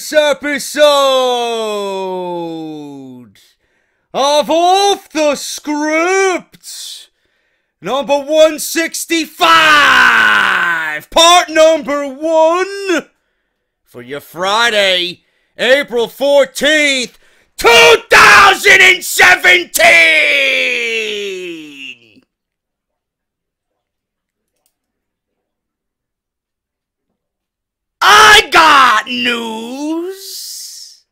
this episode of Off the Script, number 165, part number 1, for your Friday, April 14th, 2017! I got news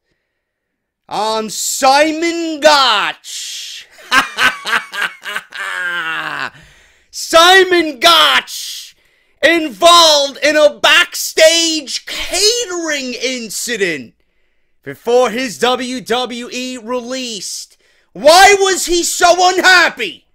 on Simon Gotch. Simon Gotch involved in a backstage catering incident before his WWE released. Why was he so unhappy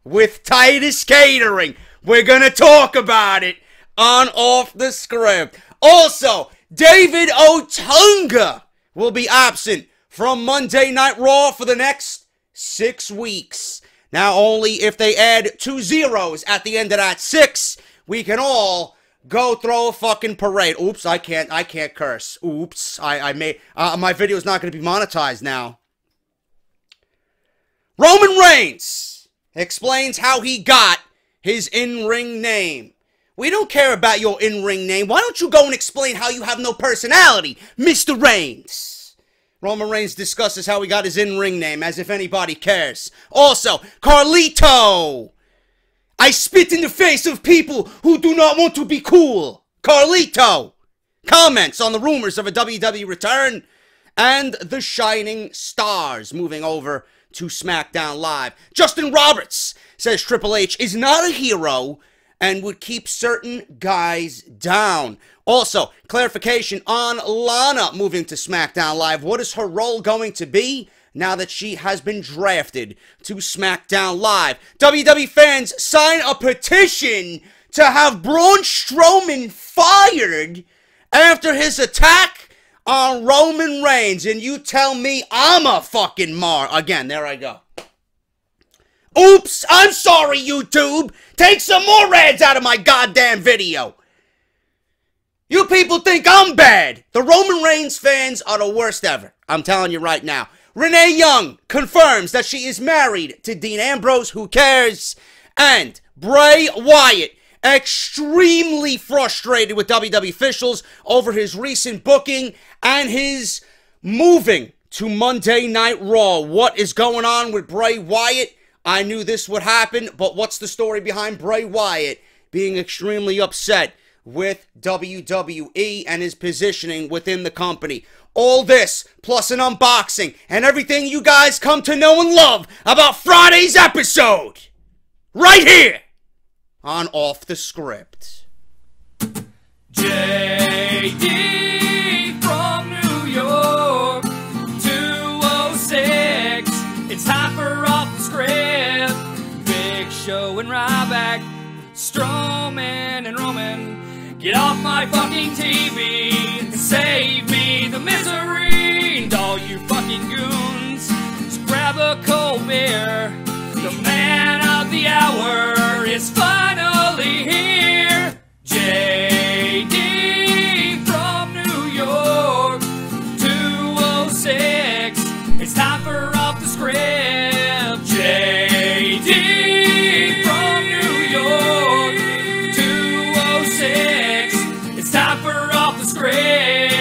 with Titus Catering? We're gonna talk about it on Off the Script. Also, David Otunga will be absent from Monday Night Raw for the next 6 weeks. Now, only if they add 2 zeros at the end of that 6, we can all go throw a fucking parade. Oops, I can't curse. Oops, my video's not going to be monetized now. Roman Reigns explains how he got his in-ring name. We don't care about your in-ring name. Why don't you go and explain how you have no personality, Mr. Reigns? Roman Reigns discusses how he got his in-ring name, as if anybody cares. Also, Carlito. I spit in the face of people who do not want to be cool. Carlito comments on the rumors of a WWE return and the Shining Stars moving over to Smackdown Live. Justin Roberts says Triple H is not a hero and would keep certain guys down. Also, clarification on Lana moving to SmackDown Live. What is her role going to be now that she has been drafted to SmackDown Live? WWE fans sign a petition to have Braun Strowman fired after his attack on Roman Reigns. And you tell me I'm a fucking mar. Again, there I go. Oops, I'm sorry, YouTube. Take some more ads out of my goddamn video. You people think I'm bad. The Roman Reigns fans are the worst ever. I'm telling you right now. Renee Young confirms that she is married to Dean Ambrose. Who cares? And Bray Wyatt extremely frustrated with WWE officials over his recent booking and his moving to Monday Night Raw. What is going on with Bray Wyatt? I knew this would happen, but what's the story behind Bray Wyatt being extremely upset with WWE and his positioning within the company? All this, plus an unboxing, and everything you guys come to know and love about Friday's episode, right here on Off the Script. JD from New York, 206, it's time for Off the Script. Big Show and Ryback, Strowman and Roman, get off my fucking TV and save me the misery. And all you fucking goons, just grab a cold beer. The man of the hour is finally here. JD from New York, 206, it's time for Off the Script. JD from New York, 206, it's time for Off the Script.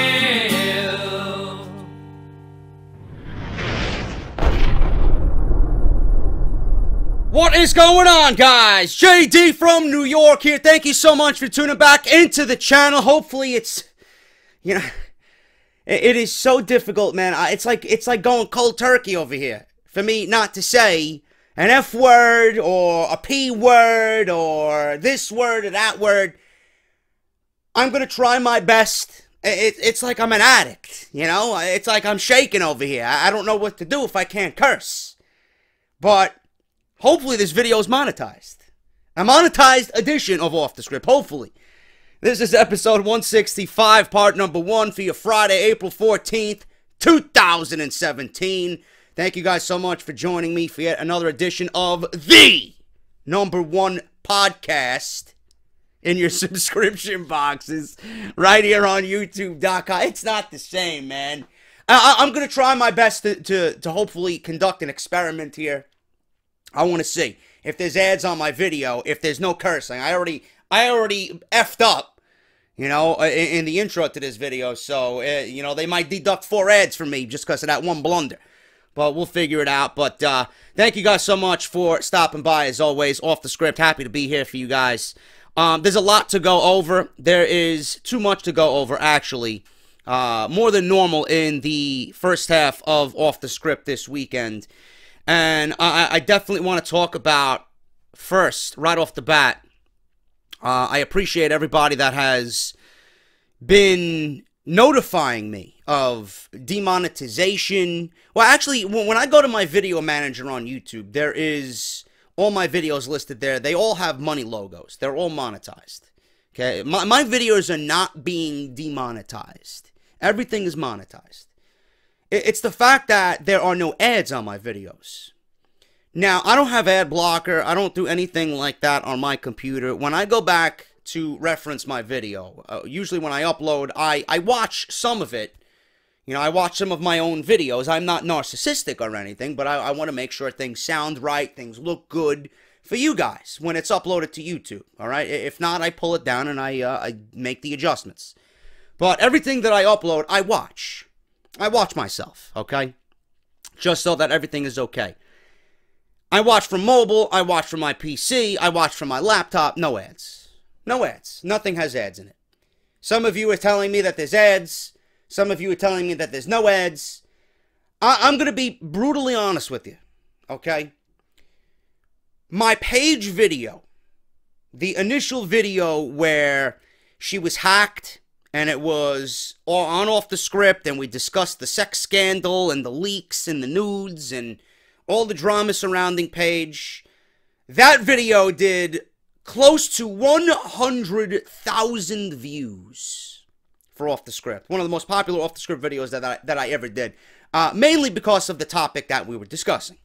What is going on, guys? JD from New York here. Thank you so much for tuning back into the channel. Hopefully it's, you know, it is so difficult, man. It's like going cold turkey over here for me not to say an F word or a P word or this word or that word. I'm going to try my best. It's like I'm an addict, you know? It's like I'm shaking over here. I don't know what to do if I can't curse. But hopefully this video is monetized. A monetized edition of Off the Script, hopefully. This is episode 165, part number 1 for your Friday, April 14th, 2017. Thank you guys so much for joining me for yet another edition of the #1 podcast in your subscription boxes right here on YouTube.com. It's not the same, man. I'm going to try my best to hopefully conduct an experiment here. I want to see if there's ads on my video, if there's no cursing. I already effed up, you know, in the intro to this video. So, you know, they might deduct 4 ads from me just because of that one blunder. But we'll figure it out. But thank you guys so much for stopping by, as always. Off the script. Happy to be here for you guys. There's a lot to go over. There is too much to go over, actually. More than normal in the first half of Off the Script this weekend. And I definitely want to talk about, first, right off the bat, I appreciate everybody that has been notifying me of demonetization. Well, actually, when I go to my video manager on YouTube, there is all my videos listed there. They all have money logos. They're all monetized. Okay, my videos are not being demonetized. Everything is monetized. It's the fact that there are no ads on my videos. Now, I don't have ad blocker. I don't do anything like that on my computer. When I go back to reference my video, usually when I upload, I watch some of it. You know, I watch some of my own videos. I'm not narcissistic or anything, but I want to make sure things sound right, things look good for you guys when it's uploaded to YouTube, all right? If not, I pull it down and I make the adjustments. But everything that I upload, I watch. I watch myself, okay? Just so that everything is okay. I watch from mobile, I watch from my PC, I watch from my laptop. No ads. No ads. Nothing has ads in it. Some of you are telling me that there's ads. Some of you are telling me that there's no ads. I'm going to be brutally honest with you, okay? My Paige video, the initial video where she was hacked, and it was on off the script, and we discussed the sex scandal and the leaks and the nudes and all the drama surrounding Paige. That video did close to 100,000 views for Off the Script. One of the most popular Off the Script videos that I ever did. Mainly because of the topic that we were discussing.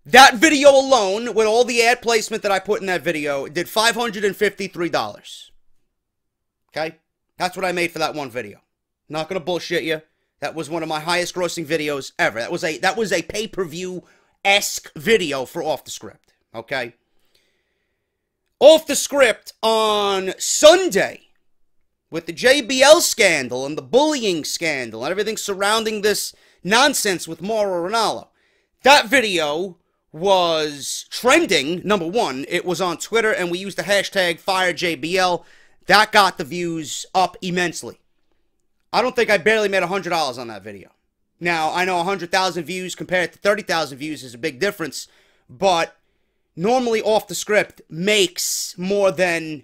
That video alone, with all the ad placement that I put in that video, did $553. Okay? That's what I made for that one video. Not gonna bullshit you. That was one of my highest grossing videos ever. That was a pay-per-view-esque video for Off the Script. Okay? Off the Script on Sunday, with the JBL scandal and the bullying scandal and everything surrounding this nonsense with Mauro Ranallo. That video was trending, number one. It was on Twitter, and we used the hashtag FireJBL. That got the views up immensely. I don't think I barely made $100 on that video. Now, I know 100,000 views compared to 30,000 views is a big difference, but normally Off the Script makes more than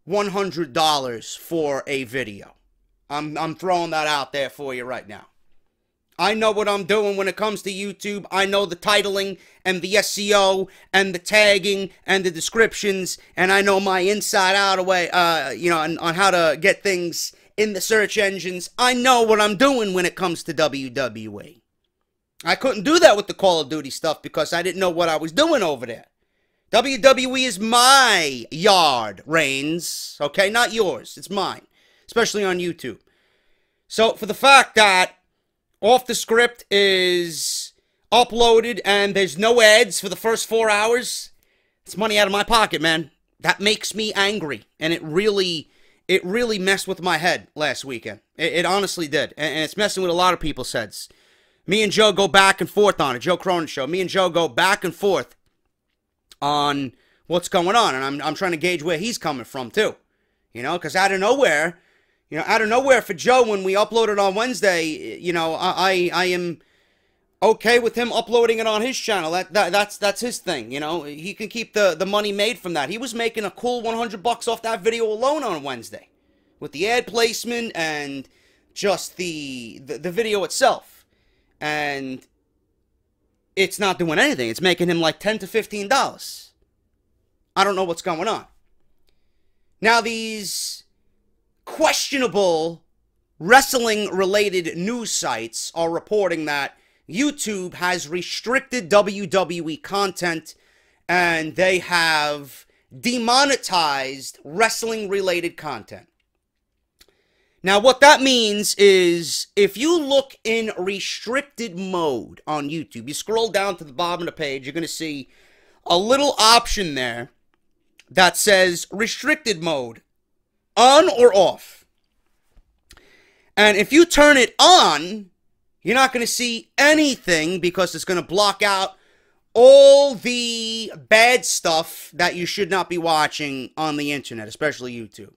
$100 for a video. I'm throwing that out there for you right now. I know what I'm doing when it comes to YouTube. I know the titling and the SEO and the tagging and the descriptions, and I know my inside out away, on how to get things in the search engines. I know what I'm doing when it comes to WWE. I couldn't do that with the Call of Duty stuff because I didn't know what I was doing over there. WWE is my yard, Reigns. Okay, not yours. It's mine. Especially on YouTube. So, for the fact that Off the Script is uploaded and there's no ads for the first 4 hours, it's money out of my pocket, man. That makes me angry. And it really messed with my head last weekend. It honestly did. And it's messing with a lot of people's heads. Me and Joe go back and forth on it. Joe Cronin Show. Me and Joe go back and forth on what's going on. And I'm trying to gauge where he's coming from, too. You know, because out of nowhere for Joe, when we uploaded on Wednesday, you know, I am okay with him uploading it on his channel. That's his thing, you know. He can keep the money made from that. He was making a cool $100 off that video alone on Wednesday, with the ad placement and just the video itself. And it's not doing anything. It's making him like $10 to $15. I don't know what's going on. Now, these questionable wrestling-related news sites are reporting that YouTube has restricted WWE content, and they have demonetized wrestling-related content. Now, what that means is if you look in restricted mode on YouTube, you scroll down to the bottom of the page, you're going to see a little option there that says restricted mode, on or off. And if you turn it on, you're not going to see anything because it's going to block out all the bad stuff that you should not be watching on the internet, especially YouTube.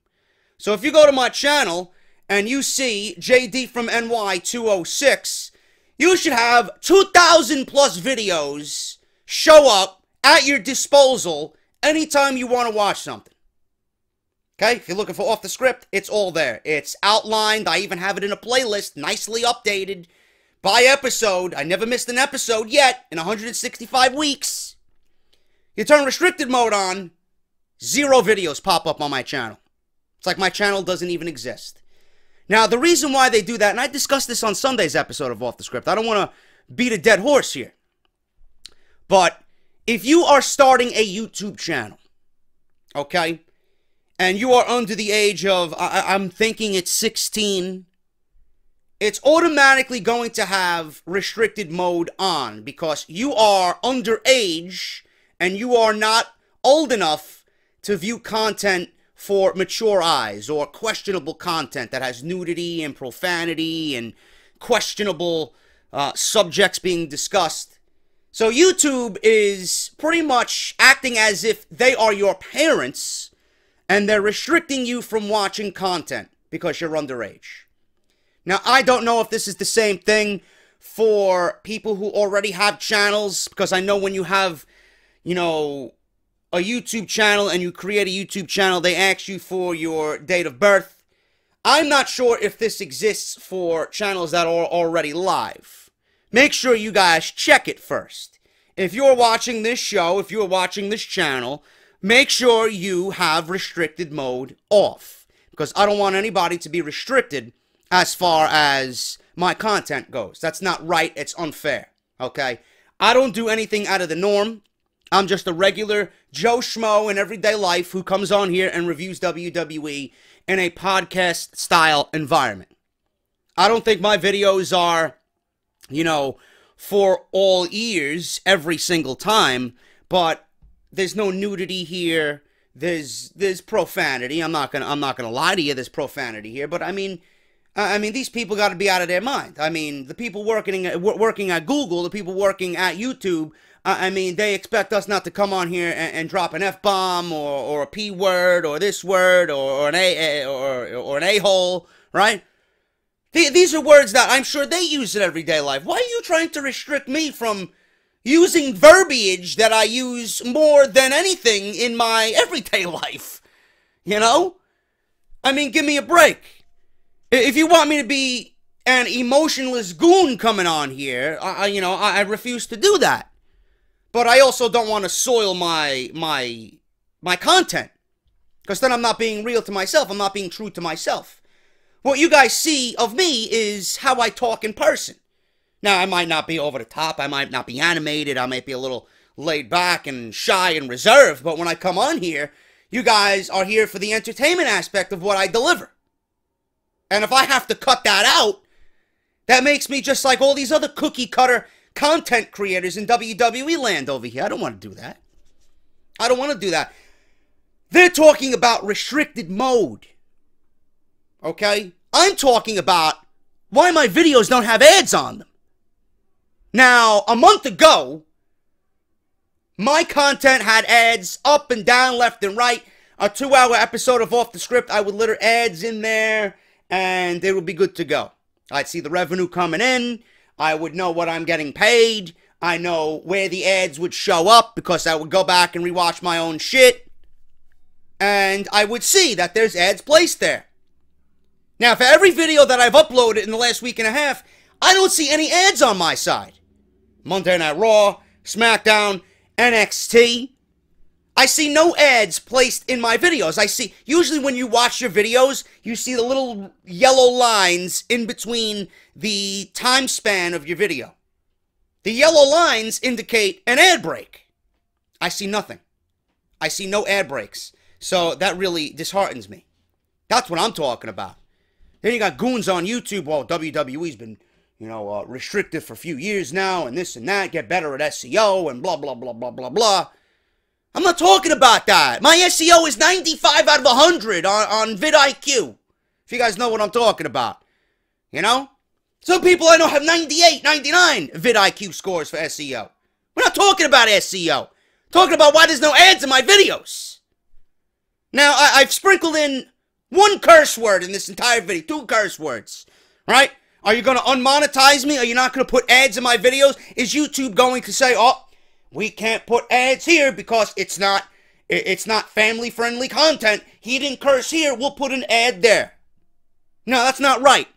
So if you go to my channel and you see JD from NY 206, you should have 2,000 plus videos show up at your disposal anytime you want to watch something. Okay, if you're looking for off the script, it's all there. It's outlined. I even have it in a playlist, nicely updated by episode. I never missed an episode yet in 165 weeks. You turn restricted mode on, 0 videos pop up on my channel. It's like my channel doesn't even exist. Now, the reason why they do that, and I discussed this on Sunday's episode of Off the Script, I don't want to beat a dead horse here, but if you are starting a YouTube channel, okay, and you are under the age of, I'm thinking it's 16, it's automatically going to have restricted mode on because you are underage and you are not old enough to view content for mature eyes or questionable content that has nudity and profanity and questionable subjects being discussed. So YouTube is pretty much acting as if they are your parents and they're restricting you from watching content because you're underage. Now, I don't know if this is the same thing for people who already have channels, because I know when you have, you know, a YouTube channel and you create a YouTube channel, they ask you for your date of birth. I'm not sure if this exists for channels that are already live. Make sure you guys check it first. If you're watching this show, if you're watching this channel, make sure you have restricted mode off, because I don't want anybody to be restricted as far as my content goes. That's not right. It's unfair. Okay? I don't do anything out of the norm. I'm just a regular Joe Schmo in everyday life who comes on here and reviews WWE in a podcast-style environment. I don't think my videos are, you know, for all ears every single time, but there's no nudity here. There's profanity. I'm not gonna lie to you. There's profanity here, but I mean, these people got to be out of their mind. I mean, the people working at Google, the people working at YouTube, I mean, they expect us not to come on here and drop an F-bomb or a P word or this word or an A-hole, right? These are words that I'm sure they use in everyday life. Why are you trying to restrict me from using verbiage that I use more than anything in my everyday life? You know? I mean, give me a break. If you want me to be an emotionless goon coming on here, I refuse to do that. But I also don't want to soil my content, because then I'm not being real to myself. I'm not being true to myself. What you guys see of me is how I talk in person. Now, I might not be over the top. I might not be animated. I might be a little laid back and shy and reserved. But when I come on here, you guys are here for the entertainment aspect of what I deliver. And if I have to cut that out, that makes me just like all these other cookie-cutter content creators in WWE land over here. I don't want to do that. I don't want to do that. They're talking about restricted mode. Okay? I'm talking about why my videos don't have ads on them. Now, a month ago, my content had ads up and down, left and right. A 2-hour episode of Off the Script, I would litter ads in there, and it would be good to go. I'd see the revenue coming in. I would know what I'm getting paid. I know where the ads would show up because I would go back and rewatch my own shit. And I would see that there's ads placed there. Now, for every video that I've uploaded in the last week and a half, I don't see any ads on my side. Monday Night Raw, SmackDown, NXT. I see no ads placed in my videos. I see, usually when you watch your videos, you see the little yellow lines in between the time span of your video. The yellow lines indicate an ad break. I see nothing. I see no ad breaks. So that really disheartens me. That's what I'm talking about. Then you got goons on YouTube. Well, WWE's been, restricted for a few years now, and this and that. Get better at SEO and blah, blah, blah, blah, blah, blah. I'm not talking about that. My SEO is 95 out of 100 on vidIQ. If you guys know what I'm talking about. Some people I know have 98, 99 vidIQ scores for SEO. We're not talking about SEO. Talking about why there's no ads in my videos. Now, I've sprinkled in one curse word in this entire video. 2 curse words. Right? Are you going to unmonetize me? Are you not going to put ads in my videos? Is YouTube going to say, oh, we can't put ads here because it's not family-friendly content. He didn't curse here. We'll put an ad there. No, that's not right.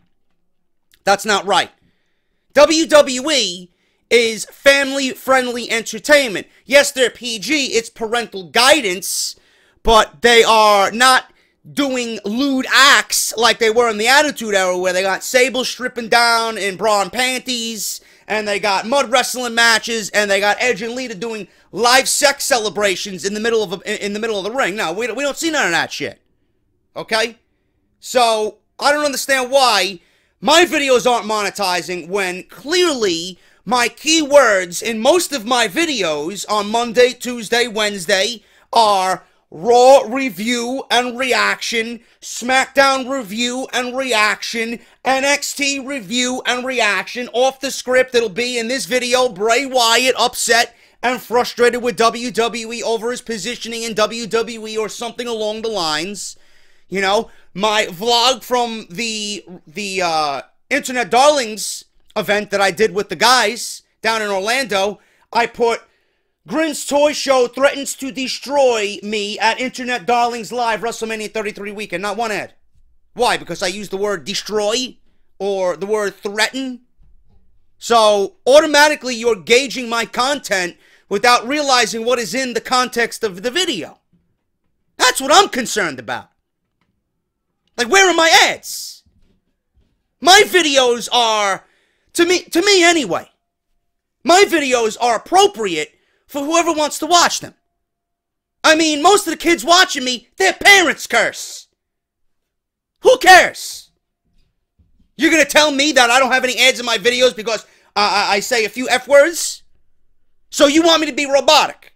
That's not right. WWE is family-friendly entertainment. Yes, they're PG. It's parental guidance. But they are not doing lewd acts like they were in the Attitude Era, where they got Sable stripping down in bra and panties, and they got mud wrestling matches, and they got Edge and Lita doing live sex celebrations in the middle of the ring. No, we don't see none of that shit. Okay? So, I don't understand why my videos aren't monetizing when clearly my keywords in most of my videos on Monday, Tuesday, Wednesday are Raw review and reaction, Smackdown review and reaction, NXT review and reaction. Off the script, it'll be in this video, Bray Wyatt upset and frustrated with WWE over his positioning in WWE or something along the lines. My vlog from the Internet Darlings event that I did with the guys down in Orlando, I put Grin's Toy Show threatens to destroy me at Internet Darlings Live WrestleMania 33 weekend. Not one ad. Why? Because I used the word destroy or the word threaten. So automatically you're gauging my content without realizing what is in the context of the video. That's what I'm concerned about. Like, where are my ads? My videos are, to me anyway, my videos are appropriate for whoever wants to watch them. I mean, most of the kids watching me, their parents curse. Who cares? You're going to tell me that I don't have any ads in my videos because I say a few F words? So you want me to be robotic?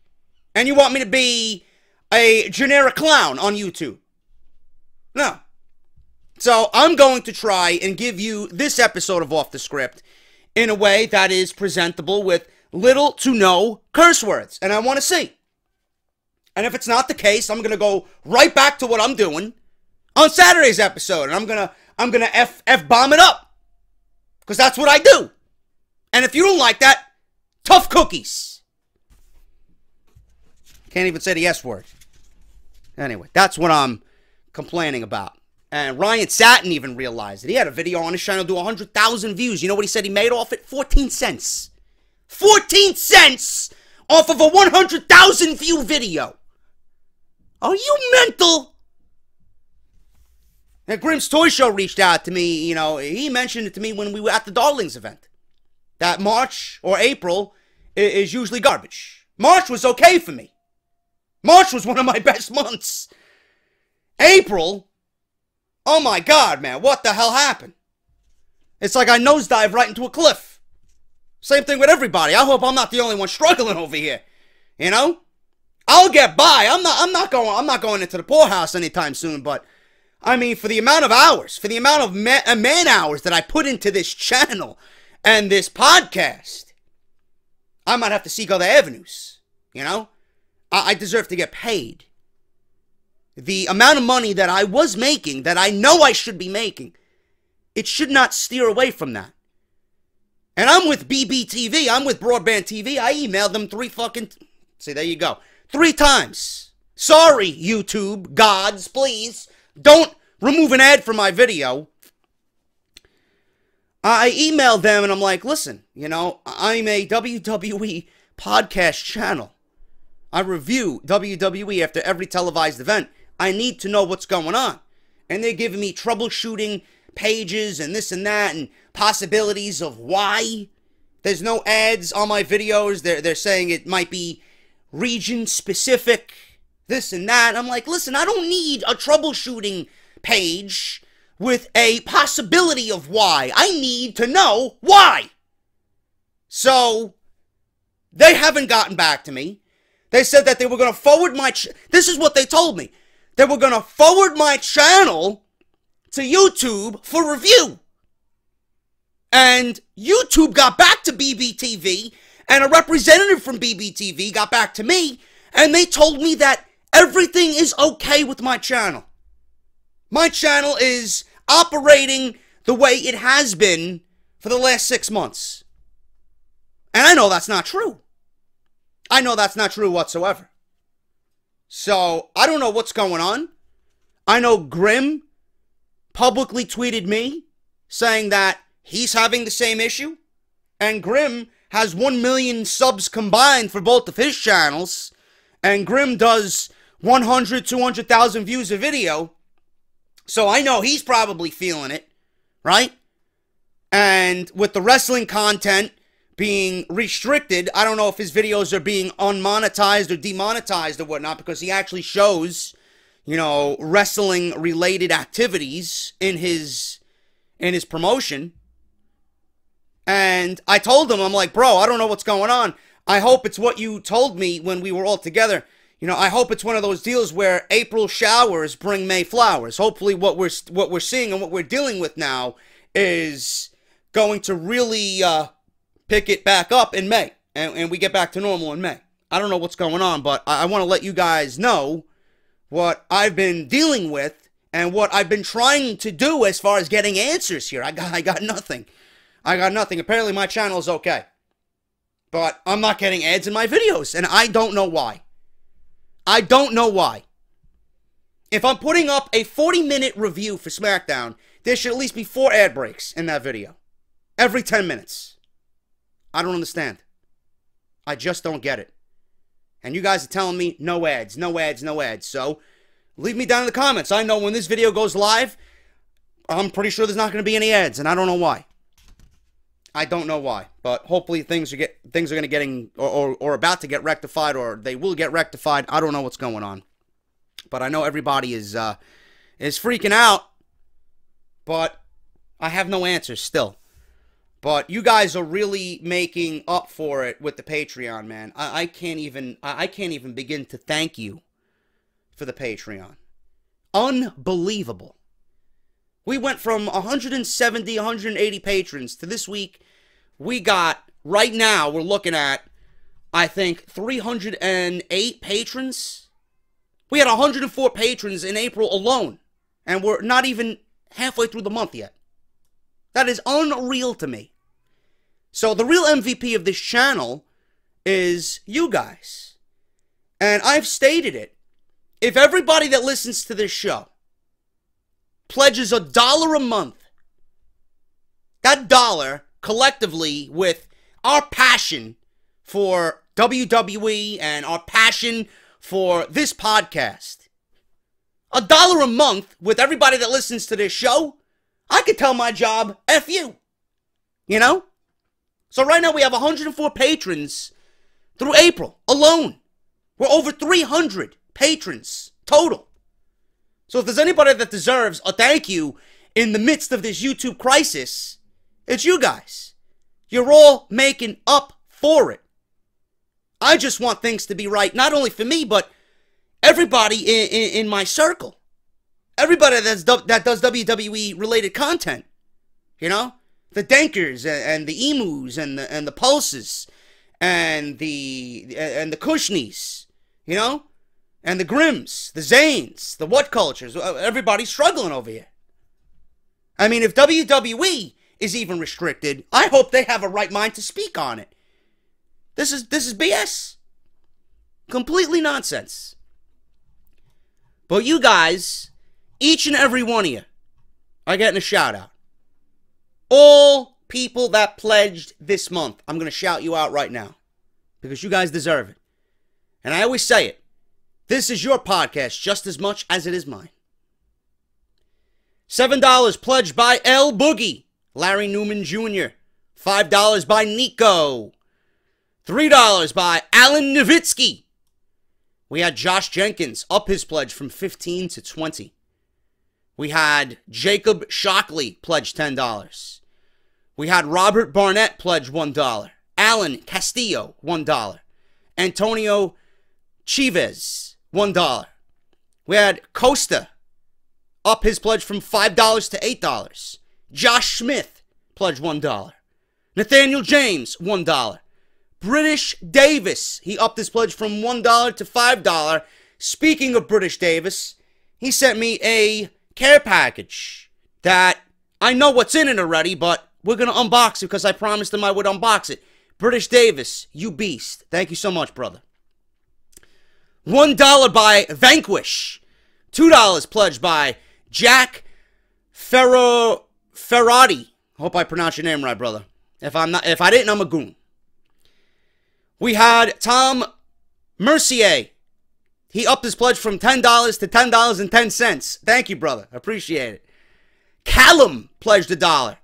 And you want me to be a generic clown on YouTube? No. So I'm going to try and give you this episode of Off the Script in a way that is presentable with little to no curse words. And I want to see. And if it's not the case, I'm going to go right back to what I'm doing on Saturday's episode. And I'm going to F-bomb it up. Because that's what I do. And if you don't like that, tough cookies. Can't even say the S word. Anyway, that's what I'm complaining about. And Ryan Satin even realized it. He had a video on his channel do 100,000 views. You know what he said he made off it? 14 cents. 14 cents off of a 100,000 view video. Are you mental? And Grim's Toy Show reached out to me. He mentioned it to me when we were at the Darlings event. That March or April is usually garbage. March was okay for me. March was one of my best months. April, oh my God, man, what the hell happened? It's like I nosedive right into a cliff. Same thing with everybody. I hope I'm not the only one struggling over here. I'll get by. I'm not going into the poorhouse anytime soon, but I mean, for the amount of hours, for the amount of man hours that I put into this channel and this podcast, I might have to seek other avenues. I deserve to get paid. The amount of money that I was making, that I know I should be making, it should not steer away from that. And I'm with BBTV. I'm with Broadband TV. I emailed them 3 times. Sorry, YouTube gods, please. Don't remove an ad from my video. I emailed them and I'm like, listen, I'm a WWE podcast channel. I review WWE after every televised event. I need to know what's going on. And they're giving me troubleshooting pages and this and that and possibilities of why there's no ads on my videos. They're saying it might be region specific. this and that. I'm like, listen, I don't need a troubleshooting page with a possibility of why. I need to know why. So, they haven't gotten back to me. They said that they were going to forward my... This is what they told me. They were going to forward my channel to YouTube for review. And YouTube got back to BBTV, and a representative from BBTV got back to me, and they told me that everything is okay with my channel. My channel is operating the way it has been for the last 6 months. And I know that's not true. I know that's not true whatsoever. So, I don't know what's going on. I know Grimm publicly tweeted me saying that he's having the same issue. And Grimm has 1 million subs combined for both of his channels. And Grimm does 100, 200,000 views a video. So I know he's probably feeling it, right? And with the wrestling content being restricted, I don't know if his videos are being unmonetized or demonetized or whatnot, because he actually shows, you know, wrestling-related activities in his promotion. And I told him, I'm like, bro, I don't know what's going on. I hope it's what you told me when we were all together. You know, I hope it's one of those deals where April showers bring May flowers. Hopefully what we're seeing and what we're dealing with now is going to really pick it back up in May. And we get back to normal in May. I don't know what's going on, but I want to let you guys know what I've been dealing with and what I've been trying to do as far as getting answers here. I got nothing. I got nothing. Apparently my channel is okay. But I'm not getting ads in my videos, and I don't know why. I don't know why. If I'm putting up a 40-minute review for Smackdown, there should at least be 4 ad breaks in that video. Every 10 minutes. I don't understand. I just don't get it. And you guys are telling me no ads, no ads, no ads. So, leave me down in the comments. I know when this video goes live, I'm pretty sure there's not going to be any ads, and I don't know why. I don't know why, but hopefully things are going to getting or about to get rectified, or they will get rectified. I don't know what's going on, but I know everybody is freaking out. But I have no answers still. But you guys are really making up for it with the Patreon, man. I can't even begin to thank you for the Patreon. Unbelievable. We went from 170, 180 patrons to this week. We got, right now, we're looking at, I think, 308 patrons. We had 104 patrons in April alone. And we're not even halfway through the month yet. That is unreal to me. So the real MVP of this channel is you guys. And I've stated it. If everybody that listens to this show pledges $1 a month, that dollar, collectively, with our passion for WWE and our passion for this podcast, $1 a month with everybody that listens to this show, I could tell my job, F you. You know? So right now we have 104 patrons through April alone. We're over 300 patrons total. So if there's anybody that deserves a thank you in the midst of this YouTube crisis, it's you guys. You're all making up for it. I just want things to be right, not only for me, but everybody in my circle. Everybody that does WWE-related content. You know? The Dankers and the Emus and the Pulses and the Kushneys. You know? And the Grimms, the Zanes, the What Cultures. Everybody's struggling over here. I mean, if WWE is even restricted, I hope they have a right mind to speak on it. This is BS. Completely nonsense. But you guys, each and every one of you, are getting a shout out. All people that pledged this month, I'm going to shout you out right now. Because you guys deserve it. And I always say it. This is your podcast just as much as it is mine. $7 pledged by L Boogie, Larry Newman Jr. $5 by Nico. $3 by Alan Nowitzki. We had Josh Jenkins up his pledge from 15 to 20. We had Jacob Shockley pledge $10. We had Robert Barnett pledge $1. Alan Castillo, $1. Antonio Chivez, $1. We had Costa up his pledge from $5 to $8. Josh Smith pledge $1. Nathaniel James, $1. British Davis, he upped his pledge from $1 to $5. Speaking of British Davis, he sent me a care package that I know what's in it already, but we're going to unbox it because I promised him I would unbox it. British Davis, you beast. Thank you so much, brother. $1 by Vanquish. $2 pledged by Jack Ferrati. Hope I pronounced your name right, brother. If I didn't, I'm a goon. We had Tom Mercier. He upped his pledge from $10 to $10.10. Thank you, brother. Appreciate it. Callum pledged $1.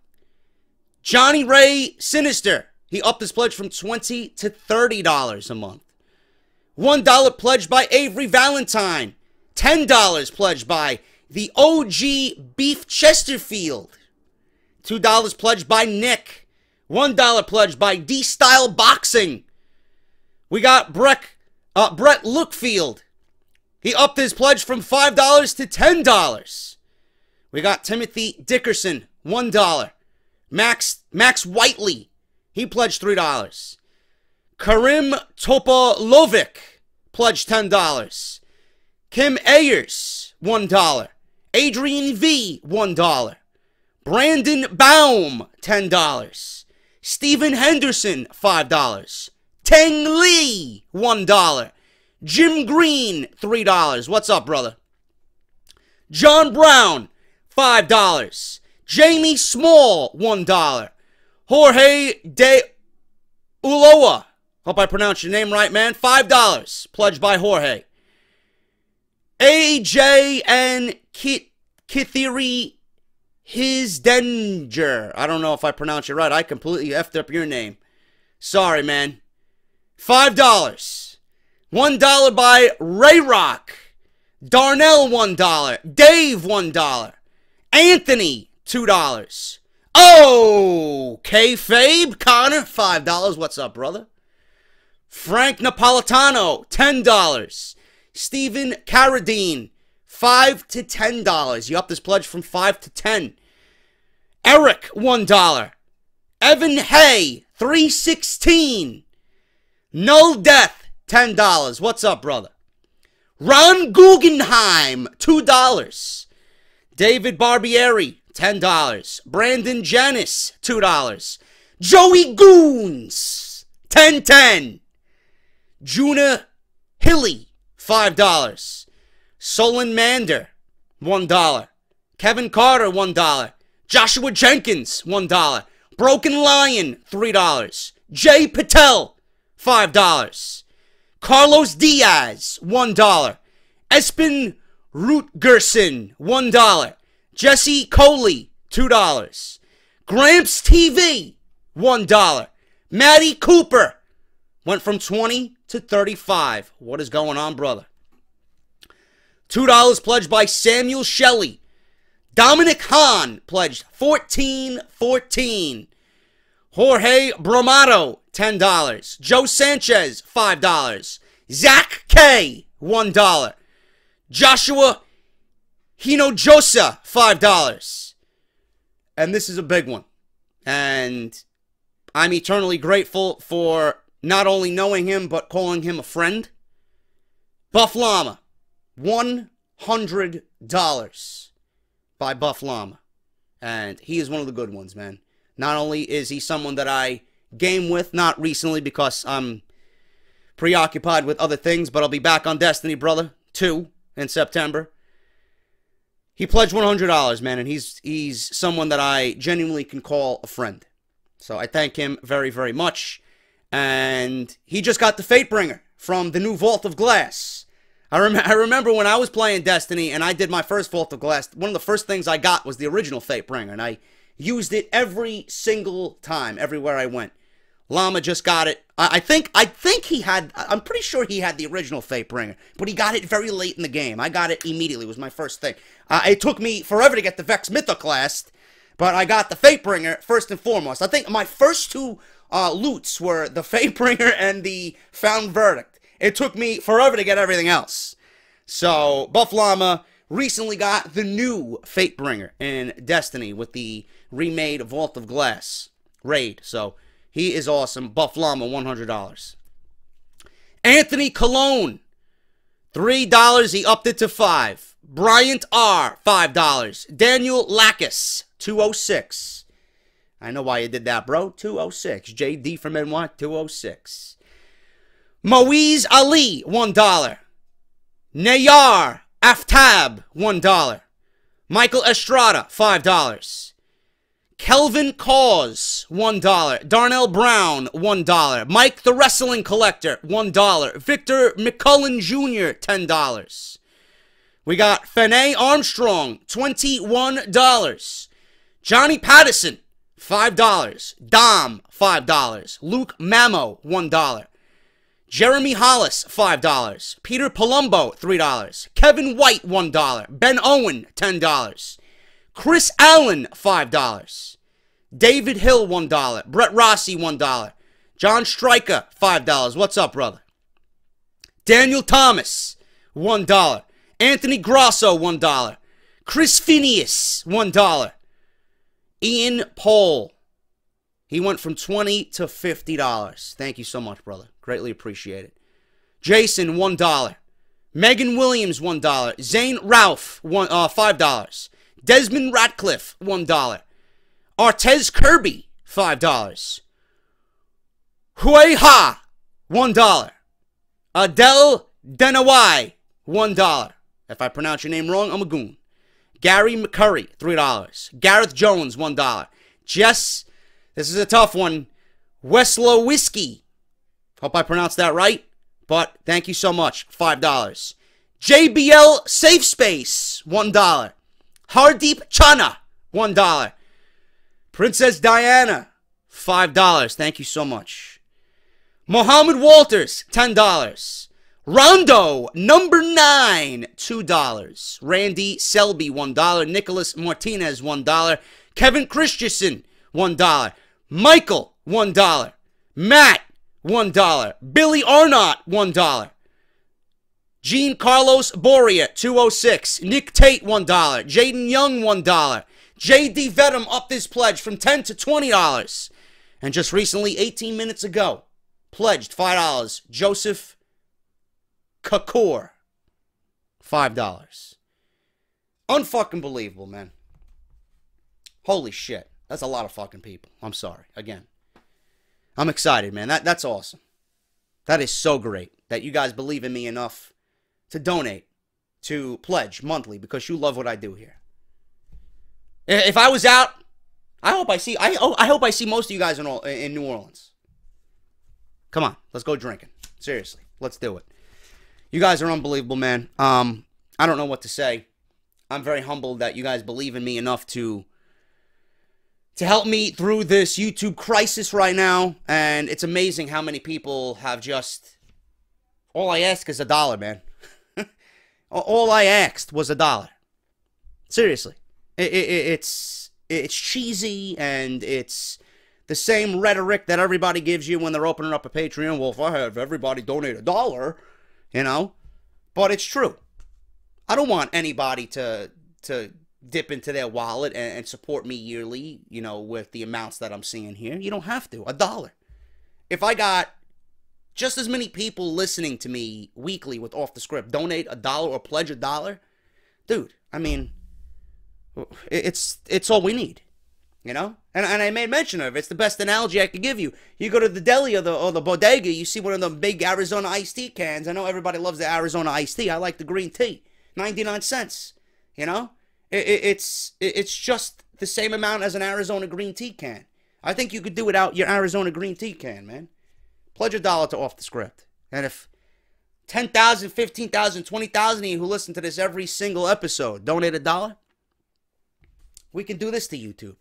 Johnny Ray Sinister. He upped his pledge from $20 to $30 a month. $1 pledged by Avery Valentine. $10 pledged by the OG Beef Chesterfield. $2 pledged by Nick. $1 pledged by D-Style Boxing. We got Brett Lookfield. He upped his pledge from $5 to $10. We got Timothy Dickerson, $1. Max Whiteley, he pledged $3. Karim Topolovic pledged $10. Kim Ayers, $1. Adrian V, $1. Brandon Baum, $10. Stephen Henderson, $5. Tang Lee, $1. Jim Green, $3. What's up, brother? John Brown, $5. Jamie Small, $1. Jorge De Uloa, hope I pronounced your name right, man, $5. Pledged by Jorge. AJ and Kithiri His Danger. I don't know if I pronounced it right. I completely effed up your name. Sorry, man. $5. $1 by Ray Rock. Darnell, $1. Dave, $1. Anthony, $2. Oh, Kayfabe Connor, $5. What's up, brother? Frank Napolitano, $10. Stephen Carradine, $5 to $10. You upped his pledge from $5 to $10. Eric, $1. Evan Hay, $3.16. Null Death, $10. What's up, brother? Ron Guggenheim, $2. David Barbieri, $10. Brandon Janis, $2. Joey Goons, $10. Juna Hilly, $5. Solon Mander, $1. Kevin Carter, $1. Joshua Jenkins, $1. Broken Lion, $3. Jay Patel, $5. Carlos Diaz, $1. Espen Rutgerson, $1. Jesse Coley, $2. Gramps TV, $1. Maddie Cooper went from 20 to 35. What is going on, brother? $2 pledged by Samuel Shelley. Dominic Hahn pledged $14.14. Jorge Bromado, $10. Joe Sanchez, $5. Zach K, $1. Joshua Hinojosa, $5. And this is a big one. And I'm eternally grateful for not only knowing him, but calling him a friend. Buff Llama, $100 by Buff Llama. And he is one of the good ones, man. Not only is he someone that I game with, not recently because I'm preoccupied with other things, but I'll be back on Destiny, brother, 2 in September. He pledged $100, man, and he's someone that I genuinely can call a friend. So I thank him very, very much. And he just got the Fatebringer from the new Vault of Glass. I remember when I was playing Destiny and I did my first Vault of Glass, one of the first things I got was the original Fatebringer, and I used it every single time, everywhere I went. Llama just got it. I think he had, I'm pretty sure he had the original Fate Bringer, but he got it very late in the game. I got it immediately. It was my first thing. It took me forever to get the Vex Mythoclast, but I got the Fate Bringer first and foremost. I think my first two loots were the Fate Bringer and the Found Verdict. It took me forever to get everything else. So, Buff Llama recently got the new Fate Bringer in Destiny with the remade Vault of Glass raid. So, he is awesome. Buff Llama, $100. Anthony Colon, $3. He upped it to $5. Bryant R, $5. Daniel Lackus, $206. I know why you did that, bro. $206. JD from NY, $206. Moise Ali, $1. Nayar Aftab, $1. Michael Estrada, $5. Kelvin Cause, $1. Darnell Brown, $1. Mike the Wrestling Collector, $1. Victor McCullen Jr., $10. We got Fene Armstrong, $21. Johnny Patterson, $5. Dom, $5. Luke Mamo, $1. Jeremy Hollis, $5. Peter Palumbo, $3. Kevin White, $1. Ben Owen, $10. Chris Allen, $5. David Hill, $1. Brett Rossi, $1. John Stryker, $5. What's up, brother? Daniel Thomas, $1. Anthony Grosso, $1. Chris Phineas, $1. Ian Pohl. He went from $20 to $50. Thank you so much, brother. Greatly appreciate it. Jason, $1. Megan Williams, $1. Zane Ralph, $5. Desmond Ratcliffe, $1. Artez Kirby, $5. Hui Ha, $1. Adele Denawai, $1. If I pronounce your name wrong, I'm a goon. Gary McCurry, $3. Gareth Jones, $1. Jess, this is a tough one. Weslow Whiskey. Hope I pronounced that right. But thank you so much. $5. JBL Safe Space, $1. Hardeep Chana, $1. Princess Diana, $5. Thank you so much. Mohammed Walters, $10. Rondo, number 9, $2. Randy Selby, $1. Nicholas Martinez, $1. Kevin Christensen, $1. Michael, $1. Matt, $1. Billy Arnott, $1. Gene Carlos Boria, $206. Nick Tate, $1. Jaden Young, $1. JD Vedum upped his pledge from $10 to $20. And just recently, 18 minutes ago, pledged $5. Joseph Kakour, $5. Unfucking believable, man. Holy shit. That's a lot of fucking people. I'm sorry. Again. I'm excited, man. That's awesome. That is so great that you guys believe in me enough to donate, to pledge monthly because you love what I do here. If I was out, I hope I see most of you guys in New Orleans. Come on, let's go drinking. Seriously, let's do it. You guys are unbelievable, man. I don't know what to say. I'm very humbled that you guys believe in me enough to help me through this YouTube crisis right now. And it's amazing how many people have just... All I ask is $1, man. All I asked was $1. Seriously. It's cheesy, and it's the same rhetoric that everybody gives you when they're opening up a Patreon. Well, if I have everybody donate $1, you know, but it's true. I don't want anybody to dip into their wallet and support me yearly, you know, with the amounts that I'm seeing here. You don't have to. $1. If I got just as many people listening to me weekly with Off the Script donate $1 or pledge $1, dude, I mean, it's all we need, you know? And I made mention of it. It's the best analogy I could give you. You go to the deli or the bodega, you see one of them big Arizona iced tea cans. I know everybody loves the Arizona iced tea. I like the green tea. 99 cents, you know? It's just the same amount as an Arizona green tea can. I think you could do without your Arizona green tea can, man. Pledge $1 to Off the Script. And if 10,000, 15,000, 20,000 of you who listen to this every single episode donate $1, we can do this to YouTube.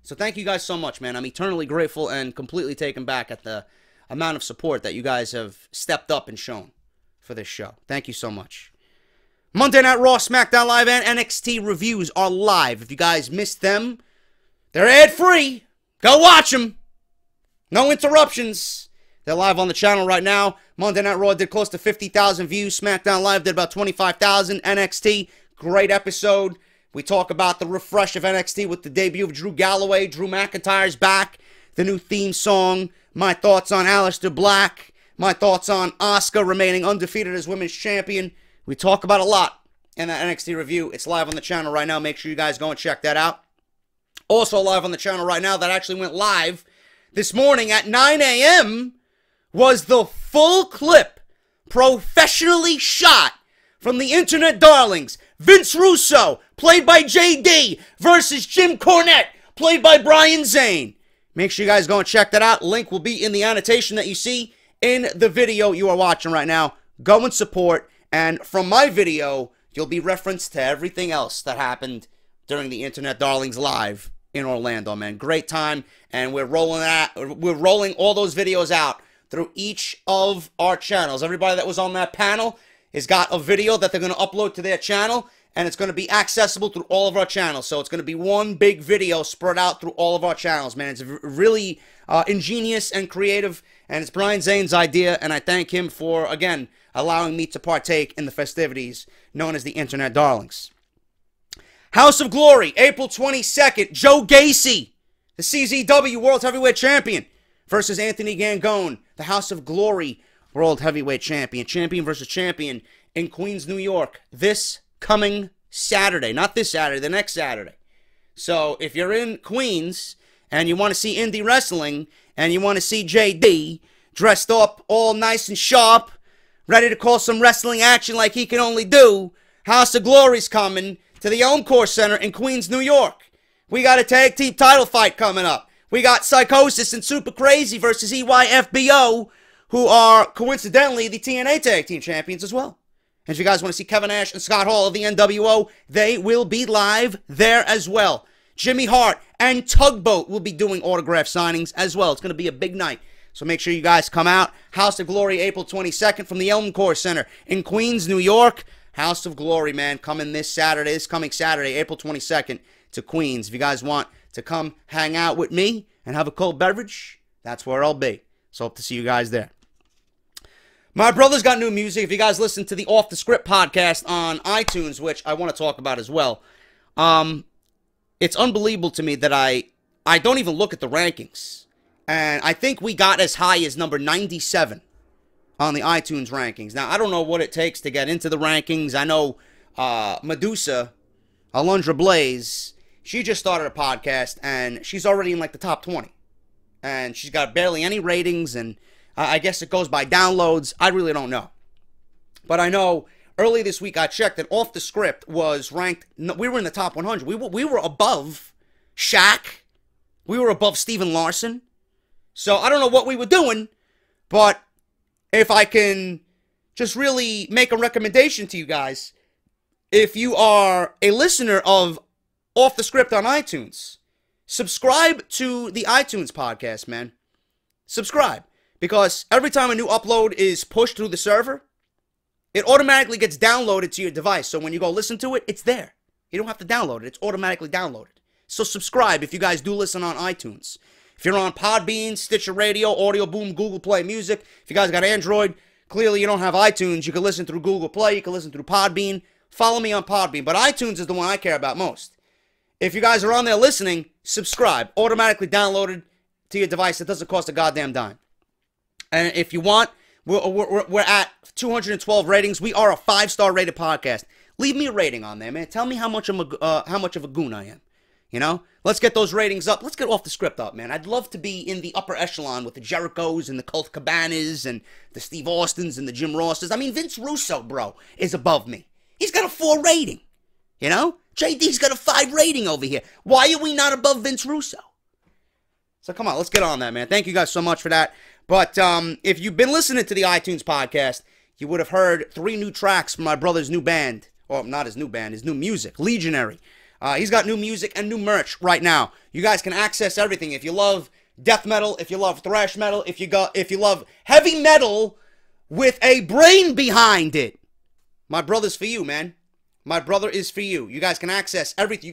So thank you guys so much, man. I'm eternally grateful and completely taken back at the amount of support that you guys have stepped up and shown for this show. Thank you so much. Monday Night Raw, SmackDown Live, and NXT reviews are live. If you guys missed them, they're ad-free. Go watch them. No interruptions. They're live on the channel right now. Monday Night Raw did close to 50,000 views. SmackDown Live did about 25,000. NXT, great episode. We talk about the refresh of NXT with the debut of Drew Galloway. Drew McIntyre's back. The new theme song. My thoughts on Aleister Black. My thoughts on Asuka remaining undefeated as women's champion. We talk about a lot in that NXT review. It's live on the channel right now. Make sure you guys go and check that out. Also live on the channel right now, that actually went live this morning at 9 a.m., was the full clip, professionally shot, from the internet darlings. Vince Russo, played by JD, versus Jim Cornette, played by Brian Zane. Make sure you guys go and check that out. Link will be in the annotation that you see in the video you are watching right now. Go and support. And from my video, you'll be referenced to everything else that happened during the Internet Darlings Live in Orlando, man. Great time. And we're rolling all those videos out through each of our channels. Everybody that was on that panel has got a video that they're going to upload to their channel, and it's going to be accessible through all of our channels. So it's going to be one big video spread out through all of our channels, man. It's really ingenious and creative, and it's Brian Zane's idea, and I thank him for, again, allowing me to partake in the festivities known as the Internet Darlings. House of Glory, April 22nd, Joe Gacy, the CZW World Heavyweight Champion, versus Anthony Gangone, the House of Glory World Heavyweight Champion. Champion versus champion in Queens, New York, this coming Saturday. Not this Saturday, the next Saturday. So if you're in Queens and you want to see indie wrestling and you want to see JD dressed up all nice and sharp, ready to call some wrestling action like he can only do, House of Glory's coming to the Encore Center in Queens, New York. We got a tag team title fight coming up. We got Psychosis and Super Crazy versus EYFBO, who are, coincidentally, the TNA Tag Team Champions as well. And if you guys want to see Kevin Nash and Scott Hall of the NWO, they will be live there as well. Jimmy Hart and Tugboat will be doing autograph signings as well. It's going to be a big night. So make sure you guys come out. House of Glory, April 22nd from the Encore Center in Queens, New York. House of Glory, man, coming this coming Saturday, April 22nd to Queens. If you guys want to come hang out with me and have a cold beverage, that's where I'll be. So hope to see you guys there. My brother's got new music. If you guys listen to the Off the Script podcast on iTunes, which I want to talk about as well, it's unbelievable to me that I don't even look at the rankings. And I think we got as high as number 97 on the iTunes rankings. Now, I don't know what it takes to get into the rankings. I know Medusa, Alundra Blaze, she just started a podcast, and she's already in, like, the top 20. And she's got barely any ratings, and I guess it goes by downloads. I really don't know. But I know early this week I checked that Off the Script was ranked, we were in the top 100. We were above Shaq. We were above Steven Larson. So I don't know what we were doing, but if I can just really make a recommendation to you guys, if you are a listener of Off the Script on iTunes, subscribe to the iTunes podcast, man. Subscribe. Because every time a new upload is pushed through the server, it automatically gets downloaded to your device. So when you go listen to it, it's there. You don't have to download it. It's automatically downloaded. So subscribe if you guys do listen on iTunes. If you're on Podbean, Stitcher Radio, Audio Boom, Google Play Music, if you guys got Android, clearly you don't have iTunes. You can listen through Google Play. You can listen through Podbean. Follow me on Podbean. But iTunes is the one I care about most. If you guys are on there listening, subscribe. Automatically downloaded to your device. It doesn't cost a goddamn dime. And if you want, we're at 212 ratings. We are a 5-star rated podcast. Leave me a rating on there, man. Tell me how much of a goon I am. You know? Let's get those ratings up. Let's get Off the Script up, man. I'd love to be in the upper echelon with the Jerichos and the Colt Cabanas and the Steve Austins and the Jim Rosses. I mean, Vince Russo, bro, is above me. He's got a 4 rating. You know? JD's got a 5 rating over here. Why are we not above Vince Russo? So come on, let's get on that, man. Thank you guys so much for that. But if you've been listening to the iTunes podcast, you would have heard 3 new tracks from my brother's new band. Or not his new band, his new music, Legionary. He's got new music and new merch right now. You guys can access everything. If you love death metal, if you love thrash metal, if you love heavy metal with a brain behind it, my brother's for you, man. My brother is for you. You guys can access everything. You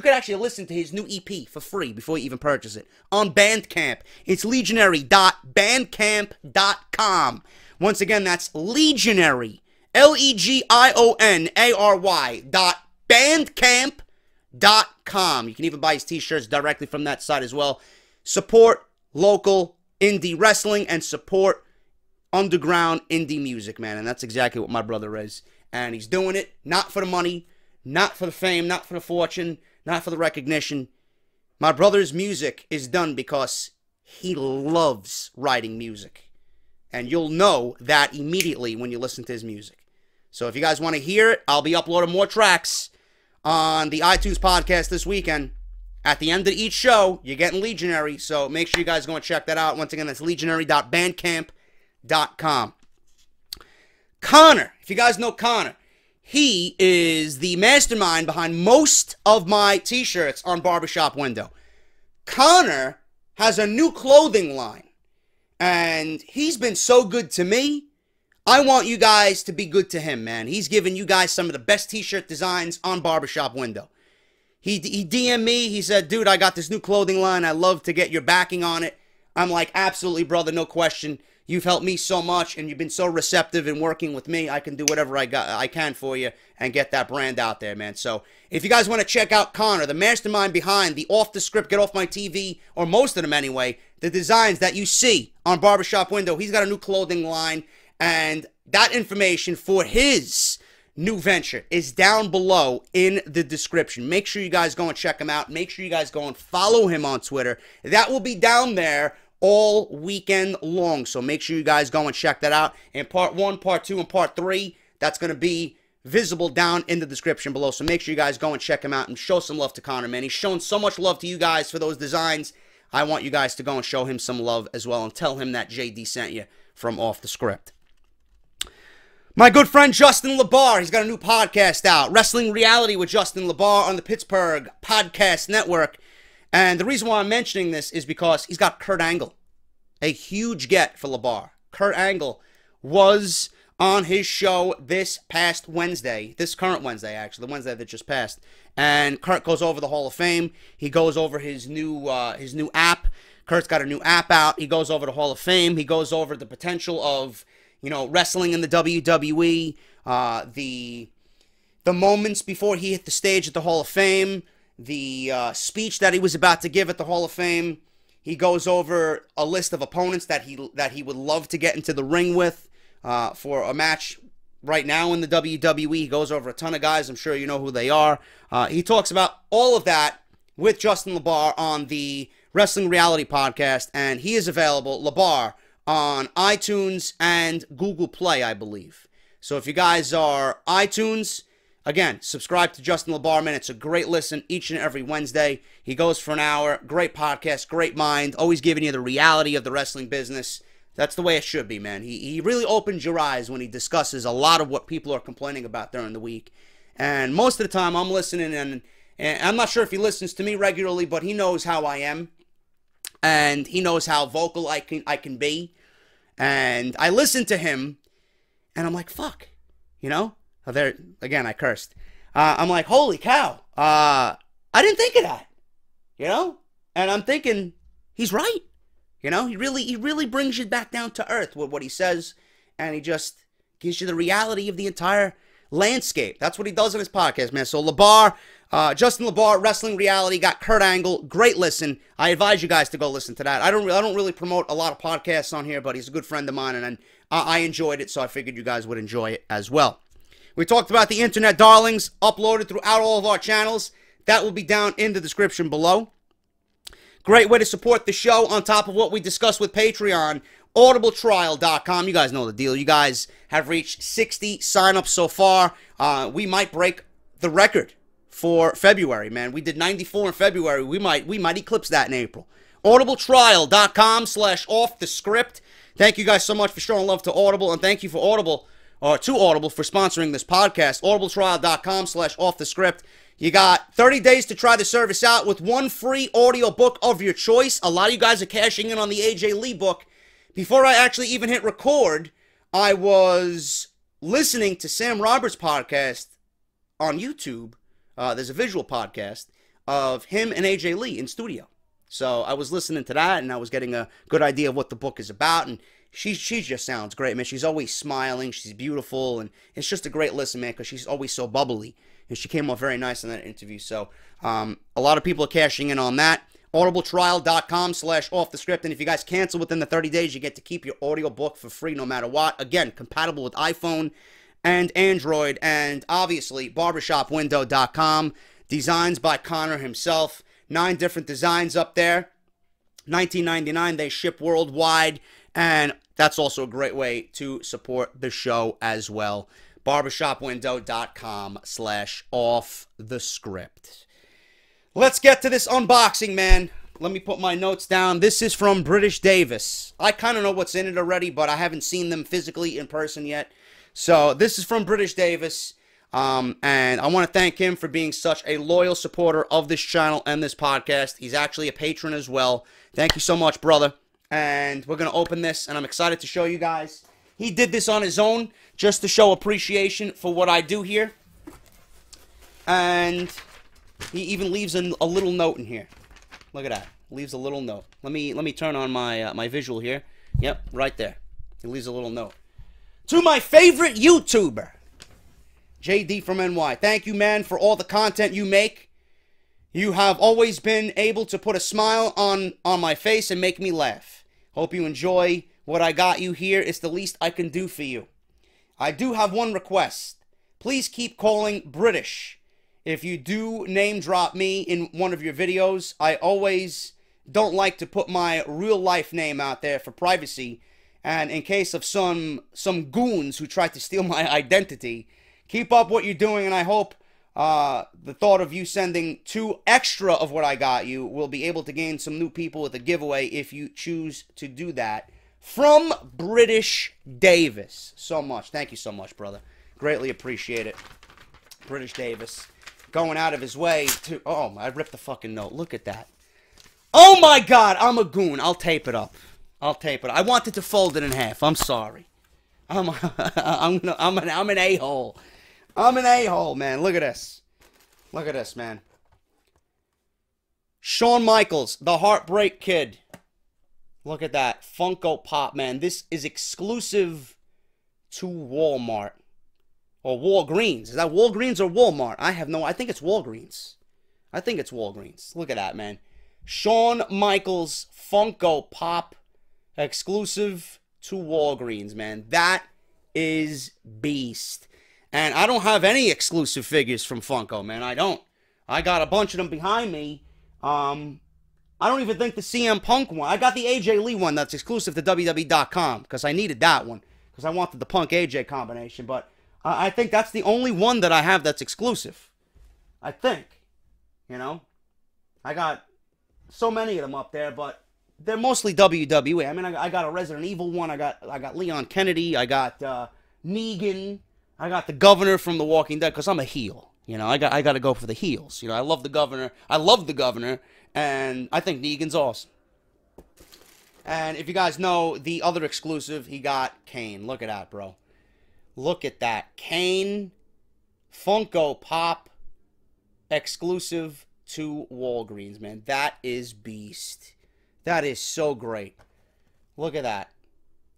could actually listen to his new EP for free before you even purchase it on Bandcamp. It's legionary.bandcamp.com. Once again, that's legionary, legionary.bandcamp.com. You can even buy his t-shirts directly from that site as well. Support local indie wrestling and support underground indie music, man. And that's exactly what my brother is. And he's doing it not for the money, not for the fame, not for the fortune, not for the recognition. My brother's music is done because he loves writing music. And you'll know that immediately when you listen to his music. So if you guys want to hear it, I'll be uploading more tracks on the iTunes podcast this weekend. At the end of each show, you're getting Legionary. So make sure you guys go and check that out. Once again, that's legionary.bandcamp.com. Connor, if you guys know Connor, he is the mastermind behind most of my t-shirts on Barbershop Window. Connor has a new clothing line, and he's been so good to me. I want you guys to be good to him, man. He's given you guys some of the best t-shirt designs on Barbershop Window. He DM'd me. He said, dude, I got this new clothing line. I love to get your backing on it. I'm like, absolutely, brother, no question. You've helped me so much, and you've been so receptive in working with me. I can do whatever I can for you and get that brand out there, man. So if you guys want to check out Connor, the mastermind behind the Off the Script, Get Off My TV, or most of them anyway, the designs that you see on Barbershop Window, he's got a new clothing line, and that information for his new venture is down below in the description. Make sure you guys go and check him out. Make sure you guys go and follow him on Twitter. That will be down there all weekend long. So make sure you guys go and check that out. And part 1, part 2, and part 3, that's going to be visible down in the description below. So make sure you guys go and check him out and show some love to Connor, man. He's shown so much love to you guys for those designs. I want you guys to go and show him some love as well and tell him that JD sent you from Off the Script. My good friend Justin LaBar, he's got a new podcast out, Wrestling Reality with Justin LaBar on the Pittsburgh Podcast Network. And the reason why I'm mentioning this is because he's got Kurt Angle, a huge get for LaBar. Kurt Angle was on his show this past Wednesday, this current Wednesday, actually, the Wednesday that just passed. And Kurt goes over the Hall of Fame. He goes over his new app. Kurt's got a new app out. He goes over the Hall of Fame. He goes over the potential of, you know, wrestling in the WWE, the moments before he hit the stage at the Hall of Fame, the speech that he was about to give at the Hall of Fame. He goes over a list of opponents that he would love to get into the ring with for a match right now in the WWE. He goes over a ton of guys. I'm sure you know who they are. He talks about all of that with Justin LaBar on the Wrestling Reality Podcast, and he is available, LaBar, on iTunes and Google Play, I believe. So if you guys are iTunes, again, subscribe to Justin LaBar, man. It's a great listen each and every Wednesday. He goes for an hour. Great podcast, great mind. Always giving you the reality of the wrestling business. That's the way it should be, man. He really opens your eyes when he discusses a lot of what people are complaining about during the week. And most of the time, I'm listening, and I'm not sure if he listens to me regularly, but he knows how I am. And he knows how vocal I can be. And I listen to him, and I'm like, fuck. You know? There, again, I cursed. I'm like, holy cow. I didn't think of that. You know? And I'm thinking, he's right. You know? He really brings you back down to earth with what he says. And he just gives you the reality of the entire landscape. That's what he does on his podcast, man. So LaBar, Justin LaBar, Wrestling Reality, got Kurt Angle. Great listen. I advise you guys to go listen to that. I don't really promote a lot of podcasts on here, but he's a good friend of mine, and I enjoyed it, so I figured you guys would enjoy it as well. We talked about the Internet Darlings, uploaded throughout all of our channels. That will be down in the description below. Great way to support the show on top of what we discussed with Patreon. audibletrial.com. You guys know the deal. You guys have reached 60 signups so far. We might break the record for February, man. We did 94 in February. We might eclipse that in April. audibletrial.com/offthescript. Thank you guys so much for showing love to Audible, and thank you for Audible or to Audible for sponsoring this podcast. audibletrial.com/offthescript. You got 30 days to try the service out with one free audio book of your choice. A lot of you guys are cashing in on the AJ Lee book. Before I actually even hit record, I was listening to Sam Roberts' podcast on YouTube. There's a visual podcast of him and AJ Lee in studio. So I was listening to that, and I was getting a good idea of what the book is about. And she just sounds great, man. She's always smiling. She's beautiful. And it's just a great listen, man, because she's always so bubbly. And she came off very nice in that interview. So a lot of people are cashing in on that. audibletrial.com/offthescript. And if you guys cancel within the 30 days, you get to keep your audio book for free no matter what. Again, compatible with iPhone and Android. And obviously, barbershopwindow.com. Designs by Connor himself. 9 different designs up there. $19.99. They ship worldwide. And that's also a great way to support the show as well. barbershopwindow.com/offthescript. Let's get to this unboxing, man. Let me put my notes down. This is from British Davis. I kind of know what's in it already, but I haven't seen them physically in person yet. So this is from British Davis. And I want to thank him for being such a loyal supporter of this channel and this podcast. He's actually a patron as well. Thank you so much, brother. And we're going to open this, and I'm excited to show you guys. He did this on his own just to show appreciation for what I do here. And he even leaves a little note in here. Look at that. Leaves a little note. Let me turn on my my visual here. Yep, right there. He leaves a little note. To my favorite YouTuber, JD from NY. Thank you, man, for all the content you make. You have always been able to put a smile on my face and make me laugh. Hope you enjoy what I got you here. It's the least I can do for you. I do have one request. Please keep calling British. If you do name drop me in one of your videos, I always don't like to put my real life name out there for privacy. And in case of some goons who try to steal my identity, keep up what you're doing, and I hope the thought of you sending 2 extra of what I got you will be able to gain some new people with a giveaway if you choose to do that. From British Davis. So much. Thank you so much, brother. Greatly appreciate it. British Davis. Going out of his way to... Oh, I ripped the fucking note. Look at that. Oh, my God. I'm a goon. I'll tape it up. I'll tape it. I wanted to fold it in half. I'm sorry. I'm an a-hole. I'm an a-hole, man. Look at this. Look at this, man. Shawn Michaels, the Heartbreak Kid. Look at that. Funko Pop, man. This is exclusive to Walmart. Or Walgreens. Is that Walgreens or Walmart? I think it's Walgreens. I think it's Walgreens. Look at that, man. Shawn Michaels Funko Pop. Exclusive to Walgreens, man. That is beast. And I don't have any exclusive figures from Funko, man. I don't. I got a bunch of them behind me. I don't even think the CM Punk one. I got the AJ Lee one that's exclusive to WWE.com because I needed that one because I wanted the Punk AJ combination. But I think that's the only one that I have that's exclusive. I think. You know? I got so many of them up there, but they're mostly WWE. I mean, I got a Resident Evil one. I got Leon Kennedy. I got Negan. I got the Governor from The Walking Dead because I'm a heel. You know, I got to go for the heels. You know, I love the Governor. I love the Governor, and I think Negan's awesome. And if you guys know the other exclusive, he got Kane. Look at that, bro. Look at that. Kane Funko Pop exclusive to Walgreens, man. That is beast. That is so great. Look at that.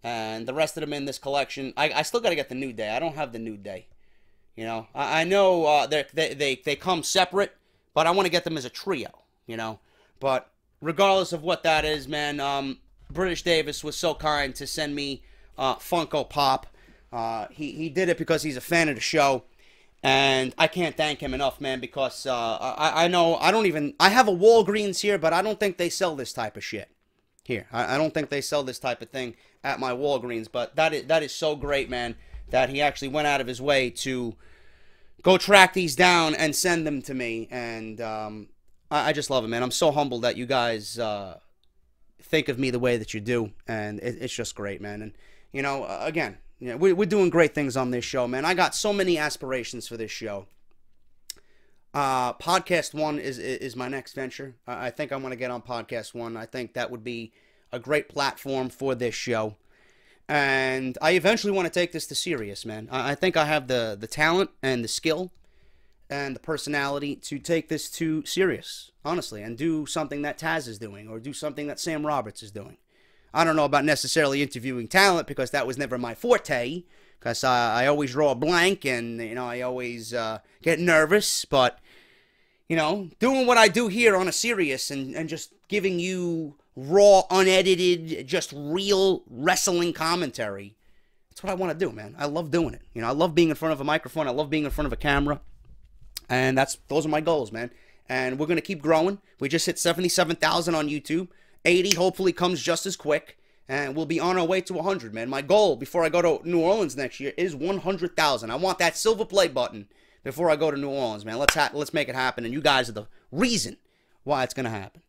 And the rest of them in this collection. I still got to get the New Day. I don't have the New Day. You know, I know they come separate, but I want to get them as a trio, you know. But regardless of what that is, man, British Davis was so kind to send me Funko Pop. He did it because he's a fan of the show. And I can't thank him enough, man, because I have a Walgreens here, but I don't think they sell this type of shit here. I don't think they sell this type of thing at my Walgreens, but that is so great, man, that he actually went out of his way to go track these down and send them to me. And I just love it, man. I'm so humbled that you guys think of me the way that you do, and it's just great, man. And, you know, again, Yeah, we're doing great things on this show, man. I got so many aspirations for this show. Podcast One is my next venture. I think I want to get on Podcast One. I think that would be a great platform for this show. And I eventually want to take this to serious, man. I think I have the talent and the skill and the personality to take this to serious, honestly, and do something that Taz is doing or do something that Sam Roberts is doing. I don't know about necessarily interviewing talent because that was never my forte, because I always draw a blank and, you know, I always get nervous. But, you know, doing what I do here on a serious and just giving you raw, unedited, just real wrestling commentary, that's what I want to do, man. I love doing it. You know, I love being in front of a microphone. I love being in front of a camera. And those are my goals, man. And we're going to keep growing. We just hit 77,000 on YouTube. 80 hopefully comes just as quick. And we'll be on our way to 100, man. My goal before I go to New Orleans next year is 100,000. I want that silver play button before I go to New Orleans, man. Let's make it happen. And you guys are the reason why it's going to happen.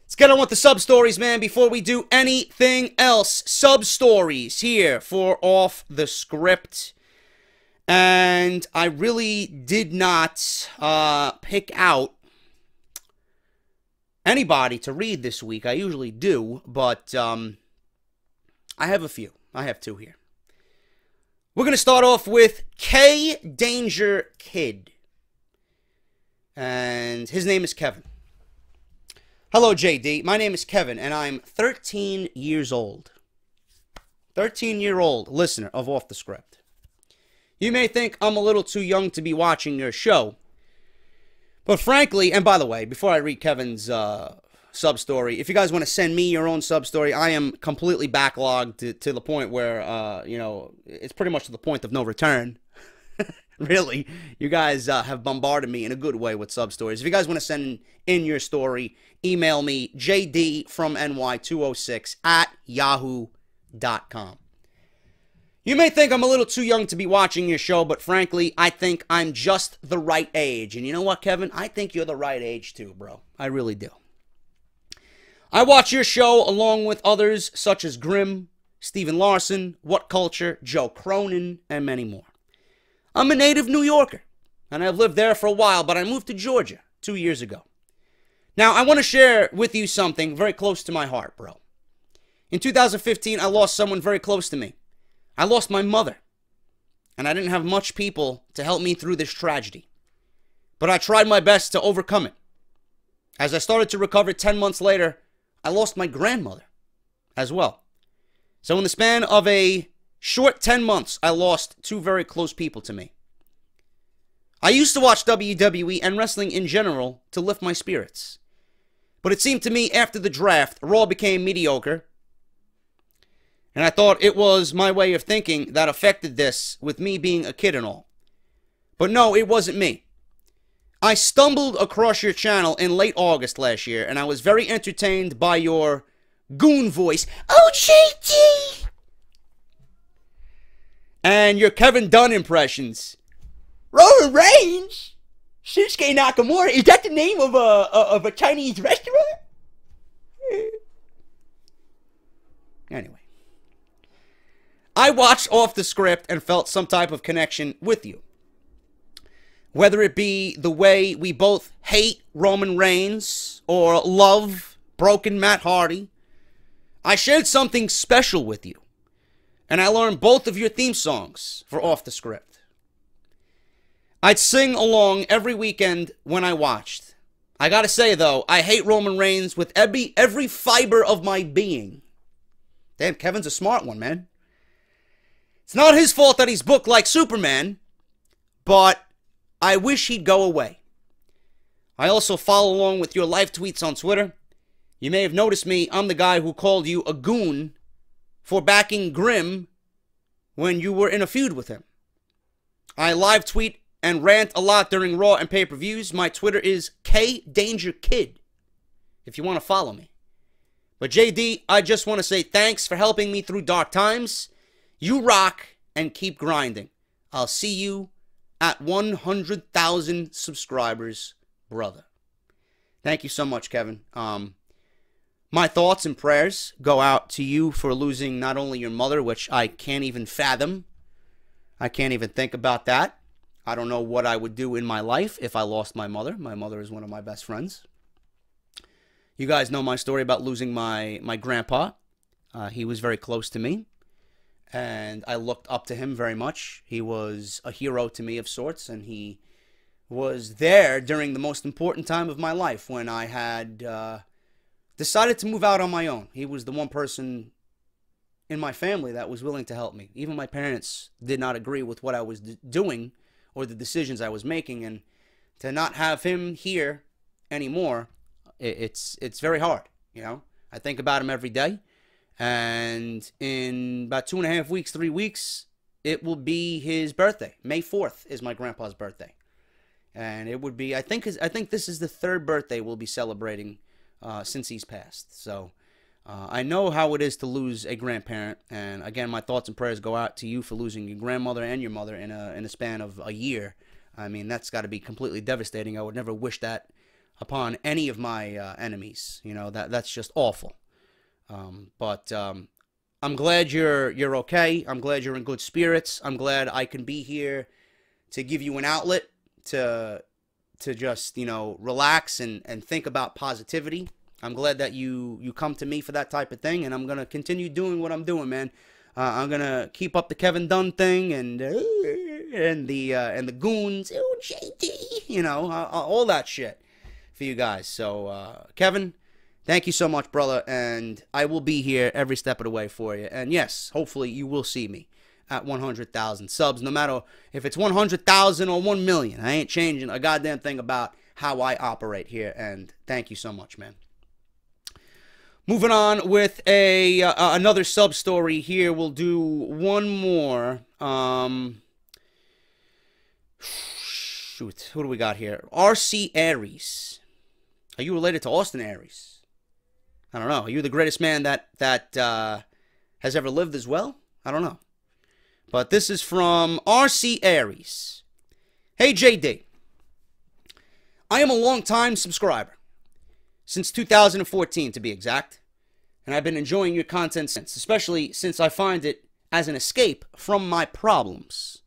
Let's get on with the sub-stories, man, before we do anything else. Sub-stories here for Off the Script. And I really did not pick out anybody to read this week. I usually do, but I have a few. I have two here. We're going to start off with K Danger Kid. And his name is Kevin. Hello, JD. My name is Kevin, and I'm 13 years old. 13-year-old listener of Off the Script. You may think I'm a little too young to be watching your show. But frankly, and by the way, before I read Kevin's sub-story, if you guys want to send me your own sub-story, I am completely backlogged to the point where, you know, it's pretty much to the point of no return. Really. You guys have bombarded me in a good way with sub-stories. If you guys want to send in your story, email me, jdfromny206@yahoo.com. You may think I'm a little too young to be watching your show, but frankly, I think I'm just the right age. And you know what, Kevin? I think you're the right age too, bro. I really do. I watch your show along with others such as Grimm, Steven Larson, What Culture, Joe Cronin, and many more. I'm a native New Yorker, and I've lived there for a while, but I moved to Georgia 2 years ago. Now, I want to share with you something very close to my heart, bro. In 2015, I lost someone very close to me. I lost my mother, and I didn't have much people to help me through this tragedy. But I tried my best to overcome it. As I started to recover 10 months later, I lost my grandmother as well. So in the span of a short 10 months, I lost two very close people to me. I used to watch WWE and wrestling in general to lift my spirits. But it seemed to me after the draft, Raw became mediocre. And I thought it was my way of thinking that affected this, with me being a kid and all. But no, it wasn't me. I stumbled across your channel in late August last year, and I was very entertained by your goon voice, "Oh, JT!" and your Kevin Dunn impressions. "Roman Reigns? Shinsuke Nakamura? Is that the name of a Chinese restaurant?" Anyway. I watched Off the Script and felt some type of connection with you. Whether it be the way we both hate Roman Reigns or love broken Matt Hardy, I shared something special with you. And I learned both of your theme songs for Off the Script. I'd sing along every weekend when I watched. I gotta say, though, I hate Roman Reigns with every fiber of my being. Damn, Kevin's a smart one, man. It's not his fault that he's booked like Superman, but I wish he'd go away. I also follow along with your live tweets on Twitter. You may have noticed me. I'm the guy who called you a goon for backing Grimm when you were in a feud with him. I live tweet and rant a lot during Raw and pay-per-views. My Twitter is KDangerKid, if you want to follow me. But JD, I just want to say thanks for helping me through dark times. You rock and keep grinding. I'll see you at 100,000 subscribers, brother. Thank you so much, Kevin. My thoughts and prayers go out to you for losing not only your mother, which I can't even fathom. I can't even think about that. I don't know what I would do in my life if I lost my mother. My mother is one of my best friends. You guys know my story about losing my grandpa. He was very close to me, and I looked up to him very much. He was a hero to me of sorts, and he was there during the most important time of my life when I had decided to move out on my own. He was the one person in my family that was willing to help me. Even my parents did not agree with what I was doing or the decisions I was making, and to not have him here anymore, it's very hard, you know. I think about him every day, and in about 2.5 weeks, 3 weeks, it will be his birthday. May 4th is my grandpa's birthday, and it would be, I think this is the 3rd birthday we'll be celebrating since he's passed. So I know how it is to lose a grandparent, and again, my thoughts and prayers go out to you for losing your grandmother and your mother in a span of a year. I mean, that's got to be completely devastating. I would never wish that upon any of my enemies. You know, that's just awful. But I'm glad you're okay. I'm glad you're in good spirits. I'm glad I can be here to give you an outlet to just, you know, relax and think about positivity. I'm glad that you come to me for that type of thing, and I'm gonna continue doing what I'm doing, man. I'm gonna keep up the Kevin Dunn thing and the goons, oh JD, you know, all that shit for you guys. So Kevin, thank you so much, brother, and I will be here every step of the way for you. And yes, hopefully you will see me at 100,000 subs, no matter if it's 100,000 or 1 million. I ain't changing a goddamn thing about how I operate here, and thank you so much, man. Moving on with another sub story here. We'll do one more. Shoot, who do we got here? RC Aries. Are you related to Austin Aries? I don't know. Are you the greatest man that has ever lived as well? I don't know. But this is from RC Aries. Hey, JD. I am a long-time subscriber. Since 2014, to be exact. And I've been enjoying your content since, especially since I find it as an escape from my problems.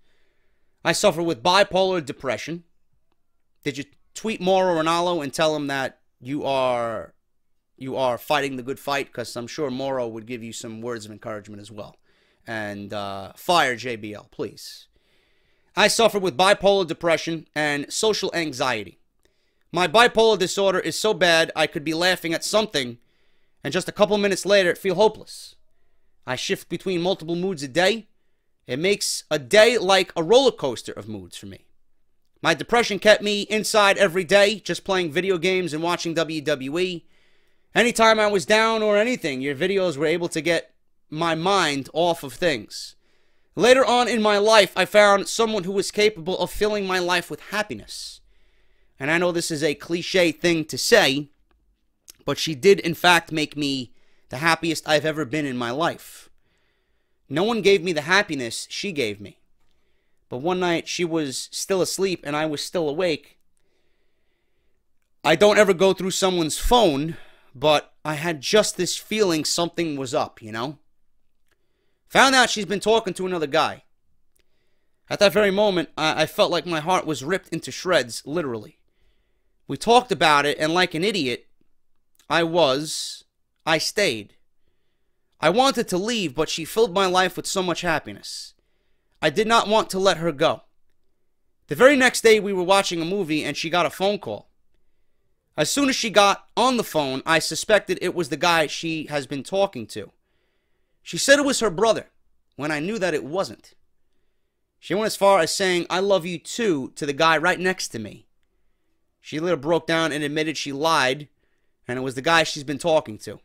I suffer with bipolar depression. Did you tweet Mauro Ranallo and tell him that you are fighting the good fight? Because I'm sure Mauro would give you some words of encouragement as well. And fire JBL, please. I suffer with bipolar depression and social anxiety. My bipolar disorder is so bad I could be laughing at something and just a couple minutes later feel hopeless. I shift between multiple moods a day. It makes a day like a roller coaster of moods for me. My depression kept me inside every day, just playing video games and watching WWE. Anytime I was down or anything, your videos were able to get my mind off of things. Later on in my life, I found someone who was capable of filling my life with happiness. And I know this is a cliche thing to say, but she did in fact make me the happiest I've ever been in my life. No one gave me the happiness she gave me. But one night she was still asleep and I was still awake. I don't ever go through someone's phone, but I had just this feeling something was up, you know? Found out she's been talking to another guy. At that very moment, I felt like my heart was ripped into shreds, literally. We talked about it, and like an idiot, I stayed. I wanted to leave, but she filled my life with so much happiness. I did not want to let her go. The very next day, we were watching a movie, and she got a phone call. As soon as she got on the phone, I suspected it was the guy she has been talking to. She said it was her brother, when I knew that it wasn't. She went as far as saying, "I love you too," to the guy right next to me. She later broke down and admitted she lied, and it was the guy she's been talking to.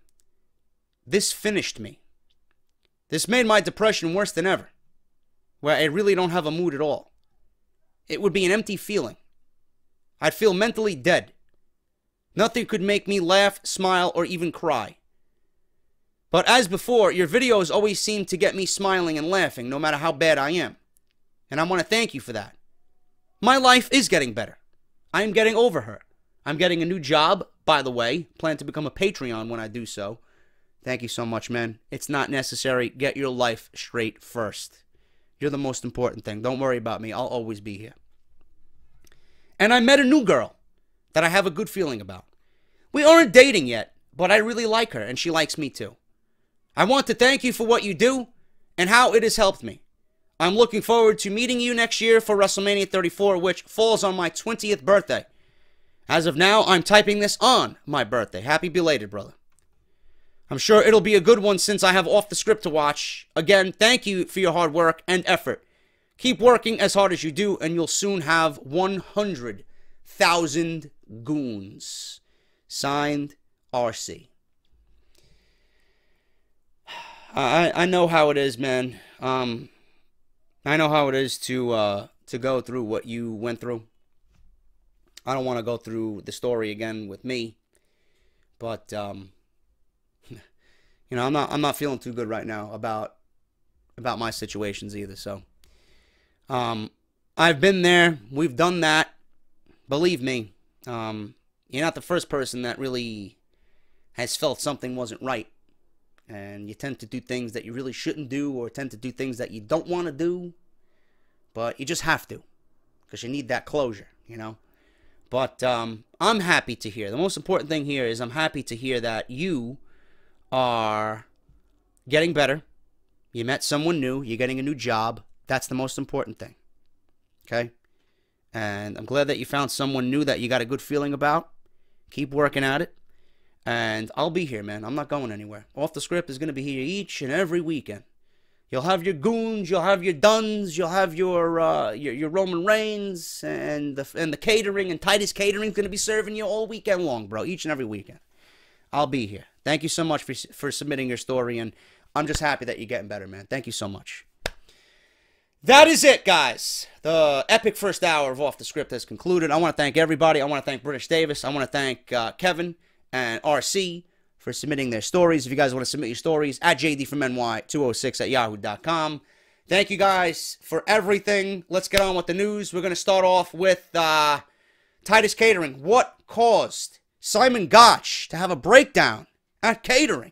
This finished me. This made my depression worse than ever, where I really don't have a mood at all. It would be an empty feeling. I'd feel mentally dead. Nothing could make me laugh, smile, or even cry. But as before, your videos always seem to get me smiling and laughing, no matter how bad I am. And I want to thank you for that. My life is getting better. I am getting over her. I'm getting a new job, by the way. Plan to become a Patreon when I do so. Thank you so much, man. It's not necessary. Get your life straight first. You're the most important thing. Don't worry about me. I'll always be here. And I met a new girl that I have a good feeling about. We aren't dating yet, but I really like her, and she likes me too. I want to thank you for what you do and how it has helped me. I'm looking forward to meeting you next year for WrestleMania 34, which falls on my 20th birthday. As of now, I'm typing this on my birthday. Happy belated, brother. I'm sure it'll be a good one since I have Off the Script to watch. Again, thank you for your hard work and effort. Keep working as hard as you do, and you'll soon have 100,000 goons. Signed, RC. I know how it is, man. I know how it is to go through what you went through. I don't want to go through the story again with me, but you know, I'm not feeling too good right now about my situations either. So I've been there. We've done that. Believe me, you're not the first person that really has felt something wasn't right. And you tend to do things that you really shouldn't do, or tend to do things that you don't want to do. But you just have to, because you need that closure, you know. But I'm happy to hear. The most important thing here is I'm happy to hear that you are getting better. You met someone new. You're getting a new job. That's the most important thing. Okay? And I'm glad that you found someone new that you got a good feeling about. Keep working at it. And I'll be here, man. I'm not going anywhere. Off the Script is going to be here each and every weekend. You'll have your goons, you'll have your duns, you'll have your Roman Reigns, and the catering, and Titus Catering's going to be serving you all weekend long, bro. Each and every weekend. I'll be here. Thank you so much for submitting your story, and I'm just happy that you're getting better, man. Thank you so much. That is it, guys. The epic first hour of Off the Script has concluded. I want to thank everybody. I want to thank British Davis. I want to thank Kevin and RC for submitting their stories. If you guys want to submit your stories, at jdfromny206@yahoo.com. Thank you guys for everything. Let's get on with the news. We're going to start off with Titus Catering. What caused Simon Gotch to have a breakdown at catering?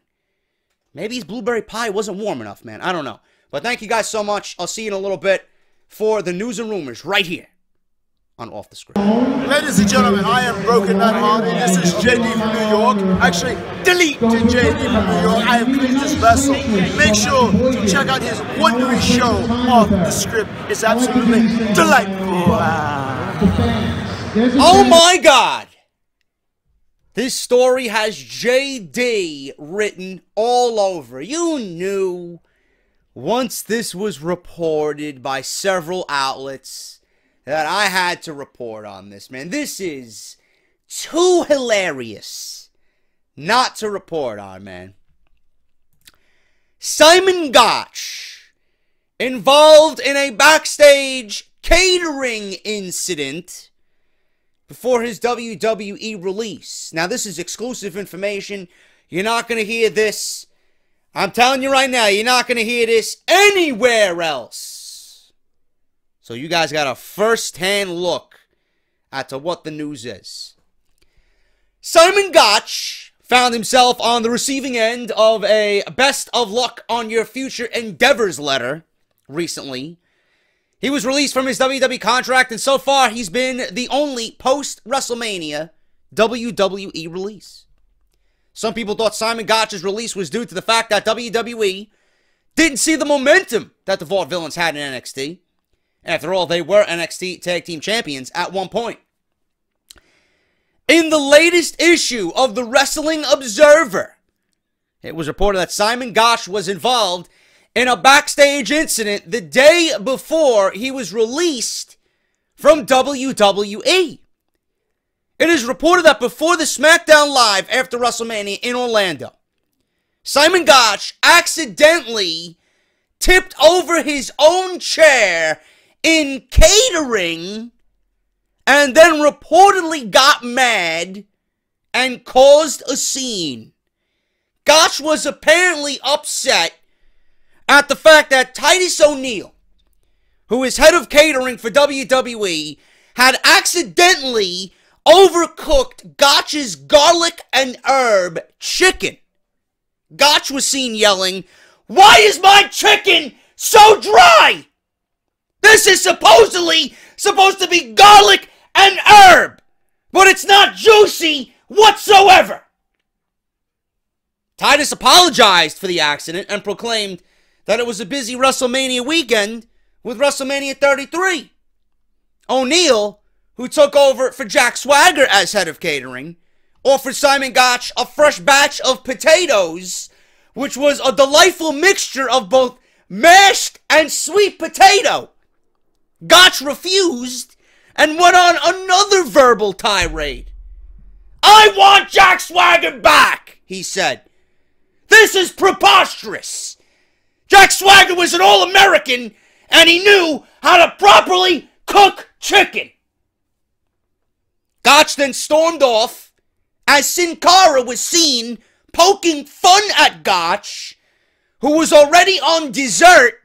Maybe his blueberry pie wasn't warm enough, man. I don't know. But thank you guys so much. I'll see you in a little bit for the news and rumors right here on Off the Script. Ladies and gentlemen, I am Broken That Hardy. This is JD from New York. Actually, delete to JD from New York. I have Cletus Vessel. Make sure to check out his wonderful show, Off the Script. It's absolutely delightful. Oh my God! This story has JD written all over. You knew once this was reported by several outlets that I had to report on this, man. This is too hilarious not to report on, man. Simon Gotch involved in a backstage catering incident before his WWE release. Now, this is exclusive information. You're not going to hear this. I'm telling you right now, you're not going to hear this anywhere else. So you guys got a first-hand look at to what the news is. Simon Gotch found himself on the receiving end of a best of luck on your future endeavors letter recently. He was released from his WWE contract, and so far he's been the only post-WrestleMania WWE release. Some people thought Simon Gotch's release was due to the fact that WWE didn't see the momentum that the Vaudevillains had in NXT. After all, they were NXT Tag Team Champions at one point. In the latest issue of the Wrestling Observer, it was reported that Simon Gotch was involved in a backstage incident the day before he was released from WWE. It is reported that before the Smackdown Live after WrestleMania in Orlando, Simon Gotch accidentally tipped over his own chair in catering, and then reportedly got mad and caused a scene. Gotch was apparently upset at the fact that Titus O'Neil, who is head of catering for WWE, had accidentally overcooked Gotch's garlic and herb chicken. Gotch was seen yelling, "Why is my chicken so dry? This is supposedly supposed to be garlic and herb, but it's not juicy whatsoever." Titus apologized for the accident and proclaimed that it was a busy WrestleMania weekend with WrestleMania 33. O'Neil, who took over for Jack Swagger as head of catering, offered Simon Gotch a fresh batch of potatoes, which was a delightful mixture of both mashed and sweet potato. Gotch refused and went on another verbal tirade. "I want Jack Swagger back," he said. "This is preposterous. Jack Swagger was an All-American, and he knew how to properly cook chicken." Gotch then stormed off as Sin Cara was seen poking fun at Gotch, who was already on dessert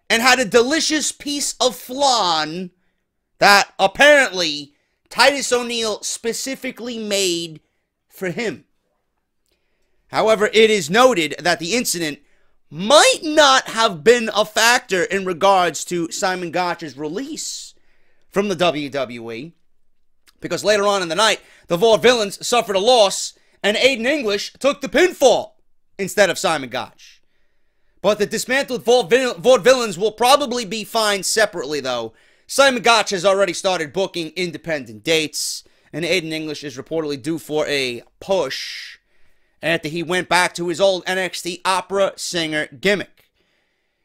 and had a delicious piece of flan that apparently Titus O'Neil specifically made for him. However, it is noted that the incident might not have been a factor in regards to Simon Gotch's release from the WWE, because later on in the night, the Vaudevillains suffered a loss, and Aiden English took the pinfall instead of Simon Gotch. But the dismantled Vaudevillains will probably be fined separately, though. Simon Gotch has already started booking independent dates, and Aiden English is reportedly due for a push after he went back to his old NXT opera singer gimmick.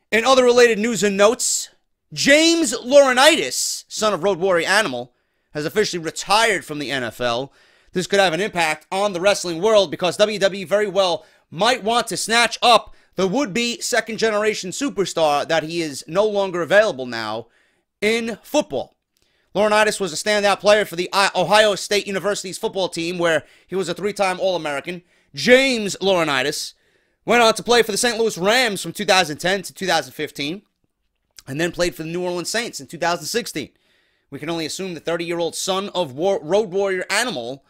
In other related news and notes, James Laurinaitis, son of Road Warrior Animal, has officially retired from the NFL. This could have an impact on the wrestling world because WWE very well might want to snatch up the would-be second-generation superstar that he is no longer available now in football. Laurinaitis was a standout player for the Ohio State University's football team, where he was a three-time All-American. James Laurinaitis went on to play for the St. Louis Rams from 2010 to 2015, and then played for the New Orleans Saints in 2016. We can only assume the 30-year-old son of Road Warrior Animal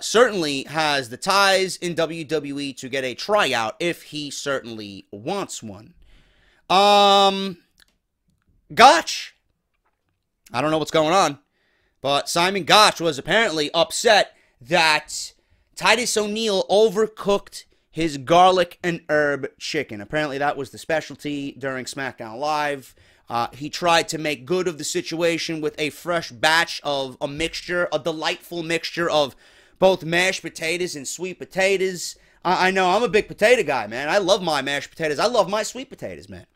certainly has the ties in WWE to get a tryout if he certainly wants one. Gotch. I don't know what's going on, but Simon Gotch was apparently upset that Titus O'Neil overcooked his garlic and herb chicken. Apparently that was the specialty during SmackDown Live. He tried to make good of the situation with a fresh batch of a mixture, a delightful mixture of both mashed potatoes and sweet potatoes. I know, I'm a big potato guy, man. I love my mashed potatoes. I love my sweet potatoes, man.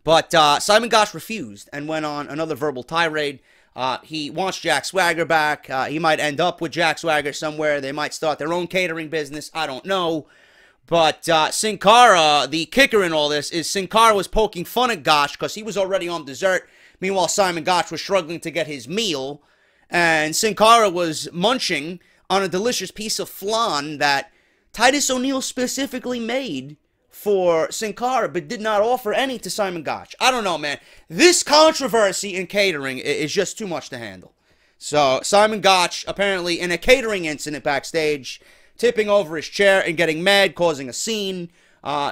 But Simon Gotch refused and went on another verbal tirade. He wants Jack Swagger back. He might end up with Jack Swagger somewhere. They might start their own catering business. I don't know. But Sin Cara, the kicker in all this, is Sin Cara was poking fun at Gotch because he was already on dessert. Meanwhile, Simon Gotch was struggling to get his meal. And Sin Cara was munching on a delicious piece of flan that Titus O'Neil specifically made for Sin Cara, but did not offer any to Simon Gotch. I don't know, man. This controversy in catering is just too much to handle. So, Simon Gotch, apparently in a catering incident backstage, tipping over his chair and getting mad, causing a scene.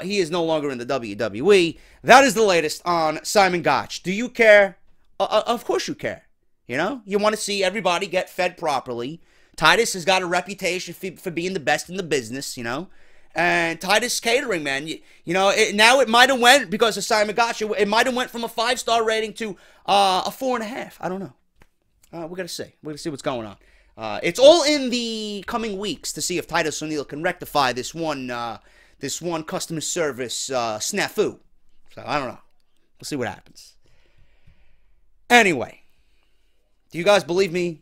He is no longer in the WWE. That is the latest on Simon Gotch. Do you care? Of course you care. You know? You want to see everybody get fed properly. Titus has got a reputation for being the best in the business, you know? And Titus Catering, man, you know, now it might have went, because of Simon Gotch, it might have went from a 5-star rating to a 4.5. I don't know. We're going to see. We're going to see what's going on. It's all in the coming weeks to see if Titus O'Neil can rectify this one customer service snafu. So, I don't know. We'll see what happens. Anyway, do you guys believe me?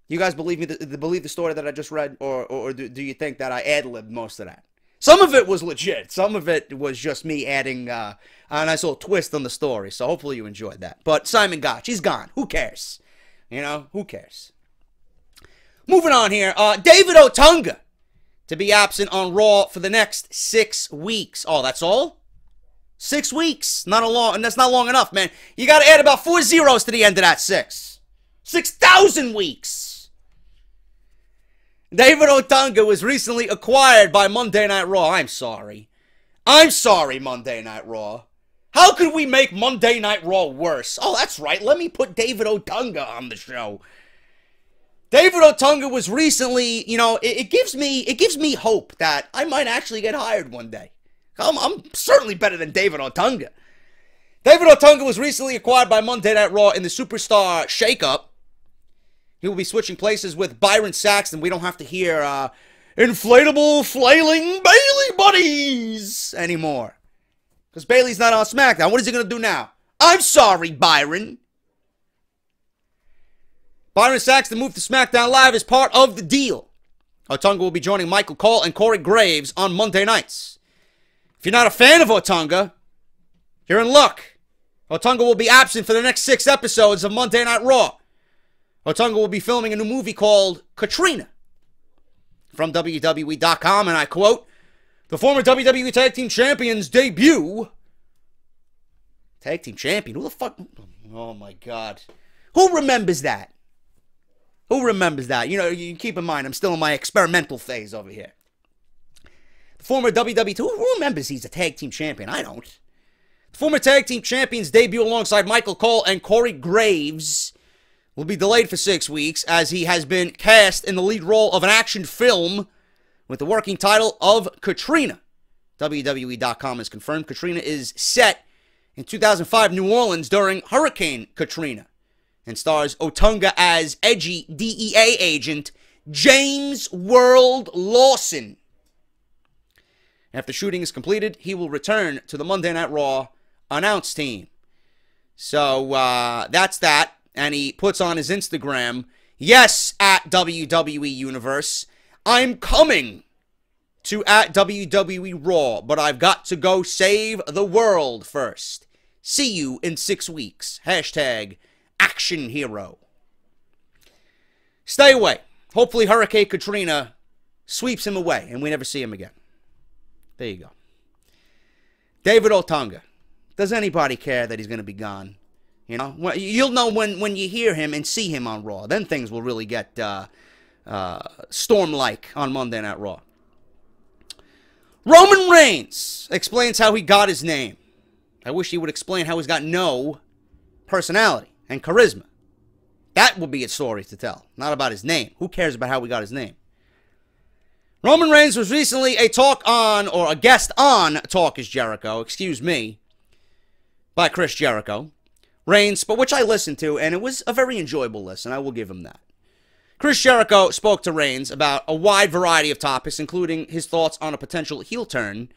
Do you guys believe me? Believe the story that I just read, or do you think that I ad-libbed most of that? Some of it was legit. Some of it was just me adding a nice little twist on the story. So hopefully you enjoyed that. But Simon Gotch, he's gone. Who cares? You know, who cares? Moving on here. David Otunga to be absent on Raw for the next 6 weeks. Oh, that's all? 6 weeks. And that's not long enough, man. You got to add about 4 zeros to the end of that 6. 6,000 weeks. David Otunga was recently acquired by Monday Night Raw. I'm sorry. I'm sorry, Monday Night Raw. How could we make Monday Night Raw worse? Oh, that's right. Let me put David Otunga on the show. David Otunga was recently, you know, it gives me hope that I might actually get hired one day. I'm certainly better than David Otunga. David Otunga was recently acquired by Monday Night Raw in the Superstar shakeup. He will be switching places with Byron Saxton. We don't have to hear inflatable, flailing Bayley buddies anymore. Because Bayley's not on SmackDown. What is he going to do now? I'm sorry, Byron. Byron Saxton moved to SmackDown Live as part of the deal. Otunga will be joining Michael Cole and Corey Graves on Monday nights. If you're not a fan of Otunga, you're in luck. Otunga will be absent for the next 6 episodes of Monday Night Raw. Otunga will be filming a new movie called Katrina. From WWE.com, and I quote, "The former WWE Tag Team Champions debut." Tag Team Champion? Who the fuck? Oh my God. Who remembers that? Who remembers that? You know, you keep in mind, I'm still in my experimental phase over here. The former WWE, who remembers he's a Tag Team Champion? I don't. The former Tag Team Champions debut alongside Michael Cole and Corey Graves will be delayed for 6 weeks as he has been cast in the lead role of an action film with the working title of Katrina. WWE.com has confirmed Katrina is set in 2005 New Orleans during Hurricane Katrina and stars Otunga as edgy DEA agent James World Lawson. After shooting is completed, he will return to the Monday Night Raw announce team. So that's that. And he puts on his Instagram, "Yes, at WWE Universe, I'm coming to at WWE Raw, but I've got to go save the world first. See you in 6 weeks. Hashtag Action Hero." Stay away. Hopefully Hurricane Katrina sweeps him away and we never see him again. There you go. David Otunga. Does anybody care that he's going to be gone? You know, you'll know when you hear him and see him on Raw. Then things will really get storm-like on Monday Night Raw. Roman Reigns explains how he got his name. I wish he would explain how he's got no personality and charisma. That would be a story to tell, not about his name. Who cares about how he got his name? Roman Reigns was recently a guest on Talk is Jericho, by Chris Jericho. Reigns, but which I listened to, and it was a very enjoyable listen. I will give him that. Chris Jericho spoke to Reigns about a wide variety of topics, including his thoughts on a potential heel turn,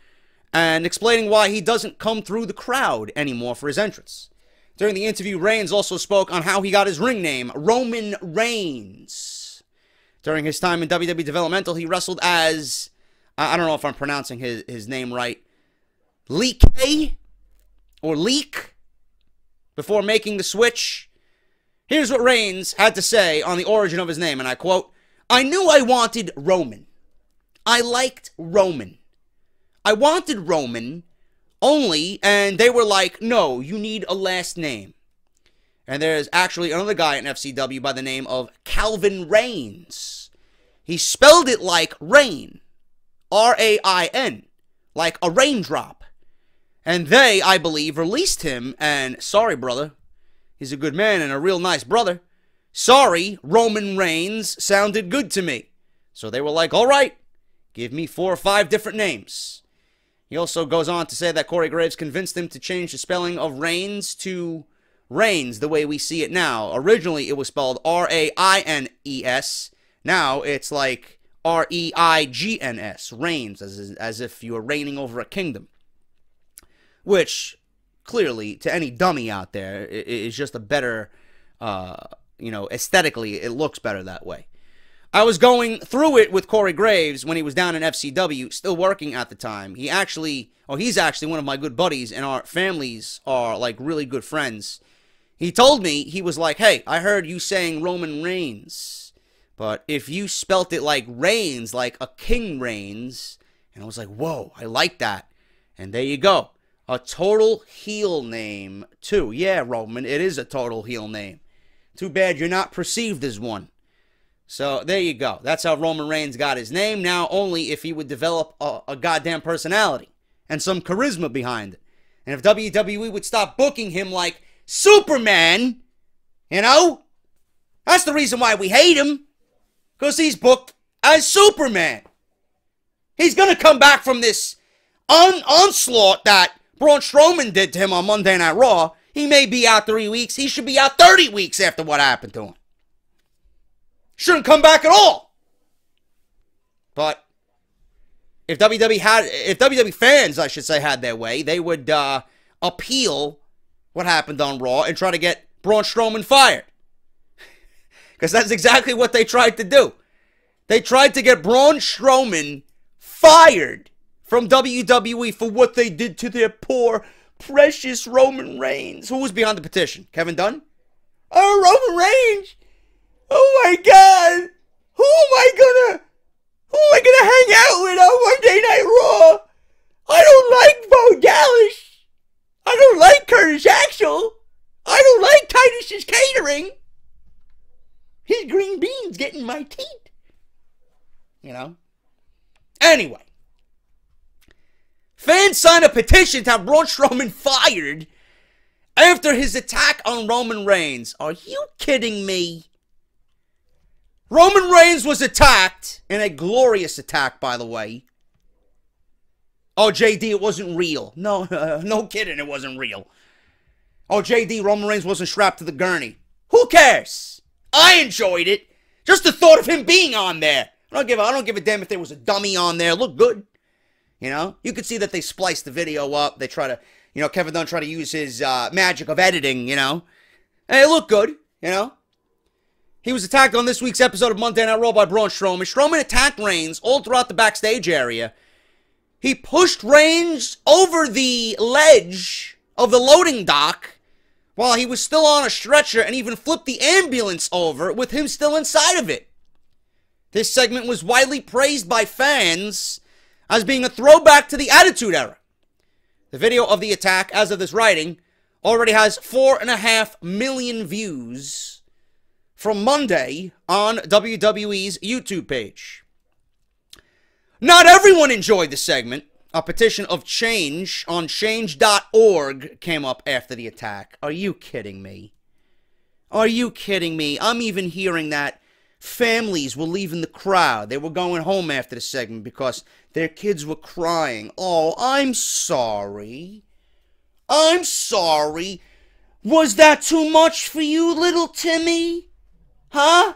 and explaining why he doesn't come through the crowd anymore for his entrance. During the interview, Reigns also spoke on how he got his ring name, Roman Reigns. During his time in WWE Developmental, he wrestled as, I don't know if I'm pronouncing his name right, Leak, before making the switch. Here's what Reigns had to say on the origin of his name, and I quote, "I knew I wanted Roman. I liked Roman. I wanted Roman only, and they were like, no, you need a last name." And there's actually another guy in FCW by the name of Calvin Reigns. He spelled it like rain, R-A-I-N, like a raindrop. And they, I believe, released him, and sorry, brother. He's a good man and a real nice brother. Sorry, Roman Reigns sounded good to me. So they were like, all right, give me 4 or 5 different names. He also goes on to say that Corey Graves convinced him to change the spelling of Reigns to Reigns the way we see it now. Originally, it was spelled R-A-I-N-E-S. Now it's like R-E-I-G-N-S, Reigns, as if you were reigning over a kingdom. Which, clearly, to any dummy out there, is just a better, aesthetically, it looks better that way. I was going through it with Corey Graves when he was down in FCW, still working at the time. He's actually one of my good buddies, and our families are, like, really good friends. He told me, he was like, hey, I heard you saying Roman Reigns, but if you spelt it like Reigns, like a king reigns, and I was like, whoa, I like that. And there you go. A total heel name, too. Yeah, Roman, it is a total heel name. Too bad you're not perceived as one. So there you go. That's how Roman Reigns got his name. Now only if he would develop a goddamn personality and some charisma behind it. And if WWE would stop booking him like Superman, you know, that's the reason why we hate him. Because he's booked as Superman. He's going to come back from this onslaught that Braun Strowman did to him on Monday Night Raw. He may be out 3 weeks. He should be out 30 weeks after what happened to him. Shouldn't come back at all. But if WWE fans, I should say, had their way, they would appeal what happened on Raw and try to get Braun Strowman fired. Because that's exactly what they tried to do. They tried to get Braun Strowman fired from WWE for what they did to their poor, precious Roman Reigns. Who was behind the petition? Kevin Dunn? Oh, Roman Reigns! Oh my God! Who am I gonna hang out with on Monday Night Raw? I don't like Bo Dallas. I don't like Curtis Axel. I don't like Titus's catering. His green beans get in my teeth. You know? Anyway. Fans signed a petition to have Braun Strowman fired after his attack on Roman Reigns. Are you kidding me? Roman Reigns was attacked, in a glorious attack, by the way. Oh, JD, it wasn't real. No, no kidding, it wasn't real. Oh, JD, Roman Reigns wasn't strapped to the gurney. Who cares? I enjoyed it. Just the thought of him being on there. I don't give a damn if there was a dummy on there. It looked good. You know? You could see that they spliced the video up. They try to, you know, Kevin Dunn try to use his magic of editing, you know? And it looked good, you know? He was attacked on this week's episode of Monday Night Raw by Braun Strowman. Strowman attacked Reigns all throughout the backstage area. He pushed Reigns over the ledge of the loading dock while he was still on a stretcher and even flipped the ambulance over with him still inside of it. This segment was widely praised by fans as being a throwback to the Attitude Era. The video of the attack, as of this writing, already has 4.5 million views from Monday on WWE's YouTube page. Not everyone enjoyed the segment. A petition of change on change.org came up after the attack. Are you kidding me? Are you kidding me? I'm even hearing that families were leaving the crowd. They were going home after the segment because their kids were crying. Oh, I'm sorry. I'm sorry. Was that too much for you, little Timmy? Huh?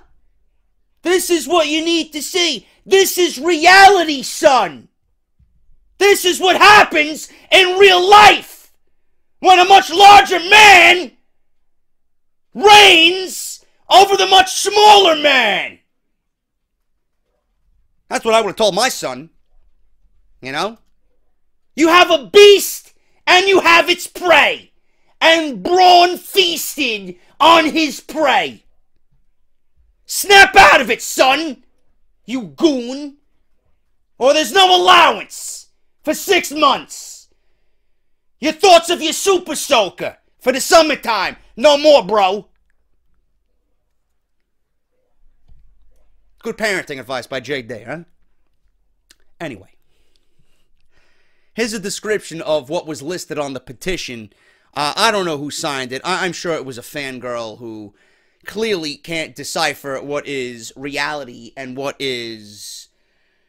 This is what you need to see. This is reality, son. This is what happens in real life when a much larger man reigns over the much smaller man. That's what I would have told my son. You know? You have a beast and you have its prey. And Braun feasted on his prey. Snap out of it, son, you goon, or there's no allowance for 6 months. Your thoughts of your super soaker for the summertime. No more, bro. Good parenting advice by Jake Day, huh? Anyway. Here's a description of what was listed on the petition. I don't know who signed it. I'm sure it was a fangirl who clearly can't decipher what is reality and what is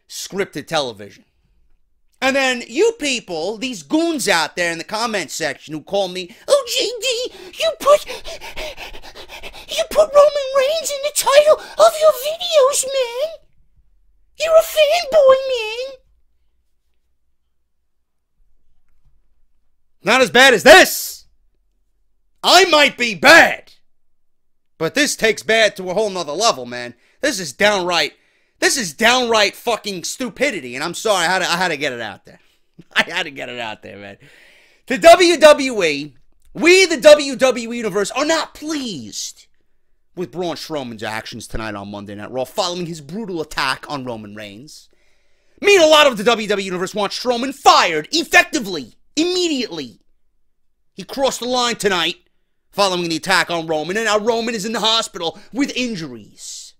scripted television. And then you people, these goons out there in the comment section who call me, oh, JD, you put Roman Reigns in the title of your videos, man. You're a fanboy, man. Not as bad as this. I might be bad. But this takes bad to a whole nother level, man. This is downright fucking stupidity. And I'm sorry, I had to get it out there. I had to get it out there, man. The WWE, we the WWE Universe, are not pleased with Braun Strowman's actions tonight on Monday Night Raw following his brutal attack on Roman Reigns. Me and a lot of the WWE Universe want Strowman fired effectively, immediately. He crossed the line tonight following the attack on Roman, and now Roman is in the hospital with injuries.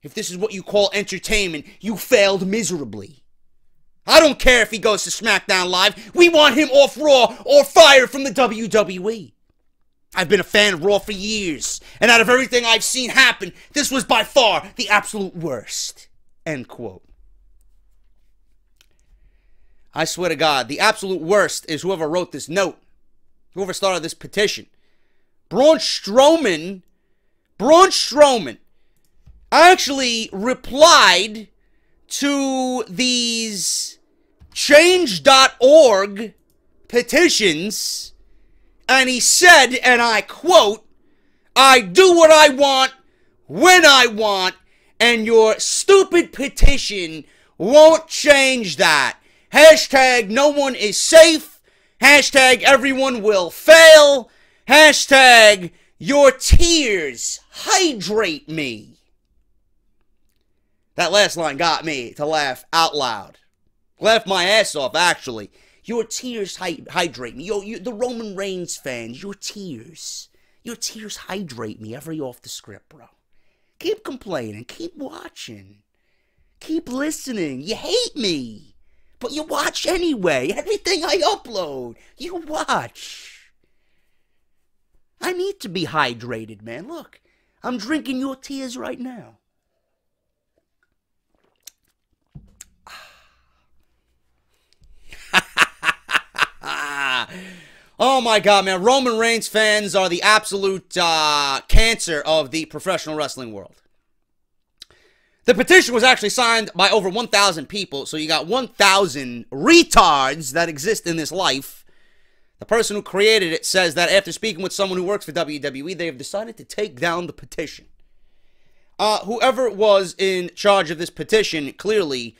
If this is what you call entertainment, you failed miserably. I don't care if he goes to SmackDown Live. We want him off Raw or fired from the WWE. I've been a fan of Raw for years, and out of everything I've seen happen, this was by far the absolute worst. End quote. I swear to God, the absolute worst is whoever wrote this note, whoever started this petition. Braun Strowman actually replied to these change.org petitions, and he said, and I quote, "I do what I want, when I want, and your stupid petition won't change that. Hashtag no one is safe. Hashtag everyone will fail. Hashtag your tears hydrate me." That last line got me to laugh out loud. Laugh my ass off, actually. Your tears hydrate me. The Roman Reigns fans, your tears hydrate me every off the script, bro. Keep complaining. Keep watching. Keep listening. You hate me, but you watch anyway. Everything I upload, you watch. I need to be hydrated, man. Look, I'm drinking your tears right now. Oh my God, man. Roman Reigns fans are the absolute cancer of the professional wrestling world. The petition was actually signed by over 1,000 people, so you got 1,000 retards that exist in this life. The person who created it says that after speaking with someone who works for WWE, they have decided to take down the petition. Whoever was in charge of this petition clearly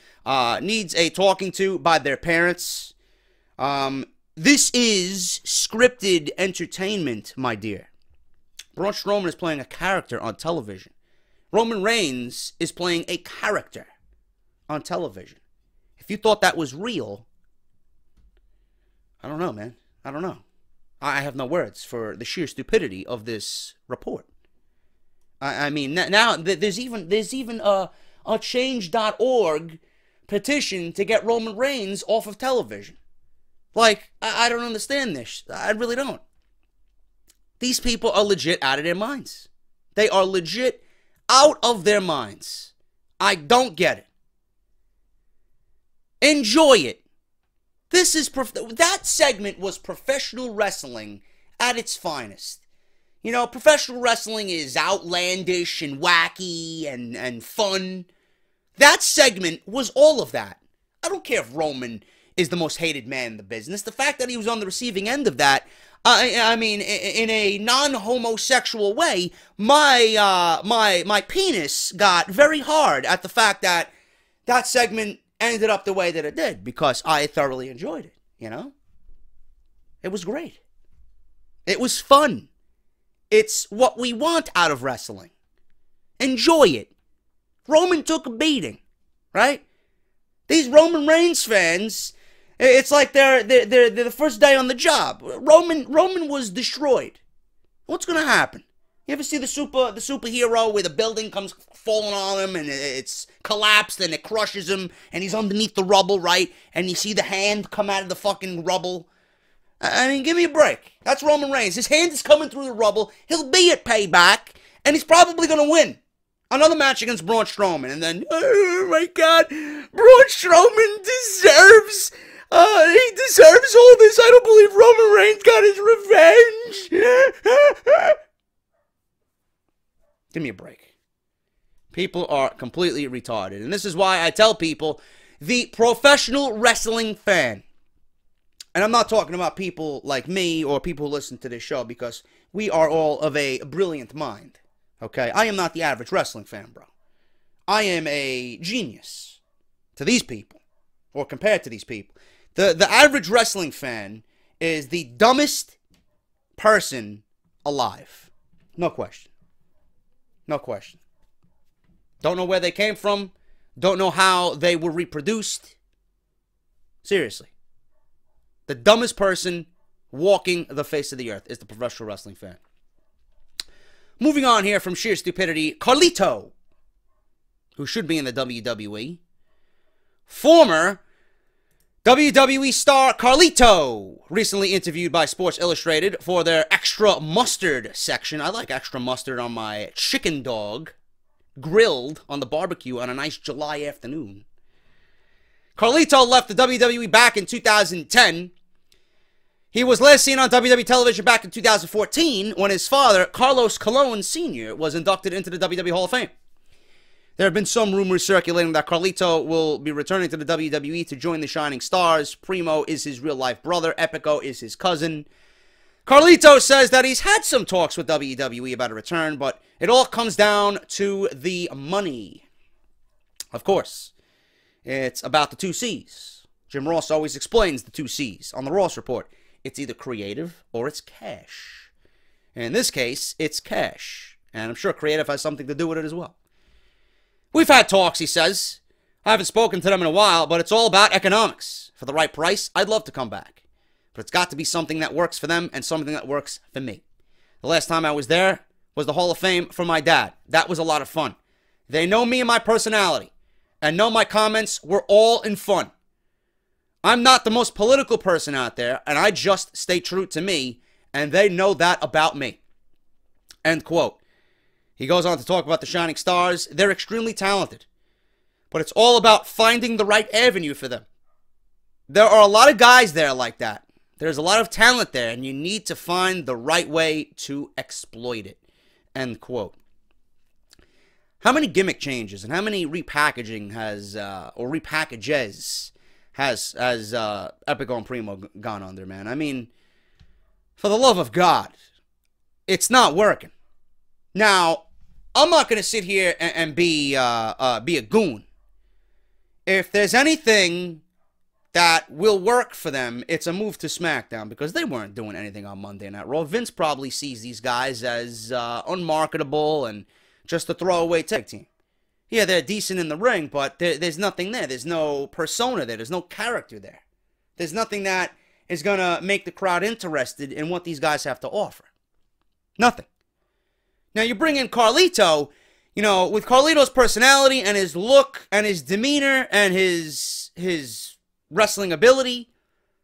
needs a talking to by their parents. This is scripted entertainment, my dear. Braun Strowman is playing a character on television. Roman Reigns is playing a character on television. If you thought that was real, I don't know, man. I don't know. I have no words for the sheer stupidity of this report. I mean, now there's even a change.org petition to get Roman Reigns off of television. Like, I don't understand this. I really don't. These people are legit out of their minds. They are legit out of their minds. I don't get it. Enjoy it. This is that segment was professional wrestling at its finest. You know, professional wrestling is outlandish and wacky and fun. That segment was all of that. I don't care if Roman is the most hated man in the business. The fact that he was on the receiving end of that, I mean, in a non-homosexual way, my penis got very hard at the fact that that segment ended up the way that it did, because I thoroughly enjoyed it, you know? It was great. It was fun. It's what we want out of wrestling. Enjoy it. Roman took a beating, right? These Roman Reigns fans, it's like they're the first day on the job. Roman was destroyed. What's gonna happen? You ever see the superhero where the building comes falling on him and it's collapsed and it crushes him and he's underneath the rubble, right? And you see the hand come out of the fucking rubble. I mean, give me a break. That's Roman Reigns. His hand is coming through the rubble. He'll be at Payback, and he's probably gonna win another match against Braun Strowman. And then, oh my God, Braun Strowman deserves. He deserves all this. I don't believe Roman Reigns got his revenge. Give me a break. People are completely retarded. And this is why I tell people, the professional wrestling fan, and I'm not talking about people like me or people who listen to this show, because we are all of a brilliant mind. Okay? I am not the average wrestling fan, bro. I am a genius to these people, or compared to these people. The average wrestling fan is the dumbest person alive. No question. No question. Don't know where they came from. Don't know how they were reproduced. Seriously. The dumbest person walking the face of the earth is the professional wrestling fan. Moving on here from sheer stupidity, Carlito. who should be in the WWE. Former WWE star Carlito, recently interviewed by Sports Illustrated for their extra mustard section. I like extra mustard on my chicken dog, grilled on the barbecue on a nice July afternoon. Carlito left the WWE back in 2010. He was last seen on WWE television back in 2014 when his father, Carlos Colon Sr., was inducted into the WWE Hall of Fame. There have been some rumors circulating that Carlito will be returning to the WWE to join the Shining Stars. Primo is his real-life brother. Epico is his cousin. Carlito says that he's had some talks with WWE about a return, but it all comes down to the money. Of course, it's about the 2 C's. Jim Ross always explains the 2 C's on the Ross Report. It's either creative or it's cash. In this case, it's cash. And I'm sure creative has something to do with it as well. We've had talks, he says. I haven't spoken to them in a while, but it's all about economics. For the right price, I'd love to come back. But it's got to be something that works for them and something that works for me. The last time I was there was the Hall of Fame for my dad. That was a lot of fun. They know me and my personality, and know my comments were all in fun. I'm not the most political person out there, and I just stay true to me, and they know that about me. End quote. He goes on to talk about the Shining Stars. They're extremely talented, but it's all about finding the right avenue for them. There are a lot of guys there like that. There's a lot of talent there, and you need to find the right way to exploit it. End quote. How many gimmick changes and how many repackaging has, or repackages has Epico and Primo gone under, man? I mean, for the love of God, it's not working. Now, I'm not going to sit here and be a goon. If there's anything that will work for them, it's a move to SmackDown, because they weren't doing anything on Monday Night Raw. Vince probably sees these guys as unmarketable and just a throwaway tag team. Yeah, they're decent in the ring, but there's nothing there. There's no persona there. There's no character there. There's nothing that is going to make the crowd interested in what these guys have to offer. Nothing. Now, you bring in Carlito, you know, with Carlito's personality and his look and his demeanor and his wrestling ability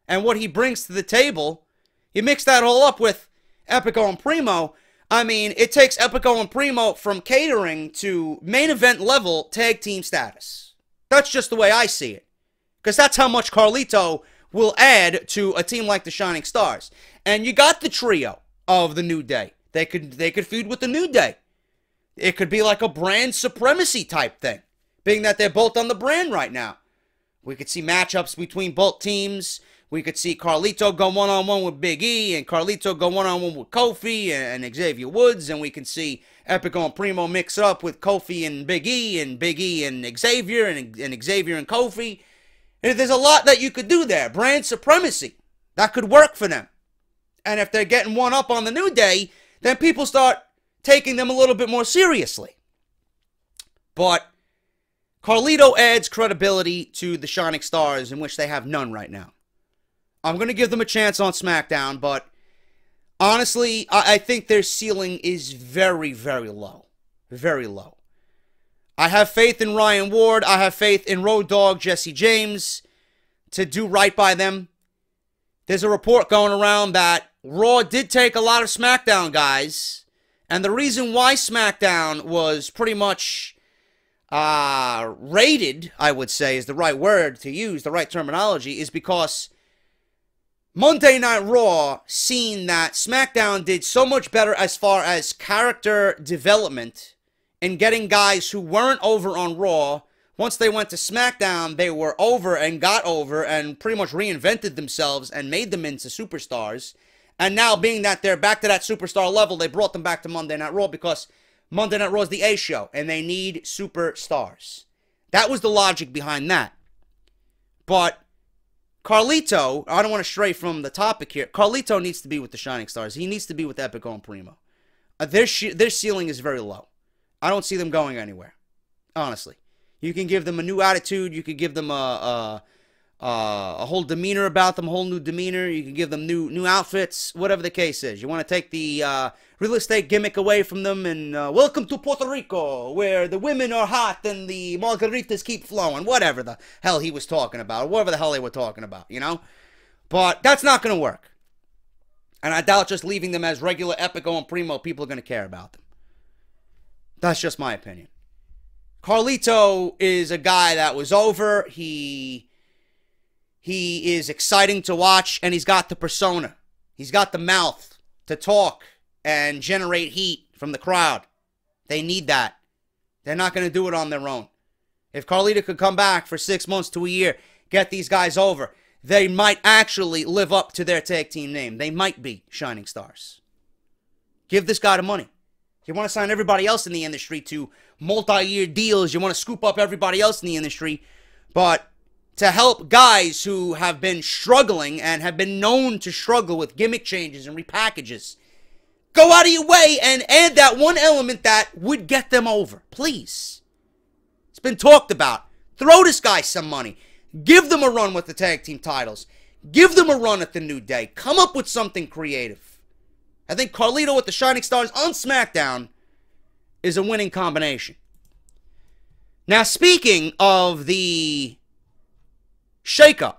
and what he brings to the table, you mix that all up with Epico and Primo. I mean, it takes Epico and Primo from catering to main event level tag team status. That's just the way I see it. Because that's how much Carlito will add to a team like the Shining Stars. And you got the trio of the New Day. They could feud with the New Day. It could be like a brand supremacy type thing, being that they're both on the brand right now. We could see matchups between both teams. We could see Carlito go one-on-one with Big E, and Carlito go one-on-one with Kofi and Xavier Woods, and we can see Epico and Primo mix up with Kofi and Big E and Xavier, and Xavier and Kofi. And there's a lot that you could do there. Brand supremacy. That could work for them. And if they're getting one up on the New Day, then people start taking them a little bit more seriously. But Carlito adds credibility to the Shining Stars, in which they have none right now. I'm going to give them a chance on SmackDown, but honestly, I think their ceiling is very, very low. Very low. I have faith in Ryan Ward. I have faith in Road Dogg Jesse James to do right by them. There's a report going around that Raw did take a lot of SmackDown guys, and the reason why SmackDown was pretty much rated, I would say is the right word to use, the right terminology, is because Monday Night Raw seen that SmackDown did so much better as far as character development in getting guys who weren't over on Raw. Once they went to SmackDown, they were over and got over and pretty much reinvented themselves and made them into superstars. And now, being that they're back to that superstar level, they brought them back to Monday Night Raw because Monday Night Raw is the A show, and they need superstars. That was the logic behind that. But Carlito, I don't want to stray from the topic here. Carlito needs to be with the Shining Stars. He needs to be with Epico and Primo. Their ceiling is very low. I don't see them going anywhere, honestly. You can give them a new attitude. You could give them a a whole demeanor about them, a whole new demeanor. You can give them new outfits, whatever the case is. You want to take the real estate gimmick away from them and welcome to Puerto Rico, where the women are hot and the margaritas keep flowing. Whatever the hell he was talking about, or whatever the hell they were talking about, you know? But that's not going to work. And I doubt just leaving them as regular Epico and Primo, people are going to care about them. That's just my opinion. Carlito is a guy that was over. He is exciting to watch, and he's got the persona. He's got the mouth to talk and generate heat from the crowd. They need that. They're not going to do it on their own. If Carlito could come back for 6 months to a year, get these guys over, they might actually live up to their tag team name. They might be shining stars. Give this guy the money. You want to sign everybody else in the industry to multi-year deals. You want to scoop up everybody else in the industry. But to help guys who have been struggling and have been known to struggle with gimmick changes and repackages, go out of your way and add that one element that would get them over. Please. It's been talked about. Throw this guy some money. Give them a run with the tag team titles. Give them a run at the New Day. Come up with something creative. I think Carlito with the Shining Stars on SmackDown is a winning combination. Now, speaking of the shakeup,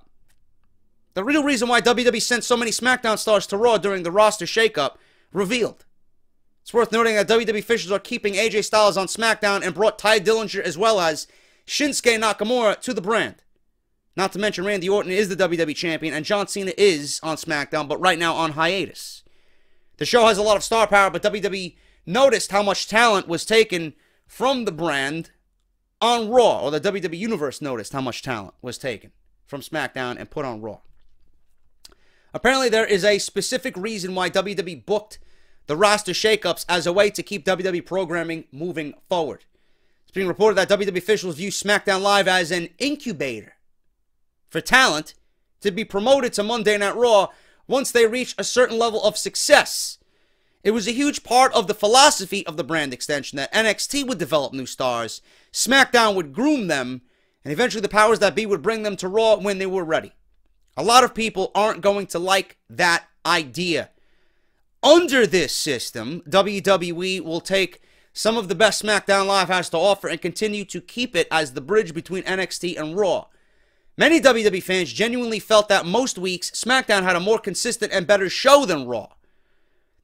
the real reason why WWE sent so many SmackDown stars to Raw during the roster shakeup revealed. It's worth noting that WWE officials are keeping AJ Styles on SmackDown and brought Ty Dillinger as well as Shinsuke Nakamura to the brand. Not to mention Randy Orton is the WWE Champion and John Cena is on SmackDown, but right now on hiatus. The show has a lot of star power, but WWE noticed how much talent was taken from the brand on Raw, or the WWE Universe noticed how much talent was taken from SmackDown and put on Raw. Apparently, there is a specific reason why WWE booked the roster shakeups as a way to keep WWE programming moving forward. It's being reported that WWE officials view SmackDown Live as an incubator for talent to be promoted to Monday Night Raw once they reach a certain level of success. It was a huge part of the philosophy of the brand extension that NXT would develop new stars, SmackDown would groom them, and eventually the powers that be would bring them to Raw when they were ready. A lot of people aren't going to like that idea. Under this system, WWE will take some of the best SmackDown Live has to offer and continue to keep it as the bridge between NXT and Raw. Many WWE fans genuinely felt that most weeks, SmackDown had a more consistent and better show than Raw.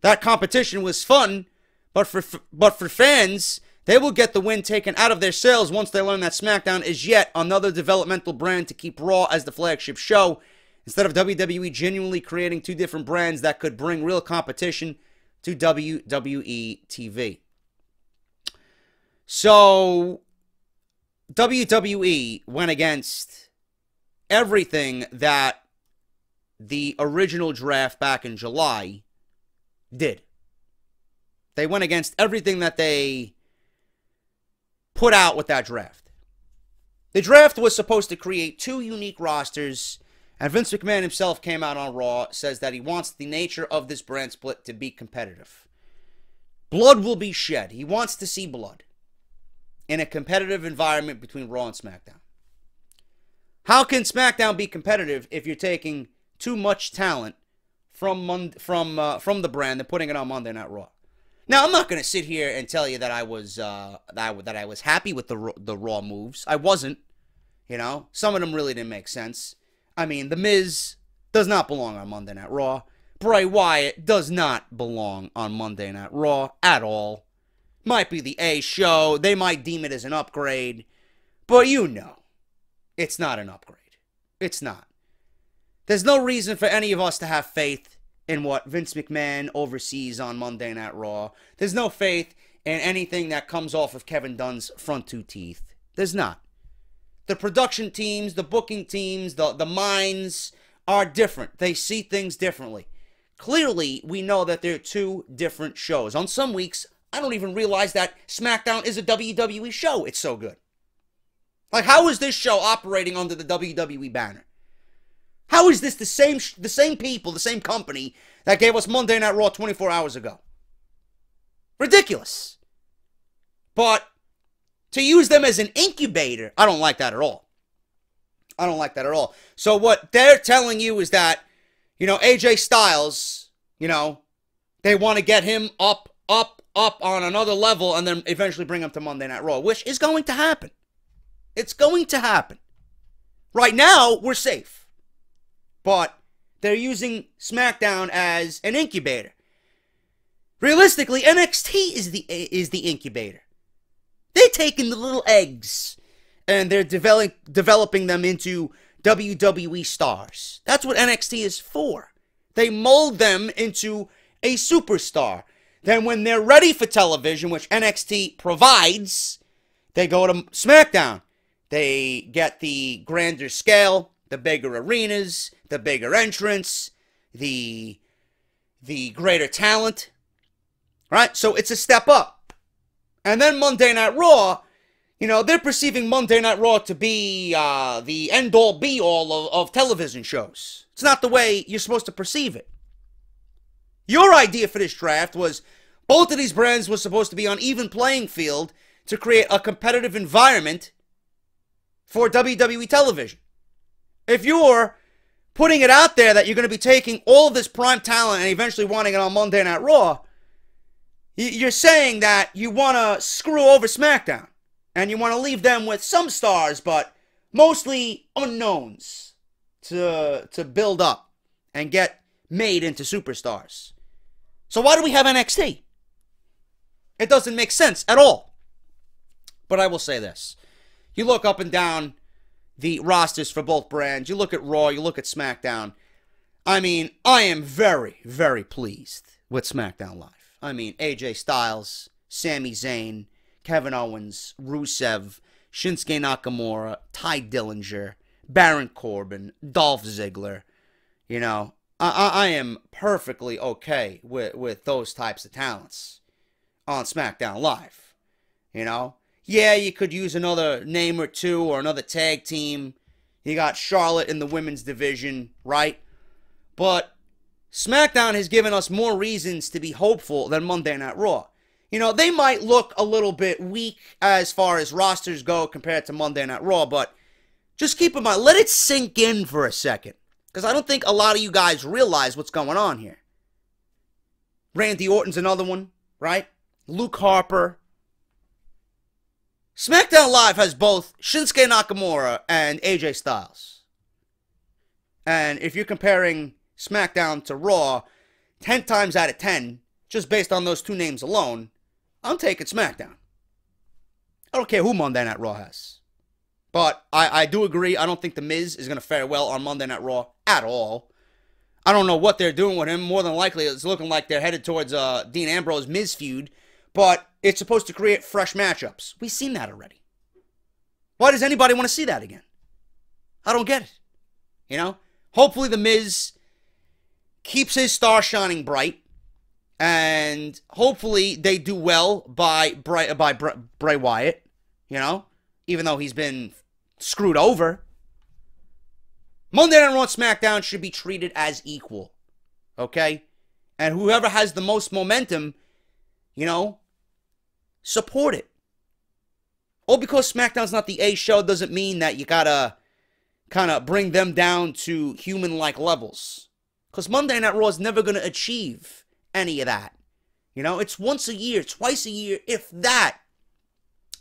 That competition was fun, but for fans, they will get the win taken out of their sails once they learn that SmackDown is yet another developmental brand to keep Raw as the flagship show, instead of WWE genuinely creating two different brands that could bring real competition to WWE TV. So, WWE went against everything that the original draft back in July did. They went against everything that they put out with that draft. The draft was supposed to create two unique rosters, and Vince McMahon himself came out on Raw, says that he wants the nature of this brand split to be competitive. Blood will be shed. He wants to see blood in a competitive environment between Raw and SmackDown. How can SmackDown be competitive if you're taking too much talent from the brand and putting it on Monday Night Raw? Now, I'm not going to sit here and tell you that I was happy with the Raw moves. I wasn't. You know, some of them really didn't make sense. I mean, The Miz does not belong on Monday Night Raw. Bray Wyatt does not belong on Monday Night Raw at all. Might be the A show. They might deem it as an upgrade. But you know, it's not an upgrade. It's not. There's no reason for any of us to have faith in what Vince McMahon oversees on Monday Night Raw. There's no faith in anything that comes off of Kevin Dunn's front two teeth. There's not. The production teams, the booking teams, the minds are different. They see things differently. Clearly, we know that they're two different shows. On some weeks, I don't even realize that SmackDown is a WWE show. It's so good. Like, how is this show operating under the WWE banner? How is this the same people, the same company that gave us Monday Night Raw 24 hours ago? Ridiculous. But to use them as an incubator, I don't like that at all. I don't like that at all. So what they're telling you is that, you know, AJ Styles, you know, they want to get him up on another level and then eventually bring him to Monday Night Raw, which is going to happen. It's going to happen. Right now, we're safe. But they're using SmackDown as an incubator. Realistically, NXT is the incubator. They're taking the little eggs and they're developing them into WWE stars. That's what NXT is for. They mold them into a superstar. Then when they're ready for television, which NXT provides, they go to SmackDown. They get the grander scale, the bigger arenas, the bigger entrance, the greater talent. Right? So it's a step up. And then Monday Night Raw, you know, they're perceiving Monday Night Raw to be the end-all, be-all of television shows. It's not the way you're supposed to perceive it. Your idea for this draft was both of these brands were supposed to be on even playing field to create a competitive environment for WWE television. If you're putting it out there that you're going to be taking all of this prime talent and eventually wanting it on Monday Night Raw, you're saying that you want to screw over SmackDown. And you want to leave them with some stars, but mostly unknowns to build up and get made into superstars. So why do we have NXT? It doesn't make sense at all. But I will say this. You look up and down the rosters for both brands. You look at Raw, you look at SmackDown. I mean, I am very, very pleased with SmackDown Live. I mean, AJ Styles, Sami Zayn, Kevin Owens, Rusev, Shinsuke Nakamura, Ty Dillinger, Baron Corbin, Dolph Ziggler. You know, I am perfectly okay with those types of talents on SmackDown Live. You know? Yeah, you could use another name or two or another tag team. You got Charlotte in the women's division, right? But SmackDown has given us more reasons to be hopeful than Monday Night Raw. You know, they might look a little bit weak as far as rosters go compared to Monday Night Raw, but just keep in mind, let it sink in for a second. Because I don't think a lot of you guys realize what's going on here. Randy Orton's another one, right? Luke Harper. SmackDown Live has both Shinsuke Nakamura and AJ Styles. And if you're comparing SmackDown to Raw, 10 times out of 10, just based on those two names alone, I'm taking SmackDown. I don't care who Monday Night Raw has. But I do agree, I don't think The Miz is going to fare well on Monday Night Raw at all. I don't know what they're doing with him. More than likely, it's looking like they're headed towards Dean Ambrose-Miz feud. But it's supposed to create fresh matchups. We've seen that already. Why does anybody want to see that again? I don't get it. You know? Hopefully The Miz keeps his star shining bright. And hopefully they do well by Bray Wyatt. You know? Even though he's been screwed over. Monday Night Raw and SmackDown should be treated as equal. Okay? And whoever has the most momentum, you know, support it. All because SmackDown's not the A show doesn't mean that you gotta kind of bring them down to human-like levels. Because Monday Night Raw is never going to achieve any of that. You know, it's once a year, twice a year, if that,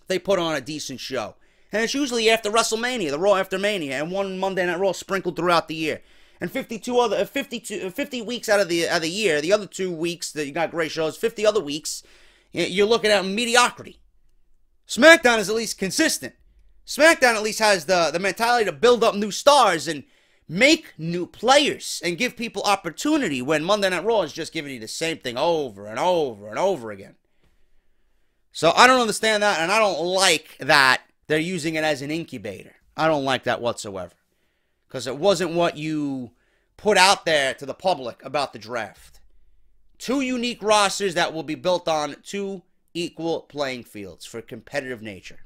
they put on a decent show. And it's usually after WrestleMania, the Raw after Mania, and one Monday Night Raw sprinkled throughout the year. And 50 weeks out of the year, the other 2 weeks that you got great shows, 50 other weeks, you're looking at mediocrity. SmackDown is at least consistent. SmackDown at least has the mentality to build up new stars and make new players and give people opportunity when Monday Night Raw is just giving you the same thing over and over and over again. So I don't understand that, and I don't like that they're using it as an incubator. I don't like that whatsoever. Because it wasn't what you put out there to the public about the draft. 2 unique rosters that will be built on 2 equal playing fields for competitive nature.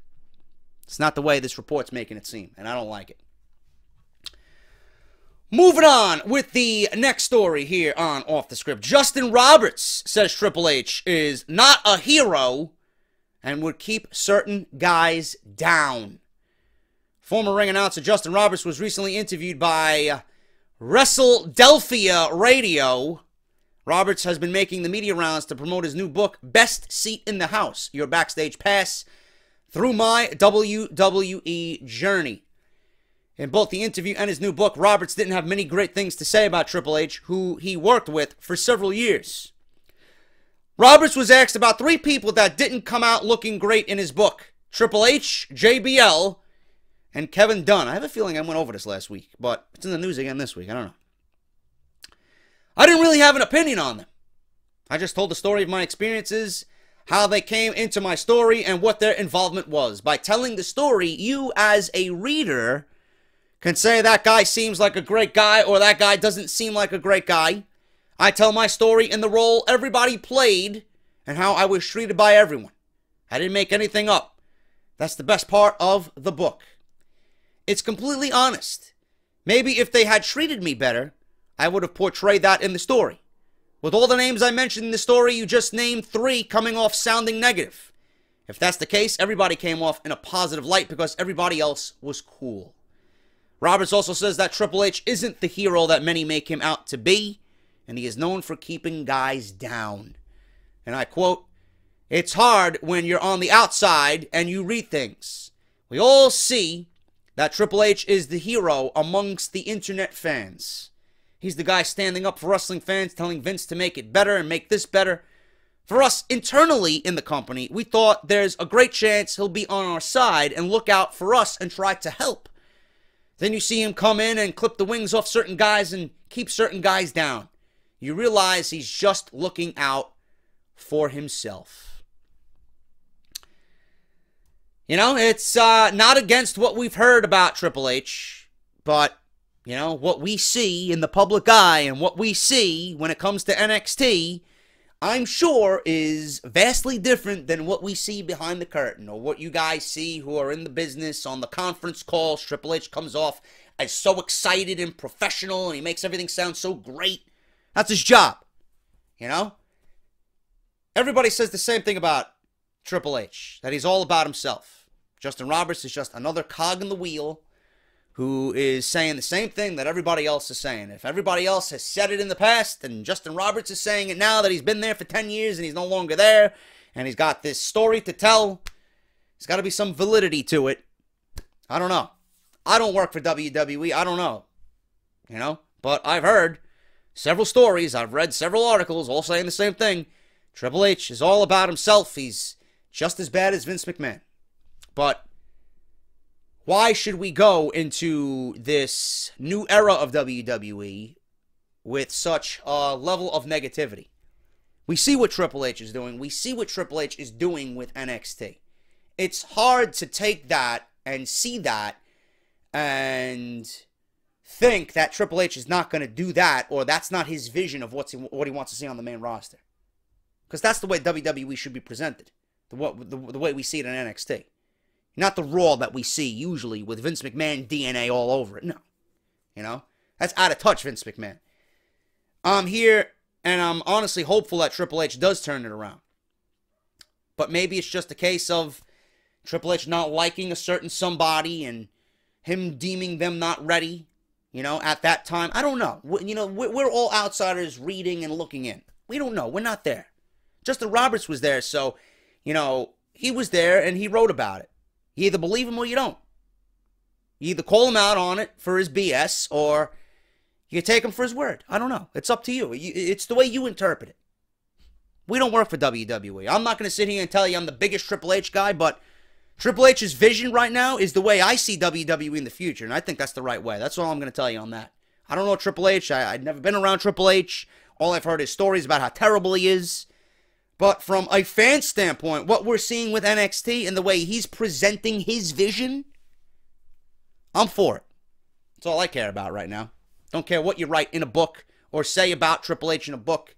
It's not the way this report's making it seem, and I don't like it. Moving on with the next story here on Off the Script. Justin Roberts says Triple H is not a hero and would keep certain guys down. Former ring announcer Justin Roberts was recently interviewed by WrestleDelphia Radio. Roberts has been making the media rounds to promote his new book, Best Seat in the House, Your Backstage Pass Through My WWE Journey. In both the interview and his new book, Roberts didn't have many great things to say about Triple H, who he worked with for several years. Roberts was asked about 3 people that didn't come out looking great in his book: Triple H, JBL, and Kevin Dunn. I have a feeling I went over this last week, but it's in the news again this week. I don't know. I didn't really have an opinion on them. I just told the story of my experiences, how they came into my story, and what their involvement was. By telling the story, you as a reader can say that guy seems like a great guy or that guy doesn't seem like a great guy. I tell my story in the role everybody played and how I was treated by everyone. I didn't make anything up. That's the best part of the book. It's completely honest. Maybe if they had treated me better, I would have portrayed that in the story. With all the names I mentioned in the story, you just named 3 coming off sounding negative. If that's the case, everybody came off in a positive light because everybody else was cool. Roberts also says that Triple H isn't the hero that many make him out to be, and he is known for keeping guys down. And I quote, "It's hard when you're on the outside and you read things. We all see that Triple H is the hero amongst the internet fans. He's the guy standing up for wrestling fans, telling Vince to make it better and make this better. For us internally in the company, we thought there's a great chance he'll be on our side and look out for us and try to help. Then you see him come in and clip the wings off certain guys and keep certain guys down. You realize he's just looking out for himself." You know, it's not against what we've heard about Triple H, but, you know, what we see in the public eye and what we see when it comes to NXT, I'm sure is vastly different than what we see behind the curtain or what you guys see who are in the business on the conference calls. Triple H comes off as so excited and professional and he makes everything sound so great. That's his job, you know? Everybody says the same thing about Triple H, that he's all about himself. Justin Roberts is just another cog in the wheel who is saying the same thing that everybody else is saying. If everybody else has said it in the past, and Justin Roberts is saying it now that he's been there for 10 years and he's no longer there, and he's got this story to tell, there's got to be some validity to it. I don't know. I don't work for WWE. I don't know. You know? But I've heard several stories. I've read several articles all saying the same thing. Triple H is all about himself. He's just as bad as Vince McMahon. But why should we go into this new era of WWE with such a level of negativity? We see what Triple H is doing. We see what Triple H is doing with NXT. It's hard to take that and see that and think that Triple H is not going to do that, or that's not his vision of what he wants to see on the main roster. Because that's the way WWE should be presented. The way we see it in NXT. Not the Raw that we see usually with Vince McMahon DNA all over it. No. You know? That's out of touch, Vince McMahon. I'm here, and I'm honestly hopeful that Triple H does turn it around. But maybe it's just a case of Triple H not liking a certain somebody and him deeming them not ready, you know, at that time. I don't know. You know, we're all outsiders reading and looking in. We don't know. We're not there. Justin Roberts was there, so, you know, he was there and he wrote about it. You either believe him or you don't. You either call him out on it for his BS or you take him for his word. I don't know. It's up to you. It's the way you interpret it. We don't work for WWE. I'm not going to sit here and tell you I'm the biggest Triple H guy, but Triple H's vision right now is the way I see WWE in the future, and I think that's the right way. That's all I'm going to tell you on that. I don't know Triple H. I've never been around Triple H. All I've heard is stories about how terrible he is. But from a fan standpoint, what we're seeing with NXT and the way he's presenting his vision, I'm for it. That's all I care about right now. Don't care what you write in a book or say about Triple H in a book.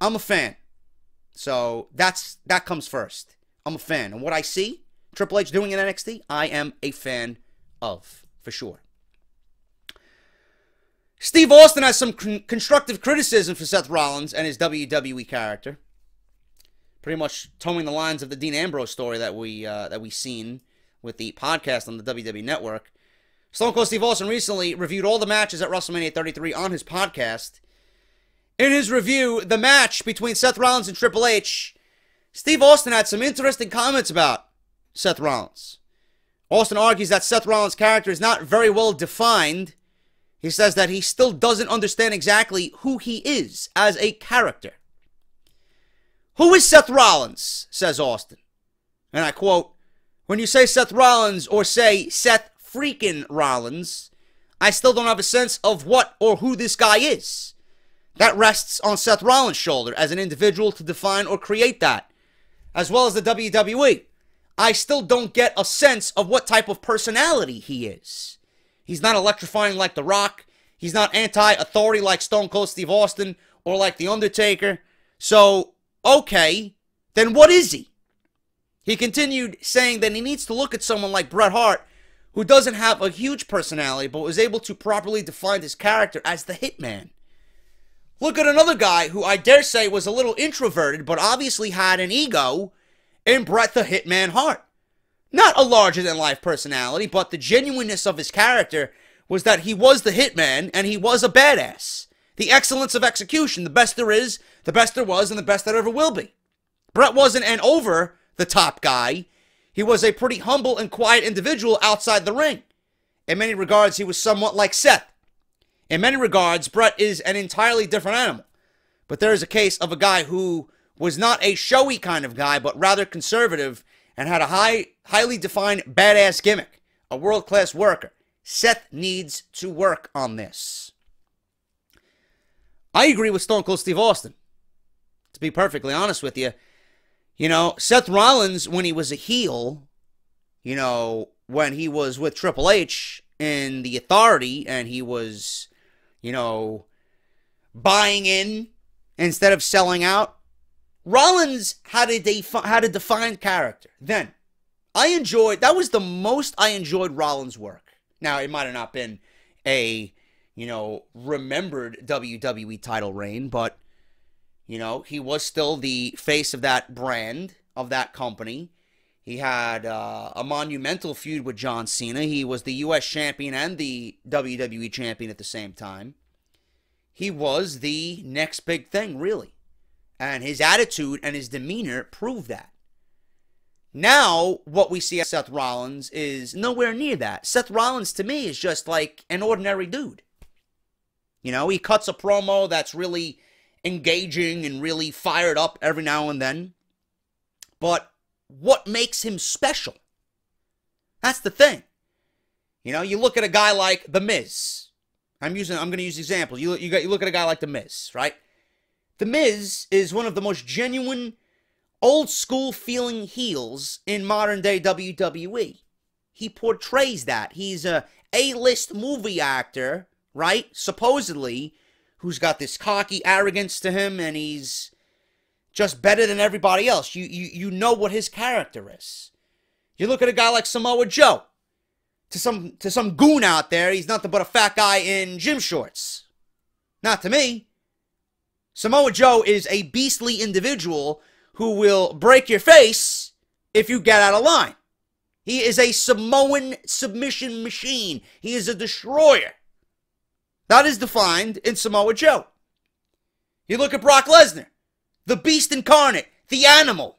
I'm a fan. So that comes first. I'm a fan. And what I see Triple H doing in NXT, I am a fan of, for sure. Steve Austin has some constructive criticism for Seth Rollins and his WWE character. Pretty much towing the lines of the Dean Ambrose story that we seen with the podcast on the WWE Network. Stone Cold Steve Austin recently reviewed all the matches at WrestleMania 33 on his podcast. In his review, the match between Seth Rollins and Triple H, Steve Austin had some interesting comments about Seth Rollins. Austin argues that Seth Rollins' character is not very well defined. He says that he still doesn't understand exactly who he is as a character. Who is Seth Rollins? Says Austin. And I quote, when you say Seth Rollins or say Seth freaking Rollins, I still don't have a sense of what or who this guy is. That rests on Seth Rollins' shoulder as an individual to define or create that, as well as the WWE. I still don't get a sense of what type of personality he is. He's not electrifying like The Rock. He's not anti-authority like Stone Cold Steve Austin or like The Undertaker. So, okay, then what is he? He continued saying that he needs to look at someone like Bret Hart, who doesn't have a huge personality, but was able to properly define his character as the Hitman. Look at another guy who I dare say was a little introverted, but obviously had an ego, in Bret the Hitman Hart. Not a larger-than-life personality, but the genuineness of his character was that he was the Hitman, and he was a badass. The excellence of execution, the best there is, the best there was, and the best that ever will be. Bret wasn't an over-the-top guy. He was a pretty humble and quiet individual outside the ring. In many regards, he was somewhat like Seth. In many regards, Bret is an entirely different animal. But there is a case of a guy who was not a showy kind of guy, but rather conservative, and had a highly defined badass gimmick. A world-class worker. Seth needs to work on this. I agree with Stone Cold Steve Austin. To be perfectly honest with you, Seth Rollins, when he was a heel, when he was with Triple H in the Authority, and he was, buying in instead of selling out, Rollins had a defined character. Then, that was the most I enjoyed Rollins' work. Now, it might have not been a, remembered WWE title reign, but, he was still the face of that brand, of that company. He had a monumental feud with John Cena. He was the U.S. champion and the WWE champion at the same time. He was the next big thing, really. And his attitude and his demeanor prove that. Now, what we see at Seth Rollins is nowhere near that. Seth Rollins, to me, is just like an ordinary dude. He cuts a promo that's really engaging and really fired up every now and then. But what makes him special? That's the thing. You look at a guy like The Miz. I'm going to use examples. You look at a guy like The Miz, right? The Miz is one of the most genuine, old-school feeling heels in modern-day WWE. He portrays that. He's a A-list movie actor, right? Supposedly, who's got this cocky arrogance to him, and he's just better than everybody else. You know what his character is. You look at a guy like Samoa Joe. To some goon out there, he's nothing but a fat guy in gym shorts. Not to me. Samoa Joe is a beastly individual who will break your face if you get out of line. He is a Samoan submission machine. He is a destroyer. That is defined in Samoa Joe. You look at Brock Lesnar, the beast incarnate, the animal.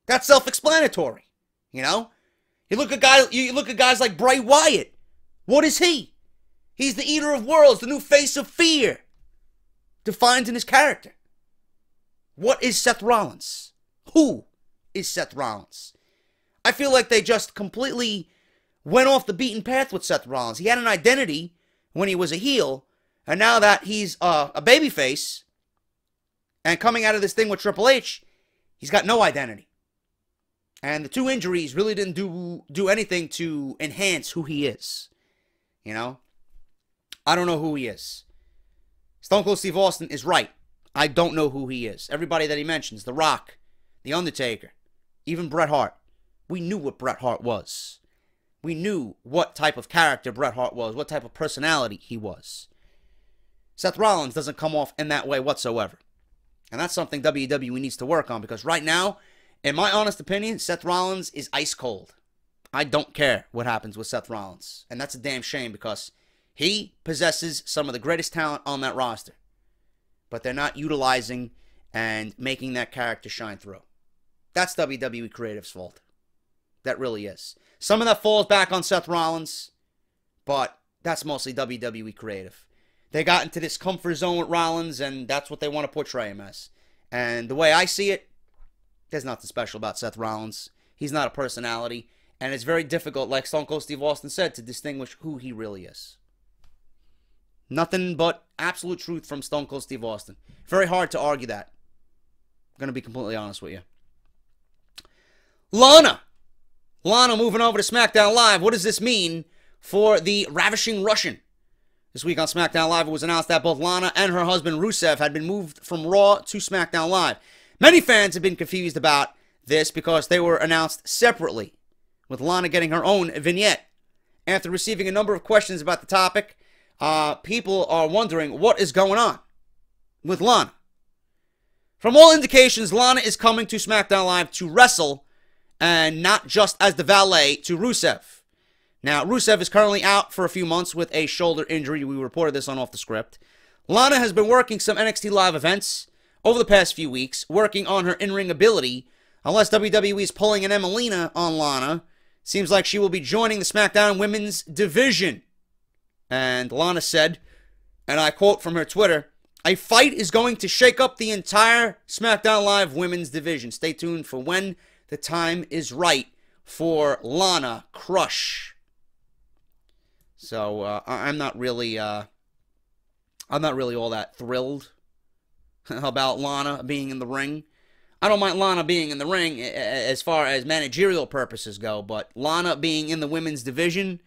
That's self-explanatory, You look at guys like Bray Wyatt. What is he? He's the eater of worlds, the new face of fear. Defined in his character. What is Seth Rollins? Who is Seth Rollins? I feel like they just completely went off the beaten path with Seth Rollins. He had an identity when he was a heel, and now that he's a babyface, and coming out of this thing with Triple H, he's got no identity. And the two injuries really didn't do anything to enhance who he is. I don't know who he is. Stone Cold Steve Austin is right. I don't know who he is. Everybody that he mentions, The Rock, The Undertaker, even Bret Hart. We knew what Bret Hart was. We knew what type of character Bret Hart was, what type of personality he was. Seth Rollins doesn't come off in that way whatsoever. And that's something WWE needs to work on, because right now, in my honest opinion, Seth Rollins is ice cold. I don't care what happens with Seth Rollins. And that's a damn shame because he possesses some of the greatest talent on that roster. But they're not utilizing and making that character shine through. That's WWE Creative's fault. That really is. Some of that falls back on Seth Rollins, but that's mostly WWE Creative. They got into this comfort zone with Rollins, and that's what they want to portray him as. And the way I see it, there's nothing special about Seth Rollins. He's not a personality, and it's very difficult, like Stone Cold Steve Austin said, to distinguish who he really is. Nothing but absolute truth from Stone Cold Steve Austin. Very hard to argue that. I'm going to be completely honest with you. Lana moving over to SmackDown Live. What does this mean for the Ravishing Russian? This week on SmackDown Live, it was announced that both Lana and her husband Rusev had been moved from Raw to SmackDown Live. Many fans have been confused about this because they were announced separately, with Lana getting her own vignette. After receiving a number of questions about the topic, people are wondering what is going on with Lana. From all indications, Lana is coming to SmackDown Live to wrestle and not just as the valet to Rusev. Now, Rusev is currently out for a few months with a shoulder injury. We reported this on Off the Script. Lana has been working some NXT Live events over the past few weeks, working on her in-ring ability. Unless WWE is pulling an Emelina on Lana, seems like she will be joining the SmackDown Women's Division. And Lana said, and I quote from her Twitter, "A fight is going to shake up the entire SmackDown Live Women's Division. Stay tuned for when the time is right for Lana Crush." So I'm not really all that thrilled about Lana being in the ring. I don't mind Lana being in the ring as far as managerial purposes go, but Lana being in the women's division,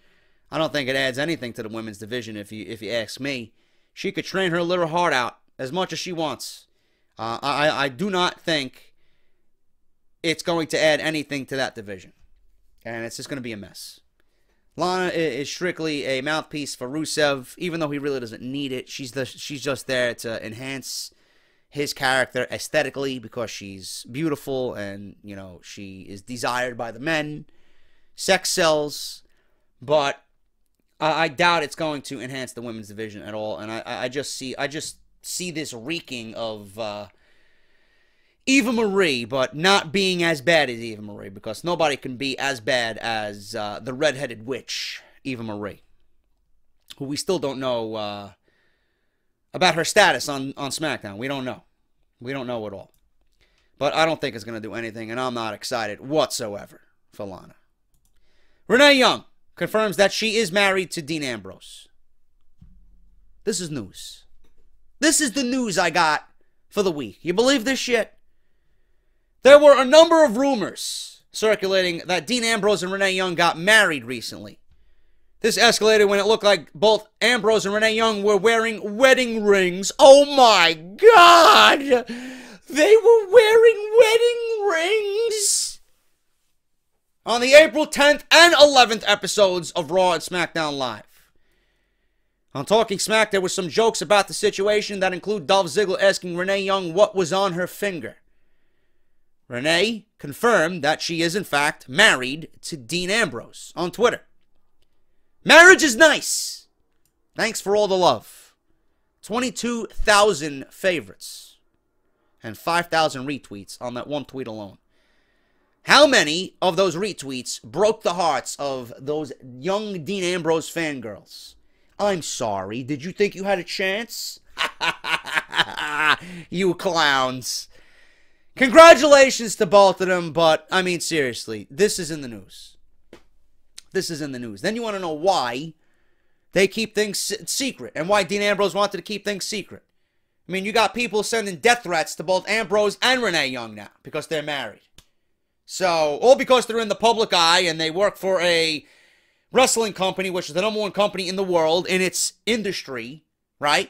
I don't think it adds anything to the women's division. If you ask me, she could train her little heart out as much as she wants. I do not think it's going to add anything to that division, and it's just going to be a mess. Lana is strictly a mouthpiece for Rusev, even though he really doesn't need it. She's just there to enhance his character aesthetically because she's beautiful and, you know, she is desired by the men. Sex sells, but I doubt it's going to enhance the women's division at all. And I just see this reeking of Eva Marie, but not being as bad as Eva Marie, because nobody can be as bad as the redheaded witch, Eva Marie, who we still don't know about her status on SmackDown. We don't know. We don't know at all. But I don't think it's going to do anything, and I'm not excited whatsoever for Lana. Renee Young confirms that she is married to Dean Ambrose. This is news. This is the news I got for the week. You believe this shit? There were a number of rumors circulating that Dean Ambrose and Renee Young got married recently. This escalated when it looked like both Ambrose and Renee Young were wearing wedding rings. Oh my God! They were wearing wedding rings! On the April 10th and 11th episodes of Raw and SmackDown Live. On Talking Smack, there were some jokes about the situation that include Dolph Ziggler asking Renee Young what was on her finger. Renee confirmed that she is in fact married to Dean Ambrose on Twitter. Marriage is nice. Thanks for all the love. 22,000 favorites and 5,000 retweets on that one tweet alone. How many of those retweets broke the hearts of those young Dean Ambrose fangirls? I'm sorry. Did you think you had a chance? You clowns. Congratulations to both of them, but, I mean, seriously, this is in the news. This is in the news. Then you want to know why they keep things secret and why Dean Ambrose wanted to keep things secret. I mean, you got people sending death threats to both Ambrose and Renee Young now because they're married. So, all because they're in the public eye and they work for a wrestling company, which is the #1 company in the world in its industry, right?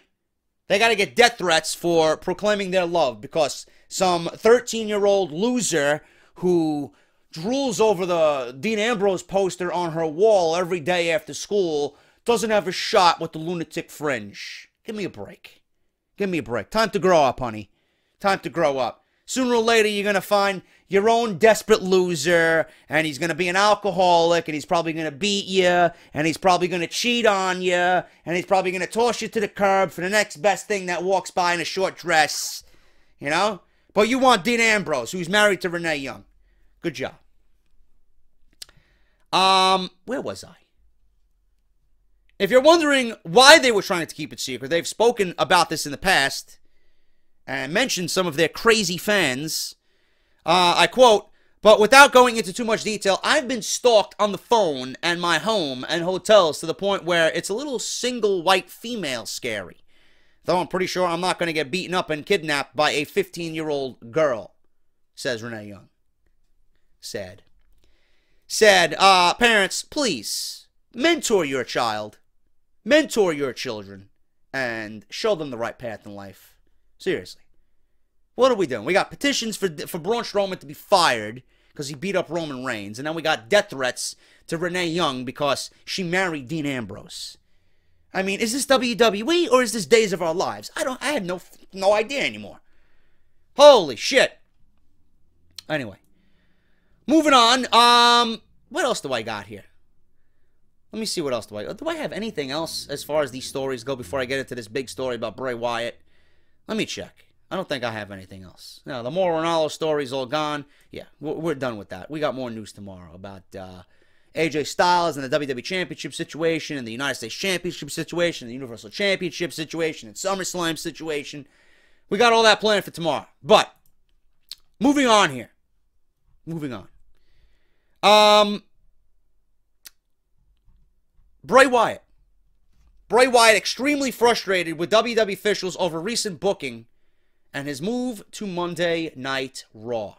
They got to get death threats for proclaiming their love because some 13-year-old loser who drools over the Dean Ambrose poster on her wall every day after school doesn't have a shot with the lunatic fringe. Give me a break. Give me a break. Time to grow up, honey. Time to grow up. Sooner or later, you're going to find your own desperate loser, and he's going to be an alcoholic, and he's probably going to beat you, and he's probably going to cheat on you, and he's probably going to toss you to the curb for the next best thing that walks by in a short dress, you know? But you want Dean Ambrose, who's married to Renee Young. Good job. Where was I? If you're wondering why they were trying to keep it secret, they've spoken about this in the past and mentioned some of their crazy fans. I quote, "But without going into too much detail, I've been stalked on the phone and my home and hotels to the point where it's a little single white female scary. Though I'm pretty sure I'm not going to get beaten up and kidnapped by a 15-year-old girl," says Renee Young. Sad. Said, parents, please, mentor your child, mentor your children, and show them the right path in life. Seriously. What are we doing? We got petitions for Braun Strowman to be fired because he beat up Roman Reigns, and then we got death threats to Renee Young because she married Dean Ambrose. I mean, is this WWE or is this Days of Our Lives? I have no idea anymore. Holy shit. Anyway. Moving on, what else do I got here? Let me see what else do I have anything else as far as these stories go before I get into this big story about Bray Wyatt? Let me check. I don't think I have anything else. No, the Mauro Ranallo story's all gone. Yeah, we're done with that. We got more news tomorrow about AJ Styles and the WWE Championship situation, and the United States Championship situation, the Universal Championship situation, and SummerSlam situation. We got all that planned for tomorrow. But, moving on here. Moving on. Bray Wyatt. Bray Wyatt extremely frustrated with WWE officials over recent booking and his move to Monday Night Raw.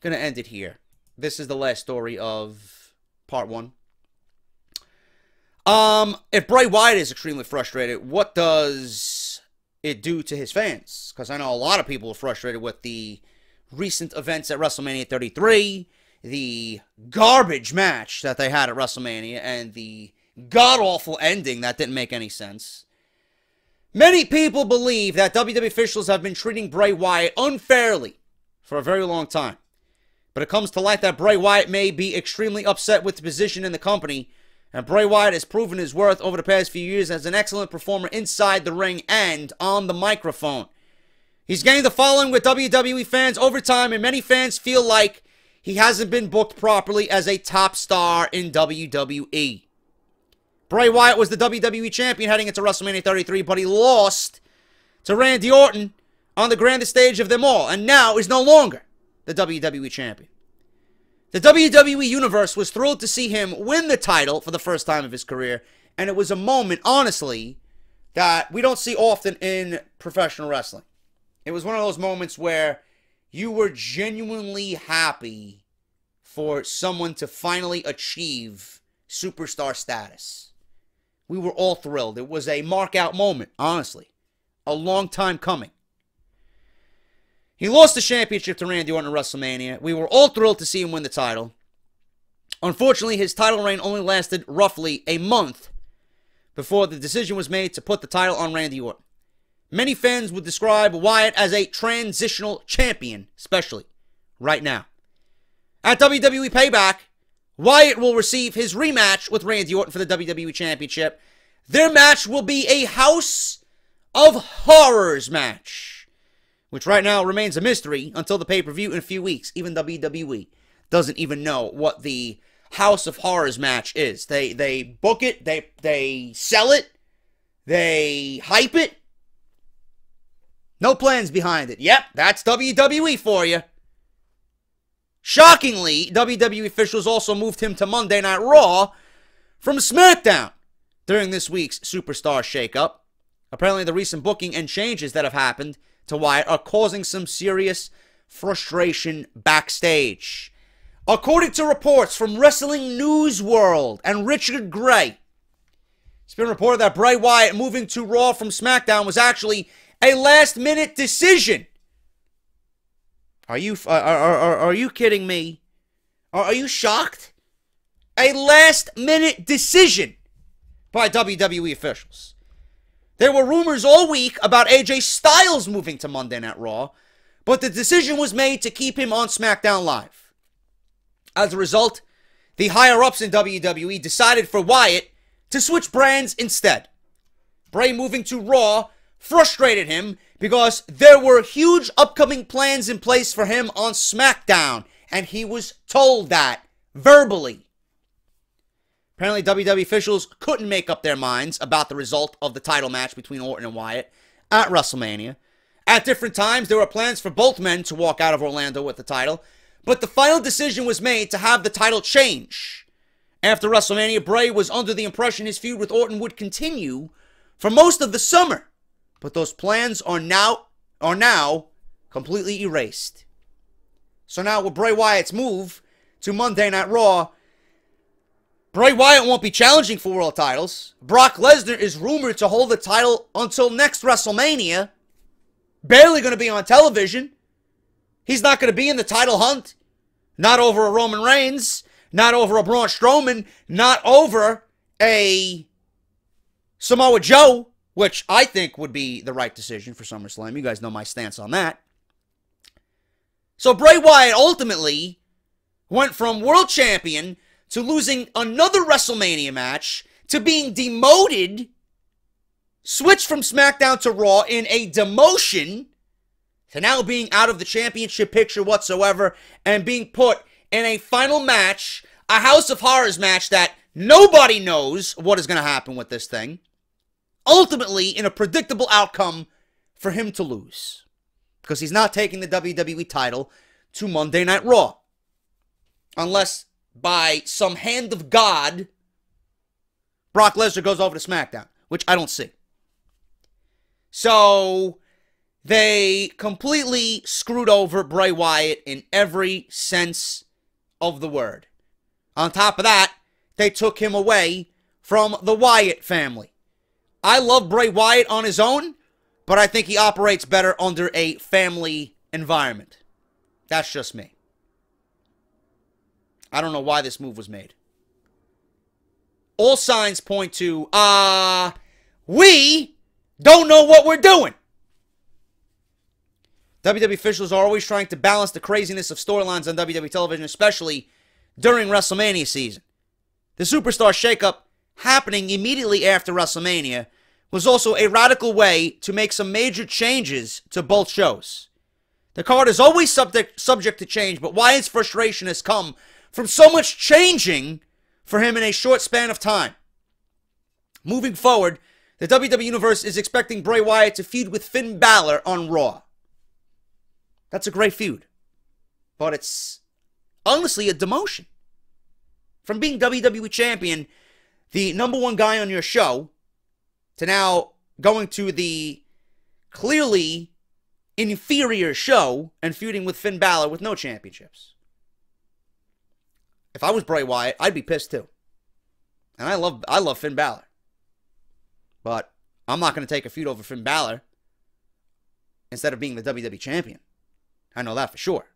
Gonna end it here. This is the last story of part 1. If Bray Wyatt is extremely frustrated, what does it do to his fans? Because I know a lot of people are frustrated with the recent events at WrestleMania 33, the garbage match that they had at WrestleMania, and the god-awful ending that didn't make any sense. Many people believe that WWE officials have been treating Bray Wyatt unfairly for a very long time. But it comes to light that Bray Wyatt may be extremely upset with the position in the company, and Bray Wyatt has proven his worth over the past few years as an excellent performer inside the ring and on the microphone. He's gained the following with WWE fans over time, and many fans feel like he hasn't been booked properly as a top star in WWE. Bray Wyatt was the WWE champion heading into WrestleMania 33, but he lost to Randy Orton on the grandest stage of them all, and now is no longer the WWE champion. The WWE Universe was thrilled to see him win the title for the first time of his career, and it was a moment, honestly, that we don't see often in professional wrestling. It was one of those moments where you were genuinely happy for someone to finally achieve superstar status. We were all thrilled. It was a mark-out moment, honestly. A long time coming. He lost the championship to Randy Orton at WrestleMania. We were all thrilled to see him win the title. Unfortunately, his title reign only lasted roughly a month before the decision was made to put the title on Randy Orton. Many fans would describe Wyatt as a transitional champion, especially right now. At WWE Payback, Wyatt will receive his rematch with Randy Orton for the WWE Championship. Their match will be a House of Horrors match, which right now remains a mystery until the pay-per-view in a few weeks. Even WWE doesn't even know what the House of Horrors match is. They book it, they sell it, they hype it. No plans behind it. Yep, that's WWE for you. Shockingly, WWE officials also moved him to Monday Night Raw from SmackDown during this week's Superstar Shakeup. Apparently, the recent booking and changes that have happened to Wyatt are causing some serious frustration backstage. According to reports from Wrestling News World and Richard Gray, it's been reported that Bray Wyatt moving to Raw from SmackDown was actually a last-minute decision. Are you kidding me? Are you shocked? A last-minute decision by WWE officials. There were rumors all week about AJ Styles moving to Monday Night Raw, but the decision was made to keep him on SmackDown Live. As a result, the higher-ups in WWE decided for Wyatt to switch brands instead. Bray moving to Raw frustrated him because there were huge upcoming plans in place for him on SmackDown, and he was told that verbally. Apparently, WWE officials couldn't make up their minds about the result of the title match between Orton and Wyatt at WrestleMania. At different times, there were plans for both men to walk out of Orlando with the title, but the final decision was made to have the title change. After WrestleMania, Bray was under the impression his feud with Orton would continue for most of the summer, but those plans are now completely erased. So now with Bray Wyatt's move to Monday Night Raw, Bray Wyatt won't be challenging for world titles. Brock Lesnar is rumored to hold the title until next WrestleMania. Barely going to be on television. He's not going to be in the title hunt. Not over a Roman Reigns. Not over a Braun Strowman. Not over a Samoa Joe, which I think would be the right decision for SummerSlam. You guys know my stance on that. So Bray Wyatt ultimately went from world champion to losing another WrestleMania match, to being demoted, switched from SmackDown to Raw in a demotion, to now being out of the championship picture whatsoever, and being put in a final match, a House of Horrors match that nobody knows what is going to happen with this thing, ultimately in a predictable outcome for him to lose. Because he's not taking the WWE title to Monday Night Raw. Unless by some hand of God, Brock Lesnar goes over to SmackDown, which I don't see. So they completely screwed over Bray Wyatt in every sense of the word. On top of that, they took him away from the Wyatt family. I love Bray Wyatt on his own, but I think he operates better under a family environment. That's just me. I don't know why this move was made. All signs point to, we don't know what we're doing. WWE officials are always trying to balance the craziness of storylines on WWE television, especially during WrestleMania season. The Superstar shakeup happening immediately after WrestleMania was also a radical way to make some major changes to both shows. The card is always subject to change, but Wyatt's frustration has come from so much changing for him in a short span of time. Moving forward, the WWE Universe is expecting Bray Wyatt to feud with Finn Balor on Raw. That's a great feud. But it's honestly a demotion. From being WWE Champion, the #1 guy on your show, to now going to the clearly inferior show and feuding with Finn Balor with no championships. If I was Bray Wyatt, I'd be pissed too. And I love Finn Balor. But I'm not going to take a feud over Finn Balor instead of being the WWE Champion. I know that for sure.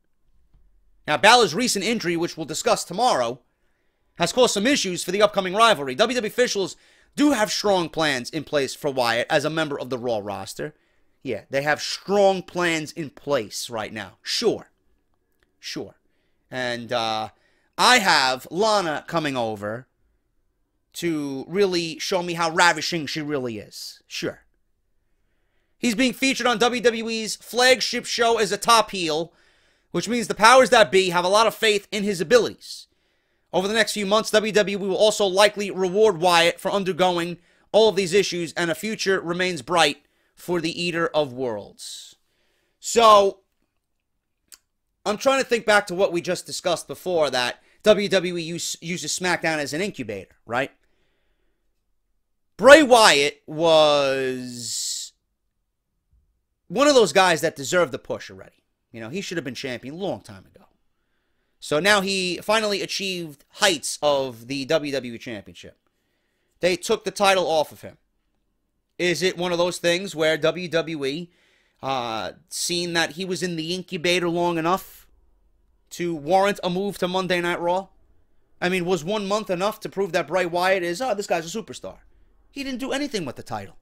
Now, Balor's recent injury, which we'll discuss tomorrow, has caused some issues for the upcoming rivalry. WWE officials do have strong plans in place for Wyatt as a member of the Raw roster. Yeah, they have strong plans in place right now. Sure. And, I have Lana coming over to really show me how ravishing she really is. Sure. He's being featured on WWE's flagship show as a top heel, which means the powers that be have a lot of faith in his abilities. Over the next few months, WWE will also likely reward Wyatt for undergoing all of these issues, and a future remains bright for the Eater of Worlds. So, I'm trying to think back to what we just discussed before, that WWE uses SmackDown as an incubator, right? Bray Wyatt was one of those guys that deserved the push already. You know, he should have been champion a long time ago. So now he finally achieved heights of the WWE Championship. They took the title off of him. Is it one of those things where WWE, seen that he was in the incubator long enough to warrant a move to Monday Night Raw? I mean, was 1 month enough to prove that Bray Wyatt is, this guy's a superstar? He didn't do anything with the title.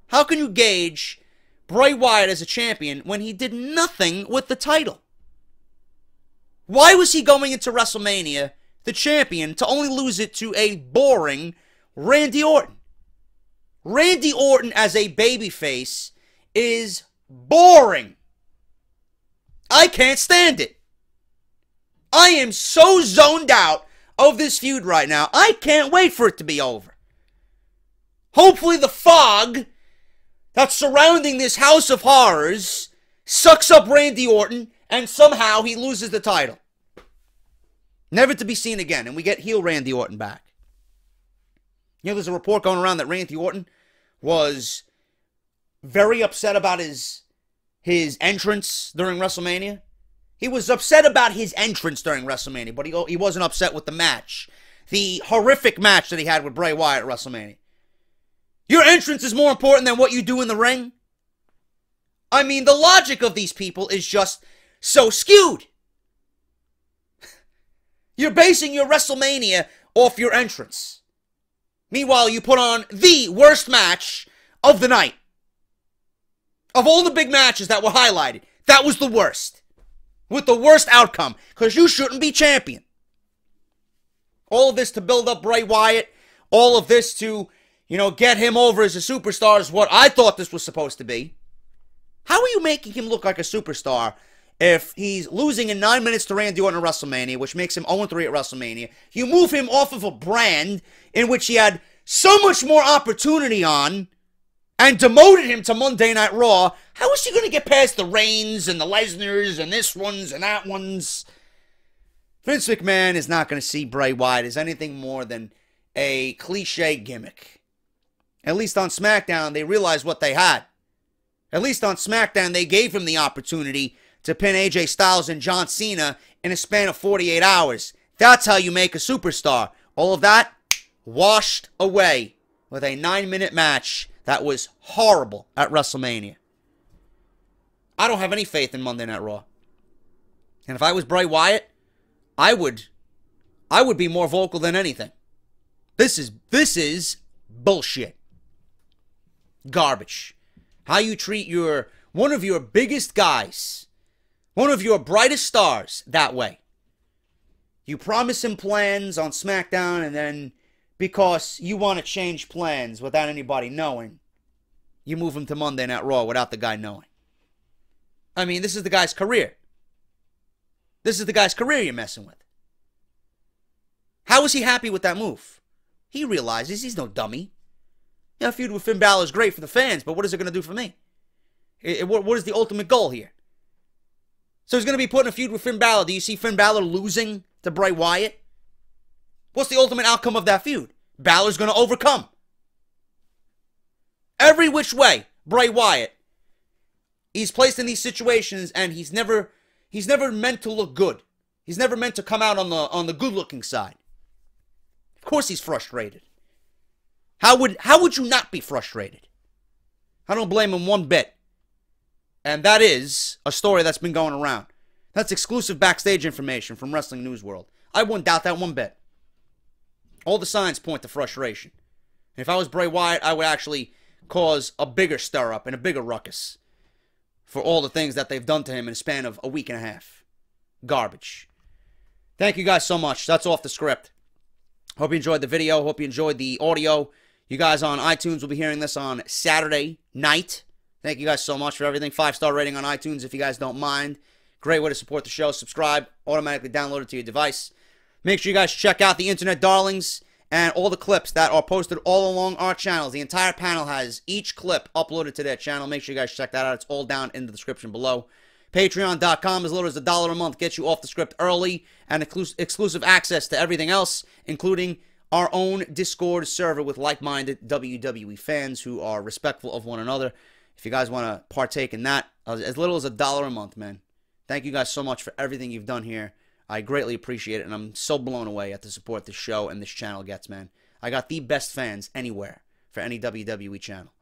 How can you gauge Bray Wyatt as a champion when he did nothing with the title? Why was he going into WrestleMania, the champion, to only lose it to a boring Randy Orton? Randy Orton as a babyface is boring. I can't stand it. I am so zoned out of this feud right now. I can't wait for it to be over. Hopefully the fog that's surrounding this house of horrors sucks up Randy Orton and somehow he loses the title. Never to be seen again, and we get heel Randy Orton back. You know, there's a report going around that Randy Orton was very upset about his entrance during WrestleMania. He was upset about his entrance during WrestleMania, but he wasn't upset with the match. The horrific match that he had with Bray Wyatt at WrestleMania. Your entrance is more important than what you do in the ring? I mean, the logic of these people is just so skewed. You're basing your WrestleMania off your entrance. Meanwhile, you put on the worst match of the night. Of all the big matches that were highlighted, that was the worst. With the worst outcome, because you shouldn't be champion. All of this to build up Bray Wyatt, all of this to, you know, get him over as a superstar is what I thought this was supposed to be. How are you making him look like a superstar if he's losing in 9 minutes to Randy Orton at WrestleMania, which makes him 0-3 at WrestleMania? You move him off of a brand in which he had so much more opportunity on and demoted him to Monday Night Raw. How is he going to get past the Reigns and the Lesnars and this ones and that ones? Vince McMahon is not going to see Bray Wyatt as anything more than a cliche gimmick. At least on SmackDown, they realized what they had. At least on SmackDown, they gave him the opportunity to pin AJ Styles and John Cena in a span of 48 hours. That's how you make a superstar. All of that washed away with a 9-minute match that was horrible at WrestleMania. I don't have any faith in Monday Night Raw. And if I was Bray Wyatt, I would be more vocal than anything. This is bullshit. Garbage. How you treat one of your biggest guys, one of your brightest stars that way. You promise him plans on SmackDown, and then because you want to change plans without anybody knowing, you move him to Monday Night Raw without the guy knowing. I mean, this is the guy's career. This is the guy's career you're messing with. How is he happy with that move? He realizes he's no dummy. Yeah, a feud with Finn Balor is great for the fans, but what is it going to do for me? What is the ultimate goal here? So he's going to be putting a feud with Finn Balor. Do you see Finn Balor losing to Bray Wyatt? What's the ultimate outcome of that feud? Balor's going to overcome. Every which way, Bray Wyatt, he's placed in these situations and he's never meant to look good. He's never meant to come out on the good-looking side. Of course he's frustrated. How would you not be frustrated? I don't blame him one bit. And that is a story that's been going around. That's exclusive backstage information from Wrestling News World. I wouldn't doubt that one bit. All the signs point to frustration. And if I was Bray Wyatt, I would actually cause a bigger stir-up and a bigger ruckus for all the things that they've done to him in a span of a week and a half. Garbage. Thank you guys so much. That's off the script. Hope you enjoyed the video. Hope you enjoyed the audio. You guys on iTunes will be hearing this on Saturday night. Thank you guys so much for everything. 5-star rating on iTunes if you guys don't mind. Great way to support the show. Subscribe. Automatically download it to your device. Make sure you guys check out the Internet Darlings and all the clips that are posted all along our channels. The entire panel has each clip uploaded to their channel. Make sure you guys check that out. It's all down in the description below. Patreon.com, as little as $1 a month, gets you off the script early and exclusive access to everything else, including our own Discord server with like-minded WWE fans who are respectful of one another. If you guys want to partake in that, as little as $1 a month, man. Thank you guys so much for everything you've done here. I greatly appreciate it, and I'm so blown away at the support this show and this channel gets, man. I got the best fans anywhere for any WWE channel.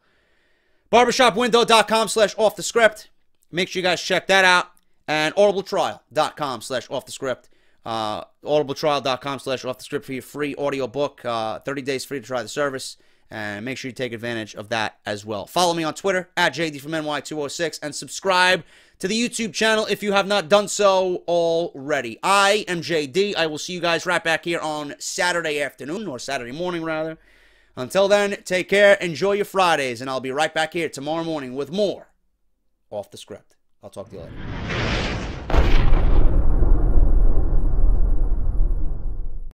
Barbershopwindow.com/offthescript. Make sure you guys check that out. And audibletrial.com/offthescript. audibletrial.com/offthescript for your free audiobook. 30 days free to try the service. And make sure you take advantage of that as well. Follow me on Twitter at JD206 and subscribe to the YouTube channel if you have not done so already. I am JD. I will see you guys right back here on Saturday afternoon, or Saturday morning rather. Until then, take care, enjoy your Fridays, and I'll be right back here tomorrow morning with more Off the Script. I'll talk to you later.